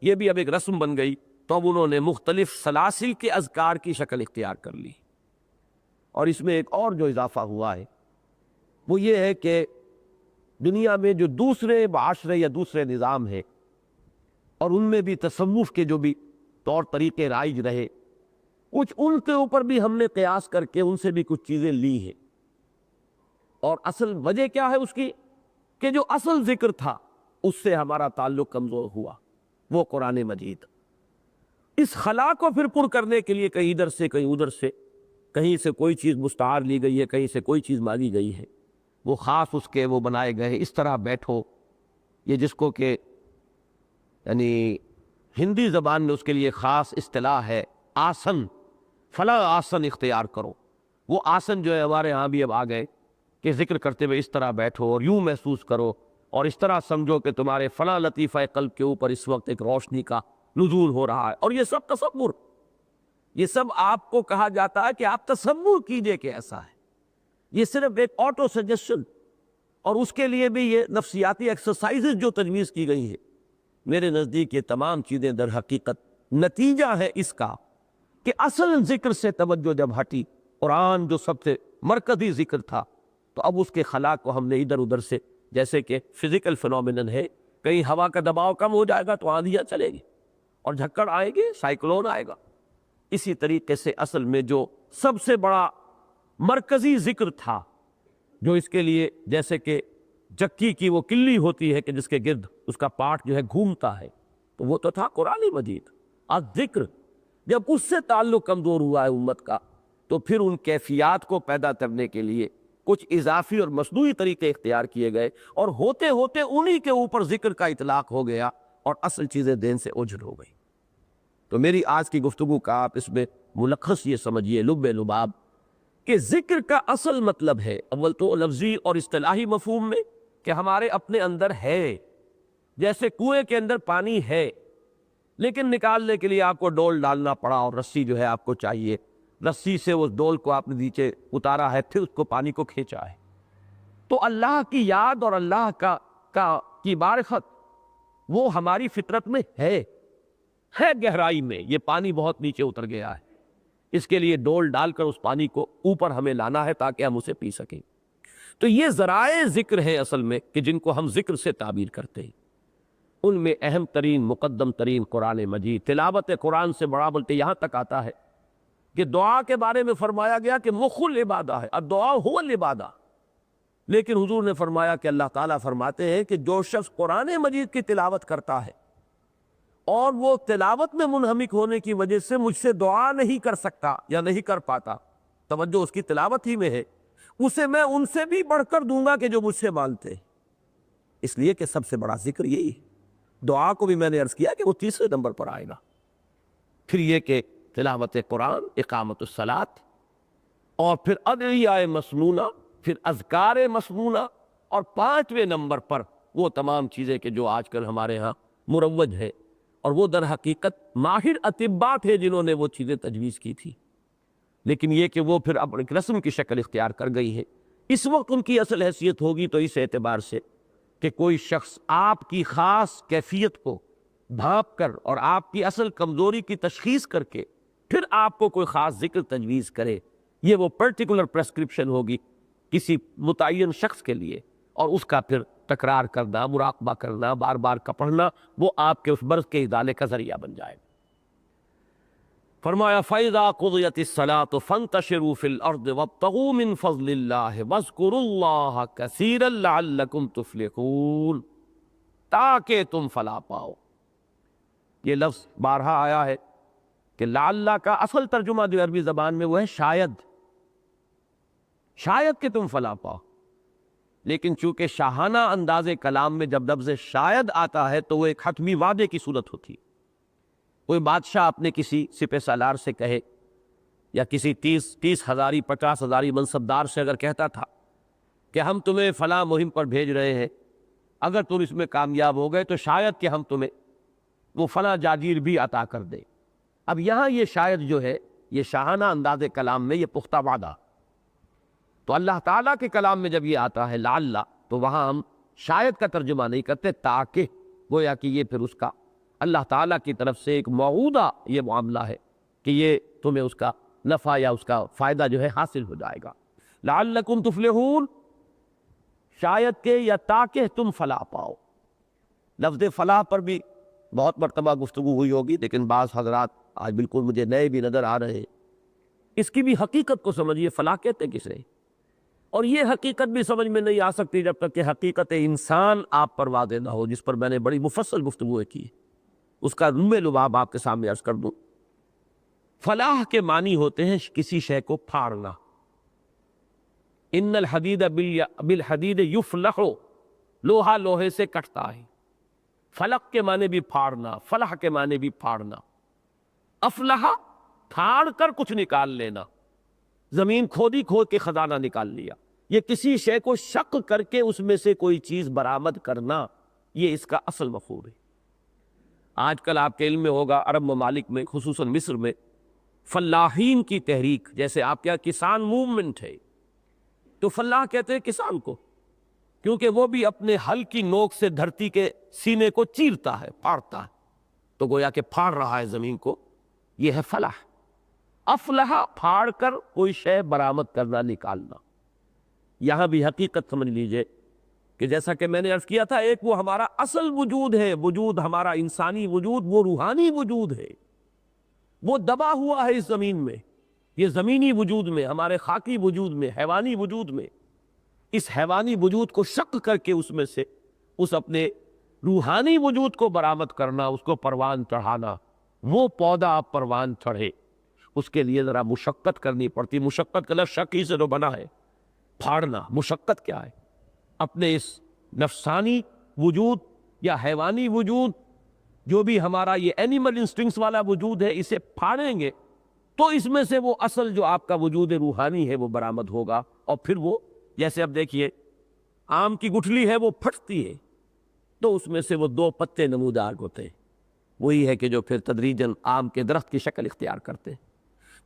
یہ بھی اب ایک رسم بن گئی، تو اب انہوں نے مختلف سلاسل کے اذکار کی شکل اختیار کر لی. اور اس میں ایک اور جو اضافہ ہوا ہے وہ یہ ہے کہ دنیا میں جو دوسرے معاشرے یا دوسرے نظام ہیں، اور ان میں بھی تصوف کے جو بھی طور طریقے رائج رہے، کچھ ان کے اوپر بھی ہم نے قیاس کر کے ان سے بھی کچھ چیزیں لی ہیں. اور اصل وجہ کیا ہے اس کی؟ کہ جو اصل ذکر تھا اس سے ہمارا تعلق کمزور ہوا، وہ قرآن مجید۔ اس خلا کو پھر پر کرنے کے لیے کہیں ادھر سے کہیں ادھر سے، کہیں سے کوئی چیز مستعار لی گئی ہے، کہیں سے کوئی چیز مانگی گئی ہے، وہ خاص اس کے وہ بنائے گئے اس طرح بیٹھو، یہ جس کو کہ یعنی ہندی زبان میں اس کے لیے خاص اصطلاح ہے آسن، فلاں آسن اختیار کرو۔ وہ آسن جو ہے ہمارے ہاں بھی اب آ گئے کہ ذکر کرتے ہوئے اس طرح بیٹھو اور یوں محسوس کرو اور اس طرح سمجھو کہ تمہارے فلاں لطیفہ قلب کے اوپر اس وقت ایک روشنی کا نزول ہو رہا ہے، اور یہ سب تصور، یہ سب آپ کو کہا جاتا ہے کہ آپ تصور کیجئے کہ ایسا ہے، یہ صرف ایک آٹو سجیشن، اور اس کے لیے بھی یہ نفسیاتی ایکسرسائزز جو تجویز کی گئی ہیں، میرے نزدیک یہ تمام چیزیں در حقیقت نتیجہ ہے اس کا کہ اصل ذکر سے توجہ جب ہٹی، قرآن جو سب سے مرکزی ذکر تھا، تو اب اس کے خلا کو ہم نے ادھر ادھر سے، جیسے کہ فزیکل فنومینن ہے، کہیں ہوا کا دباؤ کم ہو جائے گا تو آندھیاں چلے گی اور جھکڑ آئے گی، سائیکلون آئے گا، اسی طریقے سے اصل میں جو سب سے بڑا مرکزی ذکر تھا، جو اس کے لیے جیسے کہ چکی کی وہ کلی ہوتی ہے کہ جس کے گرد اس کا پاٹ جو ہے گھومتا ہے، تو وہ تو تھا قرآن مجید۔ اور ذکر جب اس سے تعلق کمزور ہوا ہے امت کا، تو پھر ان کیفیات کو پیدا کرنے کے لیے کچھ اضافی اور مصنوعی طریقے اختیار کیے گئے، اور ہوتے ہوتے انہی کے اوپر ذکر کا اطلاق ہو گیا اور اصل چیزیں دین سے اوجھل ہو گئی۔ تو میری آج کی گفتگو کا آپ اس میں ملخص یہ سمجھیے، لب لباب، کہ ذکر کا اصل مطلب ہے اول تو لفظی اور اصطلاحی مفہوم میں کہ ہمارے اپنے اندر ہے، جیسے کنویں کے اندر پانی ہے لیکن نکالنے کے لیے آپ کو ڈول ڈالنا پڑا اور رسی جو ہے آپ کو چاہیے، رسی سے اس ڈول کو آپ نے نیچے اتارا ہے، پھر اس کو پانی کو کھینچا ہے۔ تو اللہ کی یاد اور اللہ کی معرفت وہ ہماری فطرت میں ہے گہرائی میں، یہ پانی بہت نیچے اتر گیا ہے، اس کے لیے ڈول ڈال کر اس پانی کو اوپر ہمیں لانا ہے تاکہ ہم اسے پی سکیں۔ تو یہ ذرائع ذکر ہے اصل میں کہ جن کو ہم ذکر سے تعبیر کرتے ہیں، ان میں اہم ترین مقدم ترین قرآن مجید، تلاوت قرآن سے بڑا بلکہ یہاں تک آتا ہے کہ دعا کے بارے میں فرمایا گیا کہ مخ العبادہ ہے، الدعاء هو العبادہ، لیکن حضور نے فرمایا کہ اللہ تعالیٰ فرماتے ہیں کہ جو شخص قرآن مجید کی تلاوت کرتا ہے اور وہ تلاوت میں منہمک ہونے کی وجہ سے مجھ سے دعا نہیں کر سکتا یا نہیں کر پاتا، توجہ اس کی تلاوت ہی میں ہے، اسے میں ان سے بھی بڑھ کر دوں گا کہ جو مجھ سے مانگتے ہیں۔ اس لیے کہ سب سے بڑا ذکر یہی ہے۔ دعا کو بھی میں نے عرض کیا کہ وہ تیسرے نمبر پر آئے گا، پھر یہ کہ تلاوت قرآن، اقامت الصلاۃ، اور پھر ادعیہ مسنونہ، پھر اذکار مسنونہ، اور پانچویں نمبر پر وہ تمام چیزیں کہ جو آج کل ہمارے ہاں مروج ہے، اور وہ در حقیقت ماہر اطباء تھے جنہوں نے وہ چیزیں تجویز کی تھی، لیکن یہ کہ وہ پھر اب ایک رسم کی شکل اختیار کر گئی ہے۔ اس وقت ان کی اصل حیثیت ہوگی تو اس اعتبار سے کہ کوئی شخص آپ کی خاص کیفیت کو بھانپ کر اور آپ کی اصل کمزوری کی تشخیص کر کے پھر آپ کو کوئی خاص ذکر تجویز کرے، یہ وہ پرٹیکولر پریسکرپشن ہوگی کسی متعین شخص کے لیے، اور اس کا پھر تکرار کرنا، مراقبہ کرنا، بار بار کا پڑھنا، وہ آپ کے اس مرض کے ازالے کا ذریعہ بن جائے۔ فرمایا فَإِذَا قُضِيَتِ الصَّلَاةُ فَانتَشِرُوا فِي الْأَرْضِ وَابْتَغُوا مِن فَضْلِ اللَّهِ وَاذْكُرُوا اللَّهَ كَثِيرًا لَعَلَّكُمْ تُفْلِحُونَ، تاکہ تم فلاح پاؤ۔ یہ لفظ بارہا آیا ہے کہ لعلہ کا اصل ترجمہ جو عربی زبان میں وہ ہے شاید، شاید کہ تم فلاح پاؤ، لیکن چونکہ شاہانہ انداز کلام میں جب لفظ شاید آتا ہے تو وہ ایک حتمی وعدے کی صورت ہوتی ہے۔ کوئی بادشاہ اپنے کسی سپہ سالار سے کہے یا کسی 30 ہزاری 50 ہزاری منصبدار سے اگر کہتا تھا کہ ہم تمہیں فلاں مہم پر بھیج رہے ہیں، اگر تم اس میں کامیاب ہو گئے تو شاید کہ ہم تمہیں وہ فلاں جاگیر بھی عطا کر دیں۔ اب یہاں یہ شاید جو ہے یہ شاہانہ انداز کلام میں یہ پختہ وعدہ، تو اللہ تعالیٰ کے کلام میں جب یہ آتا ہے لعلہ، تو وہاں ہم شاید کا ترجمہ نہیں کرتے، تاکہ، گویا کہ یہ پھر اس کا اللہ تعالیٰ کی طرف سے ایک موعودہ یہ معاملہ ہے کہ یہ تمہیں اس کا نفع یا اس کا فائدہ جو ہے حاصل ہو جائے گا۔ لعلکم تفلحون، شاید کہ یا تاکہ تم فلاح پاؤ۔ لفظ فلاح پر بھی بہت مرتبہ گفتگو ہوئی ہوگی، لیکن بعض حضرات آج بالکل مجھے نئے بھی نظر آ رہے ہیں۔ اس کی بھی حقیقت کو سمجھیے، فلاح کہتے کسے؟ اور یہ حقیقت بھی سمجھ میں نہیں آ سکتی جب تک کہ حقیقت انسان آپ پر واضح نہ ہو، جس پر میں نے بڑی مفصل گفتگو کی۔ اس کا لمبے لباب آپ کے سامنے عرض کر دوں۔ فلاح کے معنی ہوتے ہیں کسی شے کو پھاڑنا۔ ان الحدید بالحدید یفلح، لوہا لوہے سے کٹتا ہے۔ فلق کے معنی بھی پھاڑنا، فلاح کے معنی بھی پھاڑنا۔ افلح پھاڑ کر کچھ نکال لینا، زمین کھودی کھود کے خزانہ نکال لیا۔ یہ کسی شے کو شق کر کے اس میں سے کوئی چیز برآمد کرنا، یہ اس کا اصل مفہوم ہے۔ آج کل آپ کے علم میں ہوگا عرب ممالک میں، خصوصاً مصر میں، فلاحین کی تحریک، جیسے آپ کیا کسان موومنٹ ہے، تو فلاح کہتے ہیں کسان کو، کیونکہ وہ بھی اپنے ہل کی نوک سے دھرتی کے سینے کو چیرتا ہے، پھاڑتا ہے، تو گویا کہ پھاڑ رہا ہے زمین کو، یہ ہے فلاح۔ افلح پھاڑ کر کوئی شے برآمد کرنا، نکالنا۔ یہاں بھی حقیقت سمجھ لیجئے کہ جیسا کہ میں نے عرض کیا تھا، ایک وہ ہمارا اصل وجود ہے، وجود ہمارا انسانی وجود، وہ روحانی وجود ہے، وہ دبا ہوا ہے اس زمین میں، یہ زمینی وجود میں، ہمارے خاکی وجود میں، حیوانی وجود میں۔ اس حیوانی وجود کو شق کر کے اس میں سے اس اپنے روحانی وجود کو برآمد کرنا، اس کو پروان چڑھانا۔ وہ پودا اب پروان چڑھے، اس کے لیے ذرا مشقت کرنی پڑتی۔ مشقت کا لفظ شق ہی سے تو بنا ہے، پھاڑنا۔ مشقت کیا ہے؟ اپنے اس نفسانی وجود یا حیوانی وجود، جو بھی ہمارا یہ اینیمل انسٹنکٹس والا وجود ہے، اسے پھاڑیں گے تو اس میں سے وہ اصل جو آپ کا وجود روحانی ہے وہ برآمد ہوگا۔ اور پھر وہ، جیسے اب دیکھیے آم کی گٹھلی ہے، وہ پھٹتی ہے تو اس میں سے وہ دو پتے نمودار ہوتے ہیں، وہی ہے کہ جو پھر تدریجاً آم کے درخت کی شکل اختیار کرتے ہیں۔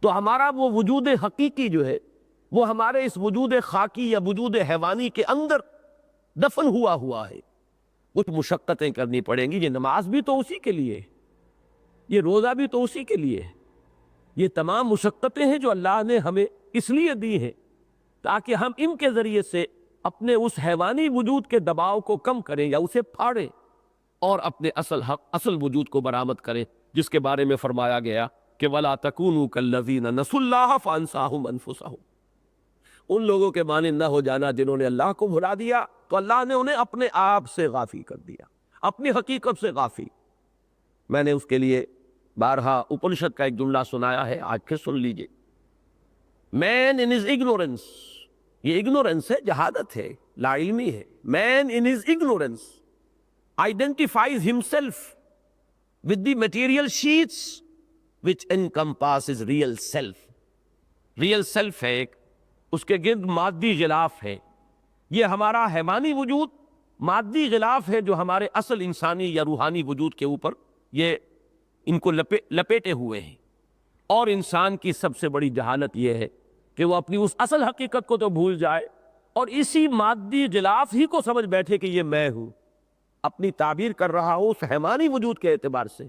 تو ہمارا وہ وجود حقیقی جو ہے، وہ ہمارے اس وجود خاکی یا وجود حیوانی کے اندر دفن ہوا ہے۔ کچھ مشقتیں کرنی پڑیں گی۔ یہ نماز بھی تو اسی کے لیے، یہ روزہ بھی تو اسی کے لیے، یہ تمام مشقتیں ہیں جو اللہ نے ہمیں اس لیے دی ہیں تاکہ ہم ان کے ذریعے سے اپنے اس حیوانی وجود کے دباؤ کو کم کریں یا اسے پھاڑیں اور اپنے اصل حق، اصل وجود کو برآمد کریں، جس کے بارے میں فرمایا گیا کہ وَلَا تَكُونُوا كَالَّذِينَ نَسُوا اللَّهَ فَأَنسَاهُمْ أَنفُسَهُمْ۔ ان لوگوں کے مانند نہ ہو جانا جنہوں نے اللہ کو بھلا دیا تو اللہ نے انہیں اپنے آپ سے غافل کر دیا، اپنی حقیقت سے غافل۔ میں نے اس کے لیے بارہا اپنشد کا ایک جملہ سنایا ہے، آج پھر سن لیجئے۔ مین ان his ignorance، یہ ignorance ہے، جہالت ہے، لا علمی ہے۔ مین in his ignorance identifies himself with the material sheets which encompasses real self۔ Real self ہے ایک، اس کے گرد مادی غلاف ہے۔ یہ ہمارا حیوانی وجود مادی غلاف ہے جو ہمارے اصل انسانی یا روحانی وجود کے اوپر یہ ان کو لپیٹے ہوئے ہیں۔ اور انسان کی سب سے بڑی جہالت یہ ہے کہ وہ اپنی اس اصل حقیقت کو تو بھول جائے اور اسی مادی غلاف ہی کو سمجھ بیٹھے کہ یہ میں ہوں، اپنی تعبیر کر رہا ہوں اس حیوانی وجود کے اعتبار سے،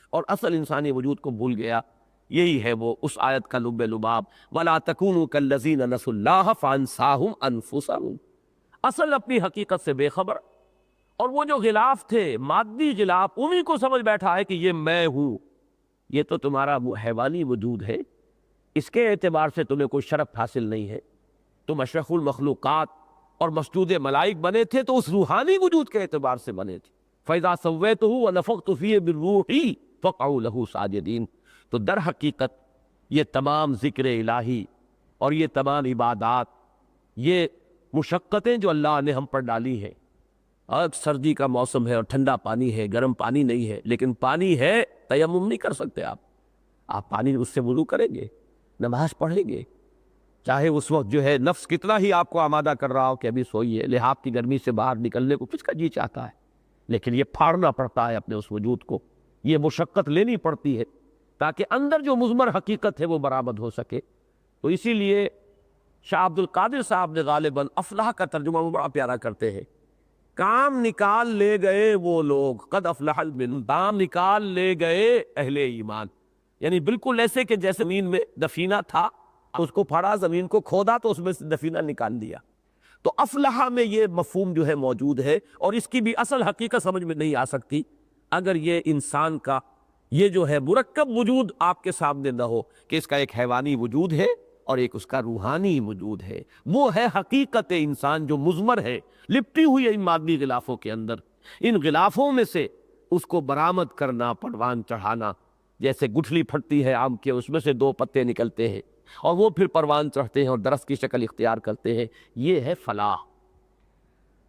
اور اصل انسانی وجود کو بھول گیا۔ یہی ہے وہ اس آیت کا لب لباب، وَلَا تَكُونُوا كَالَّذِينَ نَسُوا اللَّهَ فَأَنسَاهُمْ أَنفُسَهُمْ۔ اصل اپنی حقیقت سے بے خبر، اور وہ جو غلاف تھے مادی غلاف، انہی کو سمجھ بیٹھا ہے کہ یہ میں ہوں۔ یہ تو تمہارا وہ حیوانی وجود ہے، اس کے اعتبار سے تمہیں کوئی شرف حاصل نہیں ہے۔ تم اشرف المخلوقات اور مسجود ملائک بنے تھے تو اس روحانی وجود کے اعتبار سے بنے تھے۔ فَإِذَا سَوَّيْتُهُ وَنَفَخْتُ فِيهِ مِن رُّوحِي فَقَعُوا لَهُ سَاجِدِينَ۔ تو در حقیقت یہ تمام ذکر الہی اور یہ تمام عبادات، یہ مشقتیں جو اللہ نے ہم پر ڈالی ہیں، اب سردی کا موسم ہے اور ٹھنڈا پانی ہے، گرم پانی نہیں ہے، لیکن پانی ہے، تیمم نہیں کر سکتے آپ پانی اس سے وضو کریں گے، نماز پڑھیں گے، چاہے اس وقت جو ہے نفس کتنا ہی آپ کو آمادہ کر رہا ہو کہ ابھی سوئیے، لحاف کی گرمی سے باہر نکلنے کو کس کا جی چاہتا ہے، لیکن یہ پھاڑنا پڑتا ہے اپنے اس وجود کو، یہ مشقت لینی پڑتی ہے تاکہ اندر جو مضمر حقیقت ہے وہ برآمد ہو سکے۔ تو اسی لیے شاہ عبد القادر صاحب نے غالباً افلاح کا ترجمہ وہ بڑا پیارا کرتے ہیں۔ کام نکال لے گئے وہ لوگ، قد افلح المؤمنون، کام نکال لے گئے اہل ایمان، یعنی بالکل ایسے کہ جیسے زمین میں دفینہ تھا، اس کو پھاڑا، زمین کو کھودا تو اس میں سے دفینہ نکال دیا۔ تو افلح میں یہ مفہوم جو ہے موجود ہے، اور اس کی بھی اصل حقیقت سمجھ میں نہیں آ سکتی اگر یہ انسان کا یہ جو ہے مرکب وجود آپ کے سامنے نہ ہو کہ اس کا ایک حیوانی وجود ہے اور ایک اس کا روحانی وجود ہے. وہ ہے حقیقت انسان جو مضمر ہے، لپٹی ہوئی ہے ان مادی غلافوں کے اندر. ان غلافوں میں سے اس کو برآمد کرنا، پروان چڑھانا. جیسے گٹھلی پھٹتی ہے آم کے، اس میں سے 2 پتے نکلتے ہیں اور وہ پھر پروان چڑھتے ہیں اور درخت کی شکل اختیار کرتے ہیں. یہ ہے فلاح.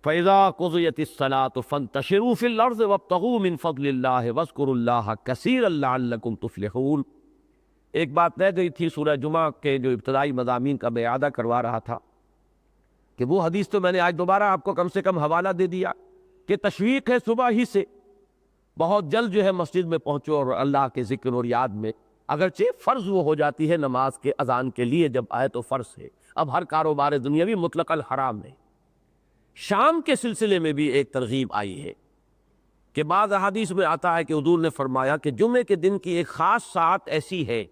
فَإِذَا قُضِيَتِ الصَّلَاةُ فَانتَشِرُوا فِي الْأَرْضِ وَابْتَغُوا مِنْ فَضْلِ اللَّهِ وَاذْكُرُوا اللَّهَ كَثِيرًا لَعَلَّكُمْ تُفْلِحُونَ. ایک بات رہ گئی تھی سورہ جمعہ کے جو ابتدائی مضامین کا میں اعادہ کروا رہا تھا کہ وہ حدیث تو میں نے آج دوبارہ آپ کو کم سے کم حوالہ دے دیا کہ تشویق ہے صبح ہی سے بہت جلد جو ہے مسجد میں پہنچو اور اللہ کے ذکر اور یاد میں. اگرچہ فرض وہ ہو جاتی ہے نماز کے اذان کے لیے جب آئے تو فرض ہے. اب ہر کاروبار دنیاوی مطلق الحرام ہے. شام کے سلسلے میں بھی ایک ترغیب آئی ہے کہ بعض احادیث میں آتا ہے کہ حضور نے فرمایا کہ جمعے کے دن کی ایک خاص ساعت ایسی ہے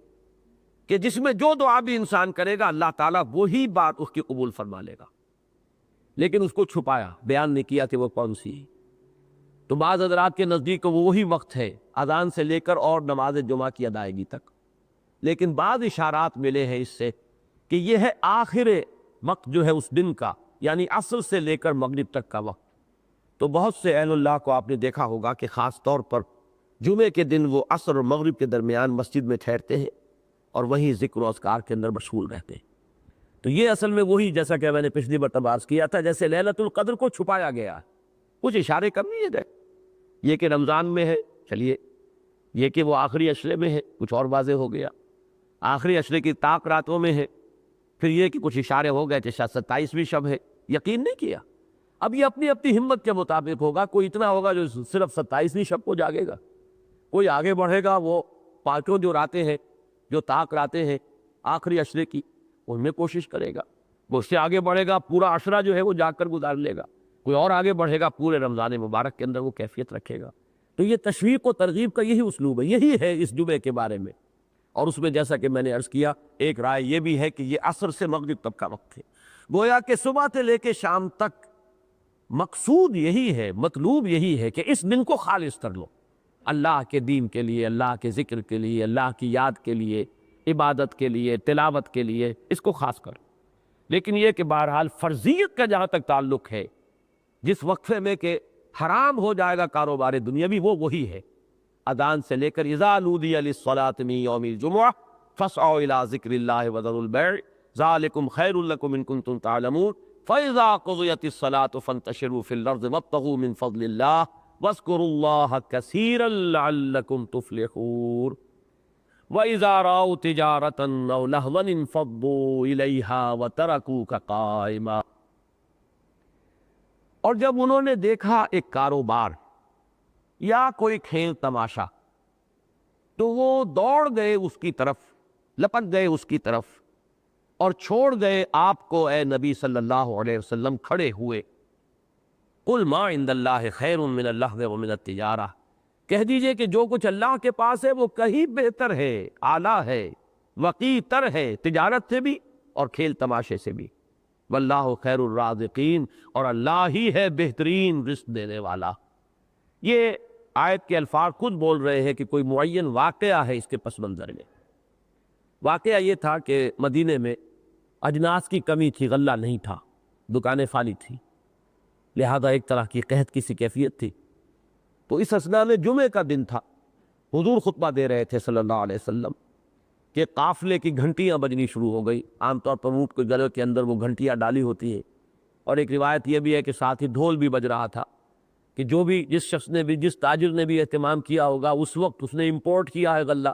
کہ جس میں جو دعا بھی انسان کرے گا اللہ تعالیٰ وہی بات اس کی قبول فرما لے گا. لیکن اس کو چھپایا، بیان نہیں کیا کہ وہ کون سی ہے. تو بعض حضرات کے نزدیک وہ وہی وقت ہے اذان سے لے کر اور نماز جمعہ کی ادائیگی تک. لیکن بعض اشارات ملے ہیں اس سے کہ یہ ہے آخر وقت جو ہے اس دن کا، یعنی عصر سے لے کر مغرب تک کا وقت. تو بہت سے اہل اللہ کو آپ نے دیکھا ہوگا کہ خاص طور پر جمعے کے دن وہ عصر اور مغرب کے درمیان مسجد میں ٹھہرتے ہیں اور وہیں ذکر و اذکار کے اندر مشغول رہتے ہیں. تو یہ اصل میں وہی، جیسا کہ میں نے پچھلی مرتبہ عرض کیا تھا، جیسے لیلۃ القدر کو چھپایا گیا ہے. کچھ اشارے کم نہیں ہے، یہ کہ رمضان میں ہے چلیے، یہ کہ وہ آخری عشرے میں ہے کچھ اور واضح ہو گیا، آخری عشرے کی طاق راتوں میں ہے. پھر یہ کہ کچھ اشارے ہو گئے کہ شاید 27ویں شب ہے، یقین نہیں کیا. اب یہ اپنی اپنی ہمت کے مطابق ہوگا. کوئی اتنا ہوگا جو صرف 27ویں شب کو جاگے گا، کوئی آگے بڑھے گا وہ 5 جو راتیں ہیں، جو طاق راتیں ہیں آخری عشرے کی، ان میں کوشش کرے گا. وہ اس سے آگے بڑھے گا، پورا عشرہ جو ہے وہ جاگ کر گزار لے گا. کوئی اور آگے بڑھے گا، پورے رمضان مبارک کے اندر وہ کیفیت رکھے گا. تو یہ تشویق و ترغیب کا یہی اسلوب ہے، یہی ہے اس جمعے کے بارے میں. اور اس میں جیسا کہ میں نے عرض کیا، ایک رائے یہ بھی ہے کہ یہ عصر سے مغرب تک کا وقت ہے. گویا کہ صبح سے لے کے شام تک مقصود یہی ہے، مطلوب یہی ہے کہ اس دن کو خالص کر لو اللہ کے دین کے لیے، اللہ کے ذکر کے لیے، اللہ کی یاد کے لیے، عبادت کے لیے، تلاوت کے لیے، اس کو خاص کر. لیکن یہ کہ بہرحال فرضیت کا جہاں تک تعلق ہے، جس وقفے میں کہ حرام ہو جائے گا کاروبار دنیاوی، وہ وہی ہے اذان سے لے کر اذا نودی للصلاۃ من یوم الجمعہ فاسعوا الی ذکر اللہ وذروا البیع ذلکم خیر لکم ان کنتم تعلمون فاذا قضیت الصلاۃ فانتشروا فی الارض وابتغوا من فضل اللہ واذکروا اللہ کثیرا لعلکم تفلحون وَإِذَا رَأَوْا تِجَارَةً أَوْ لَهْوًا انفضوا إِلَيْهَا وَتَرَكُوكَ قَائِمًا. اور جب انہوں نے دیکھا ایک کاروبار یا کوئی کھیل تماشا تو وہ دوڑ گئے اس کی طرف، لپک گئے اس کی طرف اور چھوڑ گئے آپ کو اے نبی صلی اللہ علیہ وسلم کھڑے ہوئے. قُلْ مَا عِنْدَ اللَّهِ خَيْرٌ مِّنَ اللَّهْوِ وَمِنَ التِّجَارَةِ، کہہ دیجئے کہ جو کچھ اللہ کے پاس ہے وہ کہیں بہتر ہے، اعلیٰ ہے، وقی تر ہے تجارت سے بھی اور کھیل تماشے سے بھی. واللہ خیر الرازقین، اور اللہ ہی ہے بہترین رزق دینے والا. یہ آیت کے الفاظ خود بول رہے ہیں کہ کوئی معین واقعہ ہے اس کے پس منظر میں. واقعہ یہ تھا کہ مدینے میں اجناس کی کمی تھی، غلہ نہیں تھا، دکانیں خالی تھی، لہذا ایک طرح کی قحط کی سی کیفیت تھی. تو اس اثناء میں جمعے کا دن تھا، حضور خطبہ دے رہے تھے صلی اللہ علیہ وسلم کہ قافلے کی گھنٹیاں بجنی شروع ہو گئی. عام طور پر اونٹ کے گلے کے اندر وہ گھنٹیاں ڈالی ہوتی ہیں، اور ایک روایت یہ بھی ہے کہ ساتھ ہی ڈھول بھی بج رہا تھا کہ جو بھی جس شخص نے بھی، جس تاجر نے بھی اہتمام کیا ہوگا، اس وقت اس نے امپورٹ کیا ہے غلہ،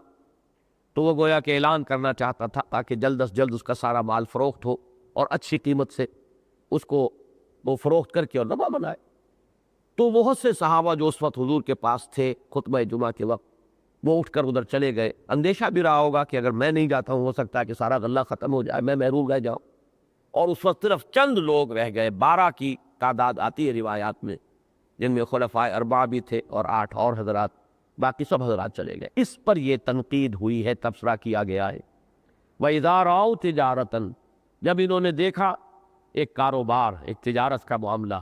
تو وہ گویا کہ اعلان کرنا چاہتا تھا تاکہ جلد از جلد اس کا سارا مال فروخت ہو اور اچھی قیمت سے اس کو وہ فروخت کر کے اور نفع بنائے. تو بہت سے صحابہ جو اس وقت حضور کے پاس تھے خطبہ جمعہ کے وقت، وہ اٹھ کر ادھر چلے گئے. اندیشہ بھی رہا ہوگا کہ اگر میں نہیں جاتا ہوں ہو سکتا ہے کہ سارا غلہ ختم ہو جائے، میں محروم رہ جاؤں. اور اس وقت صرف چند لوگ رہ گئے، 12 کی تعداد آتی ہے روایات میں، جن میں خلفائے اربعہ بھی تھے اور 8 اور حضرات، باقی سب حضرات چلے گئے. اس پر یہ تنقید ہوئی ہے، تبصرہ کیا گیا ہے. وَإِذَا رَأَوْا تِجَارَةً، جب انہوں نے دیکھا ایک کاروبار، ایک تجارت کا معاملہ،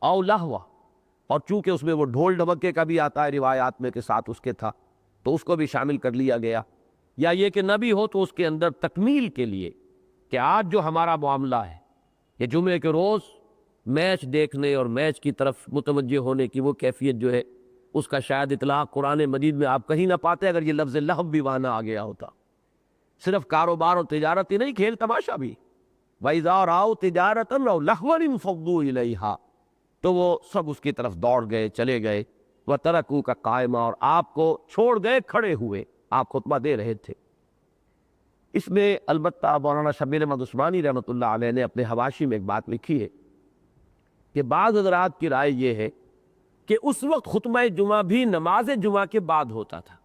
او لہوا، اور چونکہ اس میں وہ ڈھول ڈھمکے کا بھی آتا ہے روایات میں کہ ساتھ اس کے تھا، تو اس کو بھی شامل کر لیا گیا. یا یہ کہ نبی ہو تو اس کے اندر تکمیل کے لیے کہ آج جو ہمارا معاملہ ہے یہ جمعے کے روز میچ دیکھنے اور میچ کی طرف متوجہ ہونے کی وہ کیفیت جو ہے اس کا شاید اطلاق قرآن مجید میں آپ کہیں نہ پاتے اگر یہ لفظ لہو بھی وہاں نہ آ گیا ہوتا۔ صرف کاروبار اور تجارت ہی نہیں، کھیل تماشا بھی۔ وَإِذَا رَأَوْا تِجَارَةً أَوْ لَهْوًا انفضوا إِلَيْهَا، تو وہ سب اس کی طرف دوڑ گئے، چلے گئے۔ وَتَرَكُوكَ قَائِمًا، اور آپ کو چھوڑ گئے کھڑے ہوئے، آپ خطبہ دے رہے تھے۔ اس میں البتہ مولانا شبیر احمد عثمانی رحمۃ اللہ علیہ نے اپنے حواشی میں ایک بات لکھی ہے کہ بعض حضرات کی رائے یہ ہے کہ اس وقت خطبہ جمعہ بھی نماز جمعہ کے بعد ہوتا تھا،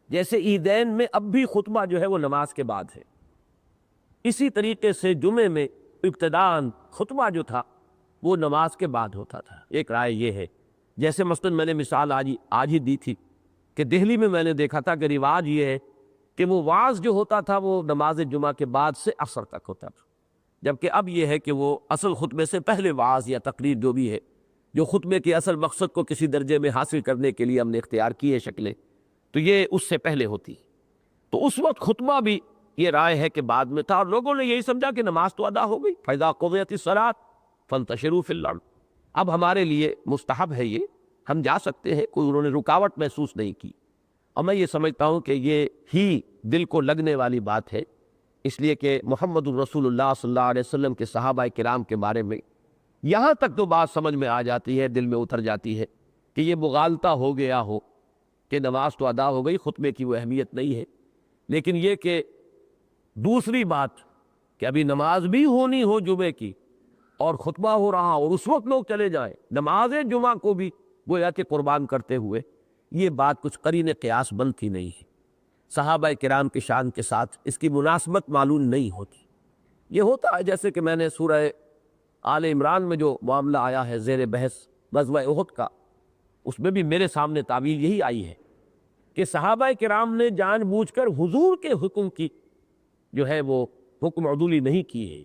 جیسے عیدین میں اب بھی خطبہ جو ہے وہ نماز کے بعد ہے، اسی طریقے سے جمعے میں ابتداءً خطبہ جو تھا وہ نماز کے بعد ہوتا تھا۔ ایک رائے یہ ہے، جیسے مثلا میں نے مثال آج ہی دی تھی کہ دہلی میں نے دیکھا تھا کہ رواج یہ ہے کہ وہ وعظ جو ہوتا تھا وہ نماز جمعہ کے بعد سے عصر تک ہوتا تھا، جبکہ اب یہ ہے کہ وہ اصل خطبے سے پہلے وعظ یا تقریر جو بھی ہے، جو خطبے کے اصل مقصد کو کسی درجے میں حاصل کرنے کے لیے ہم نے اختیار کی ہے شکلیں، تو یہ اس سے پہلے ہوتی۔ تو اس وقت خطبہ بھی یہ رائے ہے کہ بعد میں تھا، اور لوگوں نے یہی سمجھا کہ نماز تو ادا ہو گئی، فَإِذَا قُضِيَتِ الصَّلَاةُ فَانتَشِرُوا فِي الْأَرْضِ، اب ہمارے لیے مستحب ہے، یہ ہم جا سکتے ہیں، کوئی انہوں نے رکاوٹ محسوس نہیں کی۔ اور میں یہ سمجھتا ہوں کہ یہ ہی دل کو لگنے والی بات ہے، اس لیے کہ محمد الرسول اللہ صلی اللہ علیہ وسلم کے صحابہ کرام کے بارے میں یہاں تک تو بات سمجھ میں آ جاتی ہے، دل میں اتر جاتی ہے کہ یہ مغالطہ ہو گیا ہو کہ نماز تو ادا ہو گئی، خطبے کی وہ اہمیت نہیں ہے، لیکن یہ کہ دوسری بات کہ ابھی نماز بھی ہونی ہو جمعے کی اور خطبہ ہو رہا اور اس وقت لوگ چلے جائیں نماز جمعہ کو بھی گویا کہ قربان کرتے ہوئے، یہ بات کچھ قرین قیاس بنتی نہیں ہے، صحابہ کرام کی شان کے ساتھ اس کی مناسبت معلوم نہیں ہوتی۔ یہ ہوتا ہے جیسے کہ میں نے سورہ آل عمران میں جو معاملہ آیا ہے زیر بحث غزوہ احد کا، اس میں بھی میرے سامنے تعبیر یہی آئی ہے کہ صحابہ کرام نے جان بوجھ کر حضور کے حکم کی جو ہے وہ حکم عدولی نہیں کی ہے،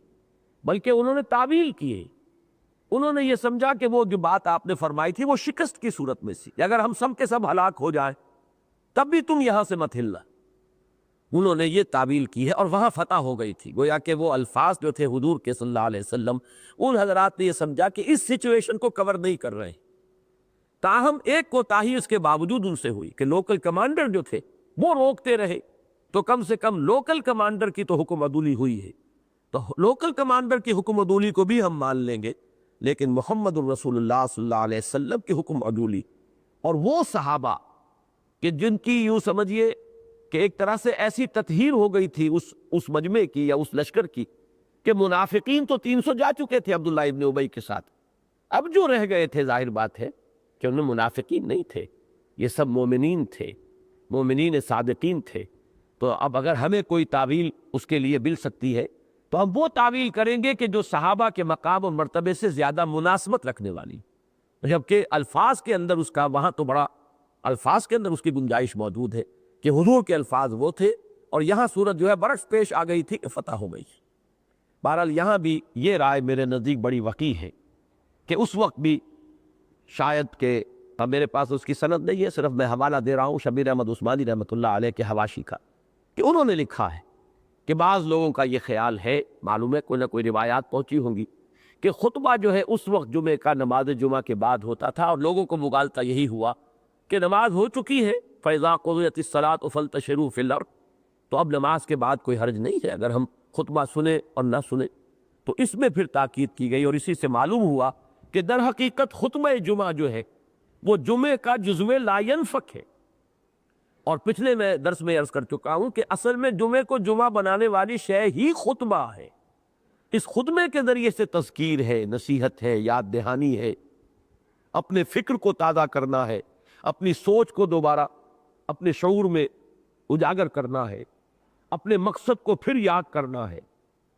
بلکہ انہوں نے تعویل کی ہے۔ انہوں نے یہ سمجھا کہ وہ جو بات آپ نے فرمائی تھی وہ شکست کی صورت میں سی، اگر ہم سب کے سب ہلاک ہو جائیں تب بھی تم یہاں سے مت ہلنا، انہوں نے یہ تعویل کی ہے، اور وہاں فتح ہو گئی تھی۔ گویا کہ وہ الفاظ جو تھے حضور کے صلی اللہ علیہ وسلم، ان حضرات نے یہ سمجھا کہ اس سچویشن کو کور نہیں کر رہے ہیں، تاہم ایک کوتاہی اس کے باوجود ان سے ہوئی کہ لوکل کمانڈر جو تھے وہ روکتے رہے، تو کم سے کم لوکل کمانڈر کی تو حکم عدولی ہوئی ہے، تو لوکل کمانڈر کی حکم عدولی کو بھی ہم مان لیں گے، لیکن محمد الرسول اللہ صلی اللہ علیہ وسلم کی حکم عدولی اور وہ صحابہ کہ جن کی یوں سمجھیے کہ ایک طرح سے ایسی تطہیر ہو گئی تھی اس مجمع کی یا اس لشکر کی کہ منافقین تو 300 جا چکے تھے عبداللہ ابن ابی کے ساتھ، اب جو رہ گئے تھے ظاہر بات ہے کہ انہیں منافقین نہیں تھے، یہ سب مومنین تھے، مومنین صادقین تھے، تو اب اگر ہمیں کوئی تعویل اس کے لیے مل سکتی ہے تو ہم وہ تعویل کریں گے کہ جو صحابہ کے مقام اور مرتبے سے زیادہ مناسبت رکھنے والی، جبکہ الفاظ کے اندر اس کا وہاں تو بڑا الفاظ کے اندر اس کی گنجائش موجود ہے کہ حضور کے الفاظ وہ تھے، اور یہاں صورت جو ہے برعکس پیش آ گئی تھی کہ فتح ہو گئی۔ بہرحال یہاں بھی یہ رائے میرے نزدیک بڑی وقیح ہے کہ اس وقت بھی شاید کہ اب میرے پاس اس کی سند نہیں ہے، صرف میں حوالہ دے رہا ہوں شبیر احمد عثمانی رحمۃ اللہ علیہ کے حواشی کا، کہ انہوں نے لکھا ہے کہ بعض لوگوں کا یہ خیال ہے، معلوم ہے کوئی نہ کوئی روایات پہنچی ہوں گی، کہ خطبہ جو ہے اس وقت جمعے کا نماز جمعہ کے بعد ہوتا تھا، اور لوگوں کو مغالطہ یہی ہوا کہ نماز ہو چکی ہے، فَإِذَا قُضِيَتِ الصَّلَاةُ فَانتَشِرُوا فِي الْأَرْضِ، تو اب نماز کے بعد کوئی حرج نہیں ہے اگر ہم خطبہ سنیں اور نہ سنیں، تو اس میں پھر تاکید کی گئی، اور اسی سے معلوم ہوا کہ در حقیقت خطبہ جمعہ جو ہے وہ جمعے کا جزو لا ینفک ہے، اور پچھلے میں درس میں عرض کر چکا ہوں کہ اصل میں جمعے کو جمعہ بنانے والی شے ہی خطبہ ہے، اس خطبے کے ذریعے سے تذکیر ہے، نصیحت ہے، یاد دہانی ہے، اپنے فکر کو تازہ کرنا ہے، اپنی سوچ کو دوبارہ اپنے شعور میں اجاگر کرنا ہے، اپنے مقصد کو پھر یاد کرنا ہے،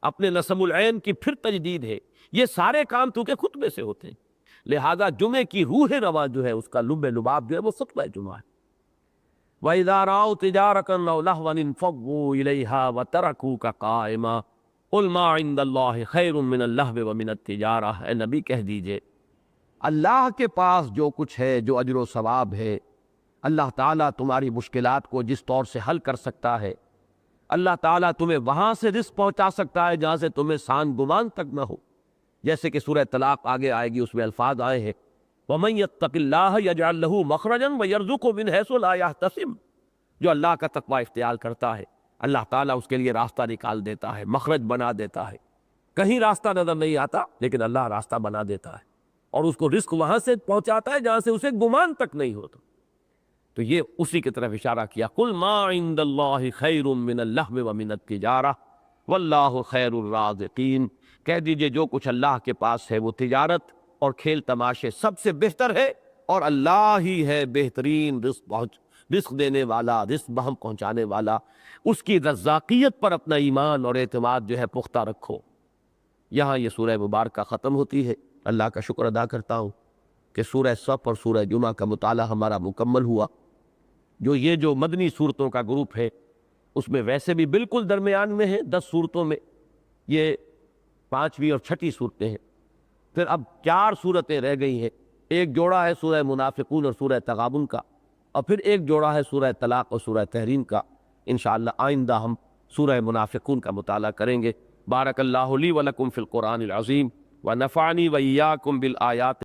اپنے نسم العین کی پھر تجدید ہے، یہ سارے کام تو کہ خطبے سے ہوتے ہیں، لہذا جمعے کی روح رواں جو ہے اس کا لب لباب جو ہے وہ خطبہ جمعہ ہے۔ وَإِذَا رَأَوْا تِجَارَةً أَوْ لَهْوًا انفضوا إِلَيْهَا وَتَرَكُوكَ قَائِمًا قُلْ مَا عِندَ اللَّهِ خَيْرٌ مِّنَ اللَّهْوِ وَمِنَ التِّجَارَةِ، اے نبی کہہ دیجئے اللہ کے پاس جو کچھ ہے، جو اجر و ثواب ہے، اللہ تعالیٰ تمہاری مشکلات کو جس طور سے حل کر سکتا ہے، اللہ تعالیٰ تمہیں وہاں سے رزق پہنچا سکتا ہے جہاں سے تمہیں سان گمان تک نہ ہو، جیسے کہ سورہ طلاق آگے آئے گی، اس میں الفاظ آئے ہیں وَمَن يَتَّقِ اللَّهَ يَجْعَل لَّهُ مَخْرَجًا وَيَرْزُقْهُ مِنْ حَيْثُ لَا يَحْتَسِبُ۔ جو اللہ کا تقوی اختیار کرتا ہے اللہ تعالیٰ اس کے لیے راستہ نکال دیتا ہے، مخرج بنا دیتا ہے۔ کہیں راستہ نظر نہیں آتا لیکن اللہ راستہ بنا دیتا ہے اور اس کو رزق وہاں سے پہنچاتا ہے جہاں سے اسے گمان تک نہیں ہوتا۔ تو یہ اسی کی طرف اشارہ کیا، قُلْ مَا عِندَ اللَّهِ خَيْرٌ مِّنَ اللَّهْوِ وَمِنَ التِّجَارَةِ وَاللَّهُ خَيْرُ الرَّازِقِينَ۔ کہہ دیجئے جو کچھ اللہ کے پاس ہے وہ تجارت اور کھیل تماشے سب سے بہتر ہے، اور اللہ ہی ہے بہترین رزق دینے والا، رزق بہم پہنچانے والا۔ اس کی رزاقیت پر اپنا ایمان اور اعتماد جو ہے پختہ رکھو۔ یہاں یہ سورہ مبارکہ ختم ہوتی ہے۔ اللہ کا شکر ادا کرتا ہوں کہ سورہ صف اور سورہ جمعہ کا مطالعہ ہمارا مکمل ہوا۔ جو مدنی صورتوں کا گروپ ہے اس میں ویسے بھی بالکل درمیان میں ہے، 10 صورتوں میں یہ 5ویں اور 6ٹھی صورتیں ہیں۔ پھر اب 4 صورتیں رہ گئی ہیں، ایک جوڑا ہے سورہ منافقون اور سورہ تغابن کا، اور پھر ایک جوڑا ہے سورہ طلاق اور سورہ تحریم کا۔ انشاءاللہ آئندہ ہم سورہ منافقون کا مطالعہ کریں گے۔ بارک اللہ لی و لکم فی القرآن العظیم ونفعنی و ایاکم بالآیات